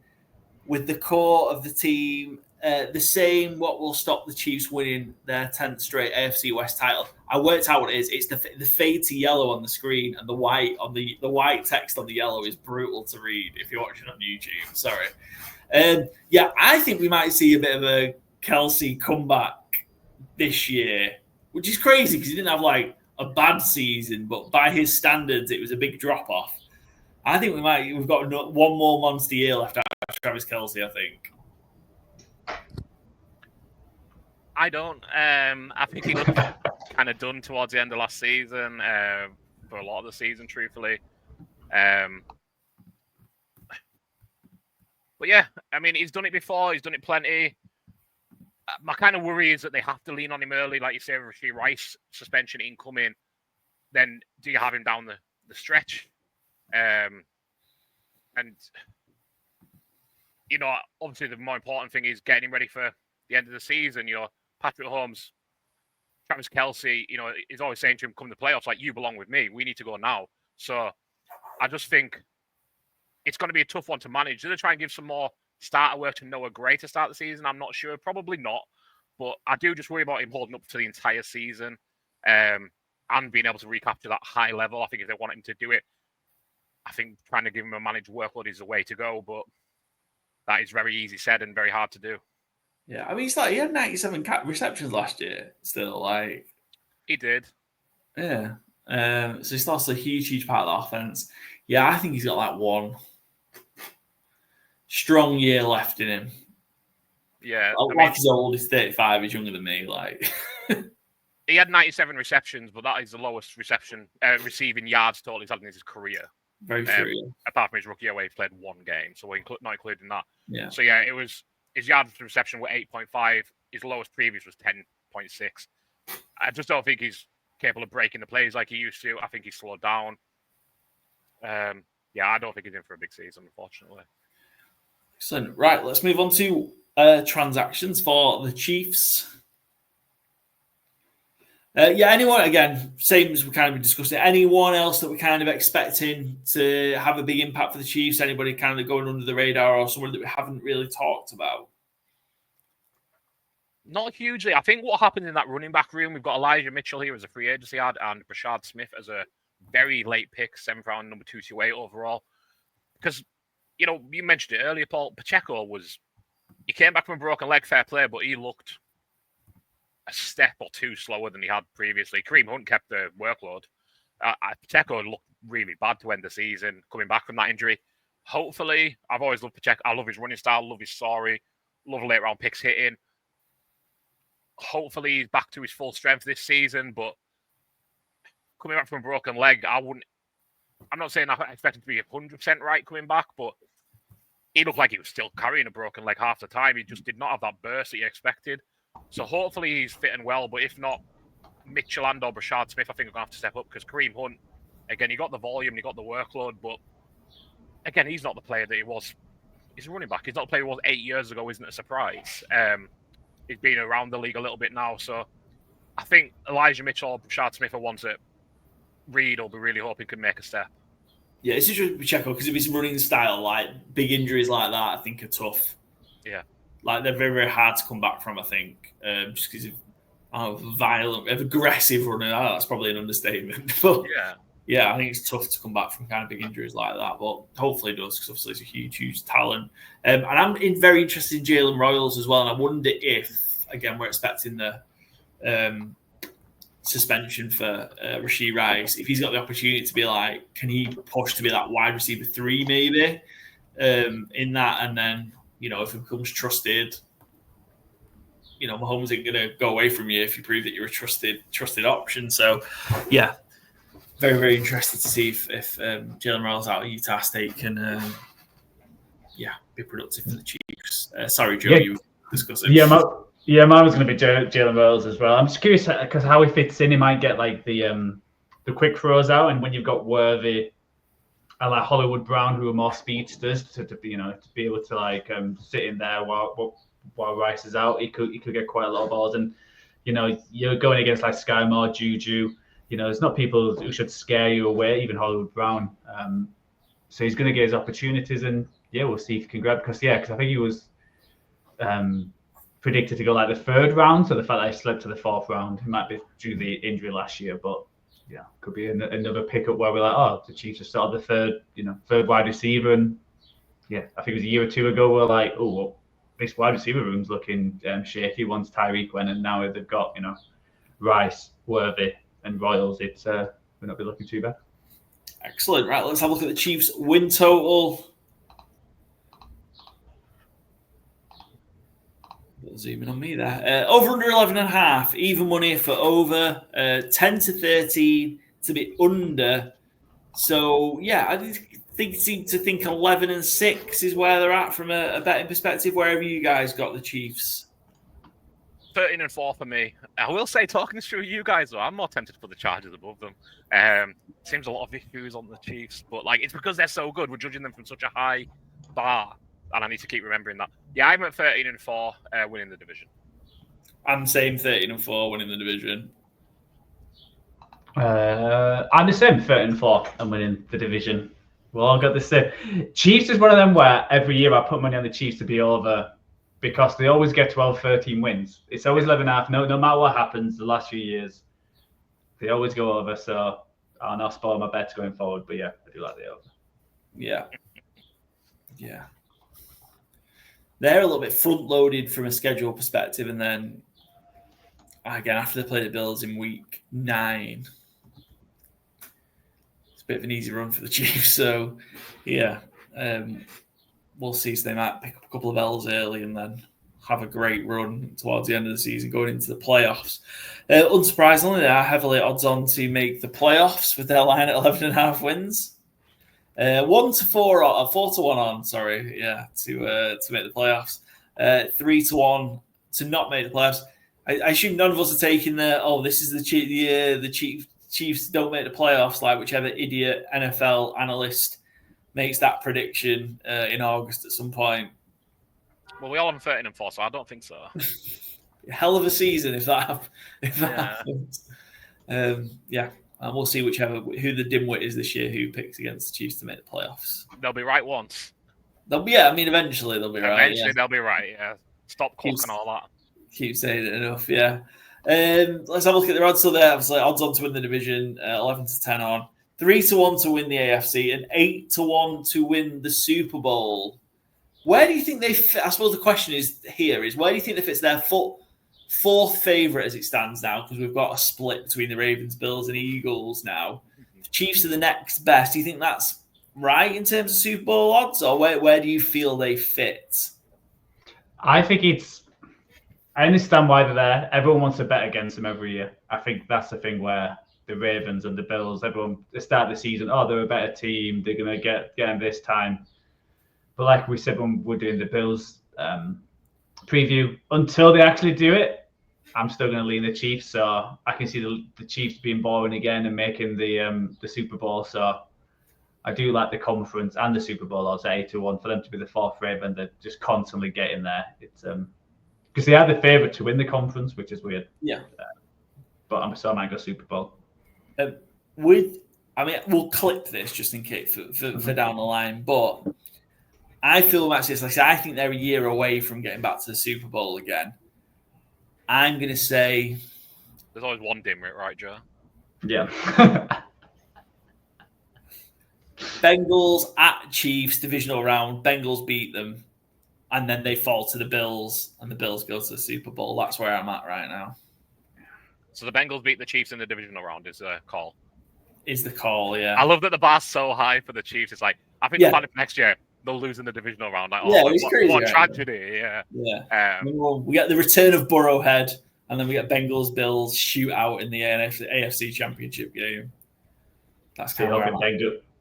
with the core of the team the same what will stop the Chiefs winning their 10th straight AFC West title. I worked out what it is. It's the fade to yellow on the screen, and the white on the white text on the yellow is brutal to read if you're watching on YouTube. Sorry. Yeah, I think we might see a bit of a Kelsey comeback this year, which is crazy because he didn't have like a bad season, but by his standards, it was a big drop off. I think we've got one more monster year left after Travis Kelsey, I think. I don't. I think he looked kind of done towards the end of last season, for a lot of the season, truthfully. But yeah, I mean, he's done it before. He's done it plenty. My kind of worry is that they have to lean on him early, like you say, Rashee Rice suspension incoming. Then do you have him down the stretch? And you know, obviously the more important thing is getting him ready for the end of the season. You know, Patrick Mahomes, Travis Kelsey, you know, is always saying to him, come to the playoffs, like, you belong with me. We need to go now. So I just think it's going to be a tough one to manage. Do they try and give some more starter work to Noah Gray to start the season? I'm not sure. Probably not. But I do just worry about him holding up for the entire season, and being able to recapture that high level. I think if they want him to do it, I think trying to give him a managed workload is the way to go. But that is very easy said and very hard to do. Yeah, I mean, he had 97 receptions last year. Still, like, he did. Yeah. So he's still a huge part of the offense. Yeah, I think he's got like one strong year left in him. Yeah, He's old. He's 35. He's younger than me. Like, he had 97 receptions, but that is the lowest receiving yards total he's had in his career. Very true. Apart from his rookie year, where he played one game, so we're not including that. Yeah. So yeah, it was his yards to reception were 8.5. His lowest previous was 10.6. I just don't think he's capable of breaking the plays like he used to. I think he's slowed down. Yeah, I don't think he's in for a big season, unfortunately. Excellent. Right, let's move on to transactions for the Chiefs. Yeah, anyone, again, same as we kind of discussed it, anyone else that we're kind of expecting to have a big impact for the Chiefs? Anybody kind of going under the radar or someone that we haven't really talked about? Not hugely. I think what happened in that running back room, we've got Elijah Mitchell here as a free agency ad and Brashad Smith as a very late pick, 7th round, number 228 overall. Because, you know, you mentioned it earlier, Paul, Pacheco he came back from a broken leg, fair play, but he looked a step or two slower than he had previously. Kareem Hunt kept the workload. Pacheco looked really bad to end the season, coming back from that injury. Hopefully, I've always loved Pacheco. I love his running style, love his story, love late round picks hitting. Hopefully, he's back to his full strength this season, but coming back from a broken leg, I'm not saying I expect him to be 100% right coming back, but he looked like he was still carrying a broken leg half the time. He just did not have that burst that you expected. So hopefully he's fitting well, but if not, Mitchell and or Brashad Smith, I think, are going to have to step up because Kareem Hunt, again, he got the volume, he got the workload, but again, he's not the player that he was. He's a running back. He's not the player he was 8 years ago, isn't a surprise. He's been around the league a little bit now, so I think Elijah Mitchell or Brashad Smith are ones that Reed will be really hoping can make a step. Yeah, it's interesting to check out because of his running style, like big injuries like that, I think are tough. Yeah. Like they're very, very hard to come back from, I think, just because of violent, aggressive running. Oh, that's probably an understatement. But yeah, I think it's tough to come back from kind of big injuries like that. But hopefully it does because obviously he's a huge, huge talent. And I'm very interested in Jalen Royals as well. And I wonder if, again, we're expecting the suspension for Rashee Rice, if he's got the opportunity to be like, can he push to be that wide receiver 3 maybe in that, and then, you know, if he becomes trusted, you know, Mahomes ain't going to go away from you if you prove that you're a trusted option. So, yeah, very, very interested to see if Jalen Royals out of Utah State can, be productive for the Chiefs. Sorry, Joe, you were discussing. Yeah, mine was going to be Jalen Royals as well. I'm just curious because how he fits in. He might get like the quick throws out, and when you've got Worthy and like Hollywood Brown, who are more speedsters, to be able to like sit in there while Rice is out, he could get quite a lot of balls. And you know, you're going against like Sky Moore, Juju. You know, it's not people who should scare you away, even Hollywood Brown. So he's going to get his opportunities, and yeah, we'll see if he can grab. Because I think he was predicted to go like the third round. So the fact that I slipped to the fourth round, it might be due to the injury last year, but yeah, could be another pickup where we're like, oh, the Chiefs are sort of the third wide receiver. And yeah, I think it was a year or two ago, we're like, oh, well, this wide receiver room's looking shaky once Tyreek went, and now they've got, Rice, Worthy, and Royals. It's we're not be looking too bad. Excellent. Right, let's have a look at the Chiefs' win total. Zoom in on me there. Over under 11.5. Even money for over. 10 to 13 to be under. So yeah, I seem to think 11-6 is where they're at from a betting perspective. Wherever you guys got the Chiefs. 13-4 for me. I will say, talking through you guys, though, I'm more tempted for the Chargers above them. Seems a lot of issues on the Chiefs, but it's because they're so good. We're judging them from such a high bar, and I need to keep remembering that. Yeah, I'm at 13-4, winning the division. I'm saying 13-4, winning the division. I'm the same, 13-4, and winning the division. We all got the same. Chiefs is one of them where every year I put money on the Chiefs to be over, because they always get 12, 13 wins. It's always 11.5. No matter what happens the last few years, they always go over. So I'll not spoil my bets going forward. But yeah, I do like the over. Yeah. Yeah. They're a little bit front-loaded from a schedule perspective. And then, again, after they play the Bills in week 9, it's a bit of an easy run for the Chiefs. So, yeah. We'll see. So they might pick up a couple of L's early and then have a great run towards the end of the season going into the playoffs. Unsurprisingly, they are heavily odds on to make the playoffs with their line at 11.5 wins. 4 to 1 on, sorry. Yeah, to make the playoffs. 3 to 1 to not make the playoffs. I assume none of us are taking this is the year the Chiefs don't make the playoffs, like whichever idiot NFL analyst makes that prediction in August at some point. Well, we all have 13-4, so I don't think so. Hell of a season if that happens. And we'll see who the dimwit is this year who picks against the Chiefs to make the playoffs. They'll be right once. Eventually they'll be right. Eventually they'll be right, yeah. Stop clock and all that. Keep saying it enough, yeah. Let's have a look at the odds. So they're obviously odds on to win the division, 11 to 10 on. 3 to 1 to win the AFC and 8 to 1 to win the Super Bowl. Where do you think they fit? I suppose the question is where do you think they fit? Their fourth favourite as it stands now, because we've got a split between the Ravens, Bills, and Eagles now. The Chiefs are the next best. Do you think that's right in terms of Super Bowl odds, or where do you feel they fit? I think I understand why they're there. Everyone wants to bet against them every year. I think that's the thing where the Ravens and the Bills, everyone, they start the season, they're a better team. They're going to get them this time. But like we said when we're doing the Bills preview, until they actually do it, I'm still going to lean the Chiefs. So I can see the Chiefs being boring again and making the Super Bowl. So I do like the conference and the Super Bowl odds 8 to 1 for them to be the fourth Raven. They're just constantly getting there. It's because they are the favourite to win the conference, which is weird. Yeah. But I might go Super Bowl. We'll clip this just in case for down the line, but I feel actually, like I said, I think they're a year away from getting back to the Super Bowl again. I'm going to say there's always one dimwit, right, Joe? Yeah. Bengals at Chiefs divisional round. Bengals beat them, and then they fall to the Bills, and the Bills go to the Super Bowl. That's where I'm at right now. So the Bengals beat the Chiefs in the divisional round is the call. Is the call, yeah. I love that the bar's so high for the Chiefs. It's like, I think next year they'll lose in the divisional round. It's crazy. What tragedy, yeah. We get the return of Burrowhead, and then we get Bengals-Bills shootout in the AFC Championship game. That's kind of where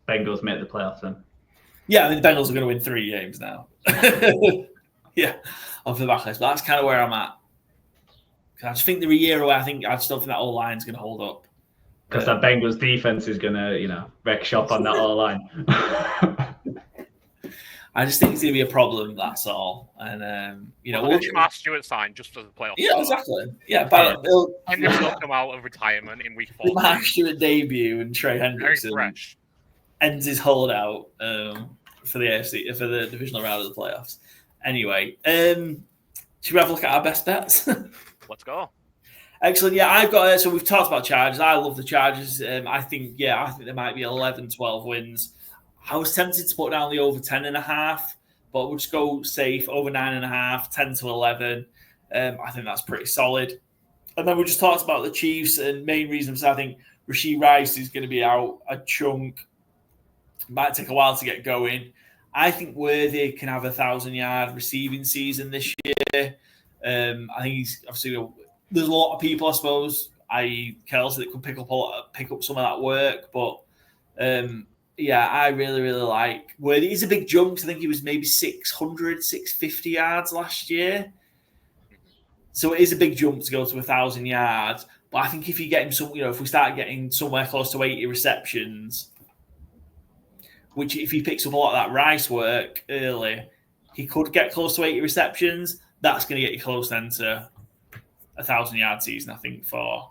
Bengals make the playoffs then. Yeah, the Bengals are going to win 3 games now. Yeah, off the back list. But that's kind of where I'm at. I just think they're a year away. I still think that O-line is going to hold up. Because that Bengals defense is going to, wreck shop on that O-line. I just think it's going to be a problem, that's all. And, we'll Mark Stewart sign just for the playoffs. Yeah, exactly. Yeah, but he'll come out of retirement in week 4. Mark Stewart debut and Trey Hendrickson ends his holdout for the AFC, for the divisional round of the playoffs. Anyway, Should we have a look at our best bets? Let's go. Excellent. Yeah, I've got so we've talked about Chargers. I love the Chargers. I think there might be 11, 12 wins. I was tempted to put down the over 10.5, but we'll just go safe, over 9.5, 10 to 11. I think that's pretty solid. And then we just talked about the Chiefs, and main reasons I think Rashee Rice is going to be out a chunk. Might take a while to get going. I think Worthy can have 1,000-yard receiving season this year. I think he's obviously there's a lot of people, I suppose, i.e. Kelsey, that could pick up some of that work. But I really, really like Worthy. He's a big jump. I think he was maybe 600, 650 yards last year. So it is a big jump to go to 1,000 yards. But I think if you get him if we start getting somewhere close to 80 receptions, which if he picks up a lot of that Rice work early, he could get close to 80 receptions. That's going to get you close then to 1,000-yard season, I think, for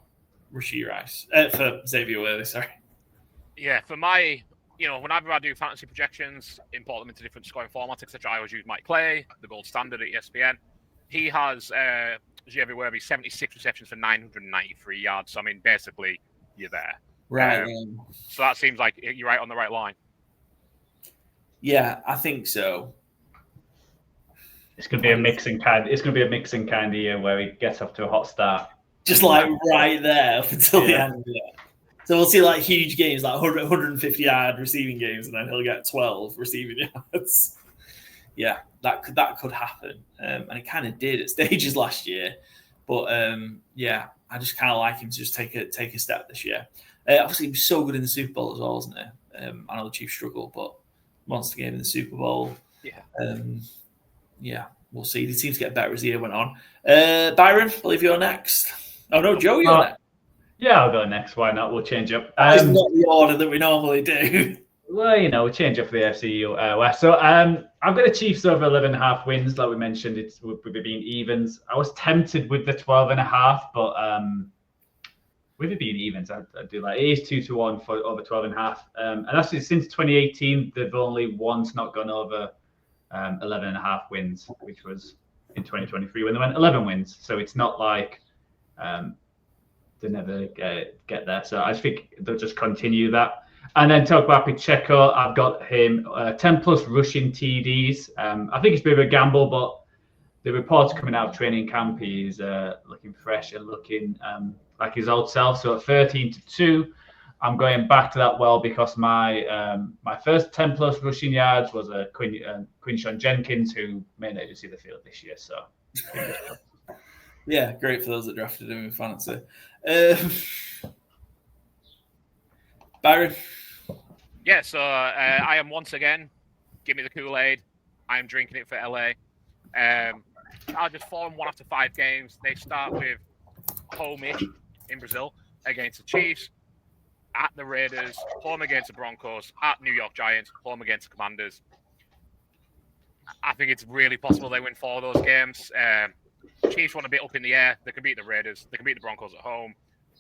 Rashee Rice. For Xavier Worthy, sorry. Yeah, for my, whenever I do fantasy projections, import them into different scoring formats, etc., I always use Mike Clay, the gold standard at ESPN. He has Xavier Worthy 76 receptions for 993 yards. So, I mean, basically, you're there. Right. So that seems like you're right on the right line. Yeah, I think so. It's going to be a mixing kind. It's going to be a mixing kind of year where he gets off to a hot start, just like right there up until the end. Yeah. So we'll see like huge games, like 150-yard receiving games, and then he'll get 12 receiving yards. Yeah, that could happen, and it kind of did at stages last year. But I just kind of like him to just take a step this year. Obviously, he was so good in the Super Bowl as well, wasn't he? I know the Chiefs struggle, but monster game in the Super Bowl. Yeah. We'll see. He seems to get better as the year went on. Byron, I believe you're next. Oh, no, Joe, you're next. Yeah, I'll go next. Why not? We'll change up. That is not the order that we normally do. Well, we'll change up for the AFC West. So I've got the Chiefs over 11.5 wins. Like we mentioned, it's with it being evens. I was tempted with the 12.5, but with it being evens, I do like it is 2-1 for over 12.5. And actually, since 2018, they've only once not gone over 11.5 wins, which was in 2023 when they went 11 wins. So it's not like they never get there. So I think they'll just continue that. And then talk about Pacheco. I've got him 10 plus rushing TDs. I think it's a bit of a gamble, but the reports coming out of training camp, he's looking fresh and looking like his old self. So at 13-2, I'm going back to that well because my first 10 plus rushing yards was a Quinshawn Jenkins, who may not even see the field this year. So yeah, great for those that drafted him in fantasy. Byron? Yeah, so I am once again, give me the Kool-Aid. I am drinking it for LA. I'll just 4-1 after 5 games. They start with home-ish in Brazil against the Chiefs, at the Raiders, home against the Broncos, at New York Giants, home against the Commanders. I think it's really possible they win 4 of those games. Chiefs want a bit up in the air. They can beat the Raiders. They can beat the Broncos at home.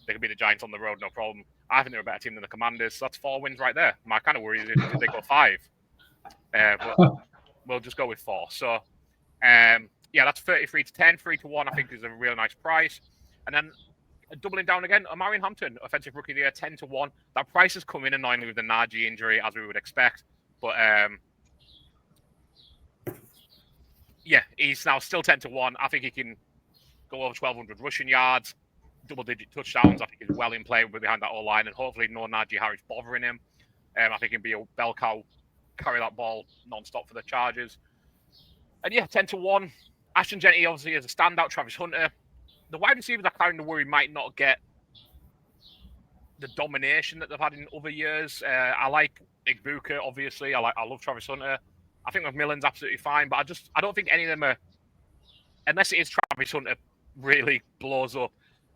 They can beat the Giants on the road, no problem. I think they're a better team than the Commanders. So that's 4 wins right there. My kind of worry is if they go 5. But we'll just go with 4. So, that's 33-10. 3-1, I think, is a real nice price. And then doubling down again, Omarion Hampton, offensive rookie of the year, 10-1. That price has come in annoyingly with the Najee injury, as we would expect. But, he's now still 10-1. I think he can go over 1,200 rushing yards. Double-digit touchdowns. I think he's well in play behind that O-line, and hopefully no Najee Harris bothering him. I think he can be a bell cow, carry that ball non-stop for the Chargers. And 10-1. Ashton Jennings obviously is a standout. Travis Hunter. The wide receivers I kind of worry might not get the domination that they've had in other years. I like Igbuka, obviously. I love Travis Hunter. I think McMillan's absolutely fine, but I don't think any of them are, unless it is Travis Hunter really blows up.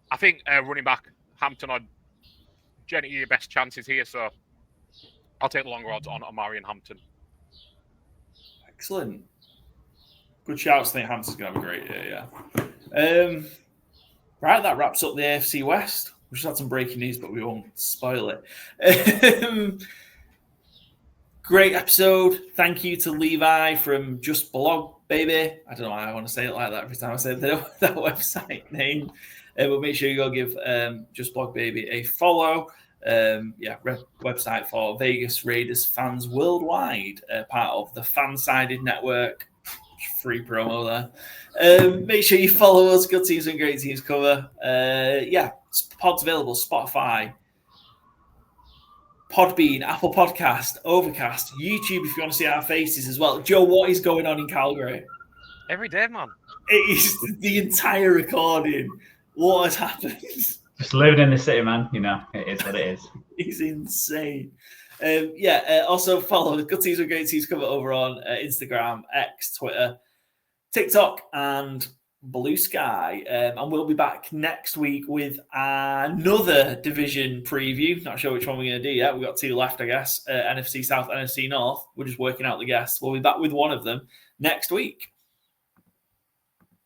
I think running back Hampton or Jenny are your best chances here, so I'll take the longer odds on Omarion Hampton. Excellent. Good shouts. I think Hampton's going to have a great year, yeah. Right, that wraps up the AFC West. We just had some breaking news, but we won't spoil it. Great episode. Thank you to Levi from Just Blog Baby. I don't know why I want to say it like that every time I say that website name. But make sure you go give Just Blog Baby a follow. Website for Vegas Raiders fans worldwide, part of the Fan-Sided Network. Free promo there. Make sure you follow us. Good teams and great teams cover. Pod's available. Spotify, Podbean, Apple Podcast, Overcast, YouTube if you want to see our faces as well. Joe, what is going on in Calgary? Every day, man. It is the entire recording. What has happened? Just living in the city, man. You know, it is what it is. It's insane. Also follow Good Teams with Great Teams cover over on Instagram, X, Twitter, TikTok, and Blue Sky. And we'll be back next week with another division preview. Not sure which one we're going to do yet. We've got 2 left, I guess. NFC South, NFC North. We're just working out the guests. We'll be back with one of them next week.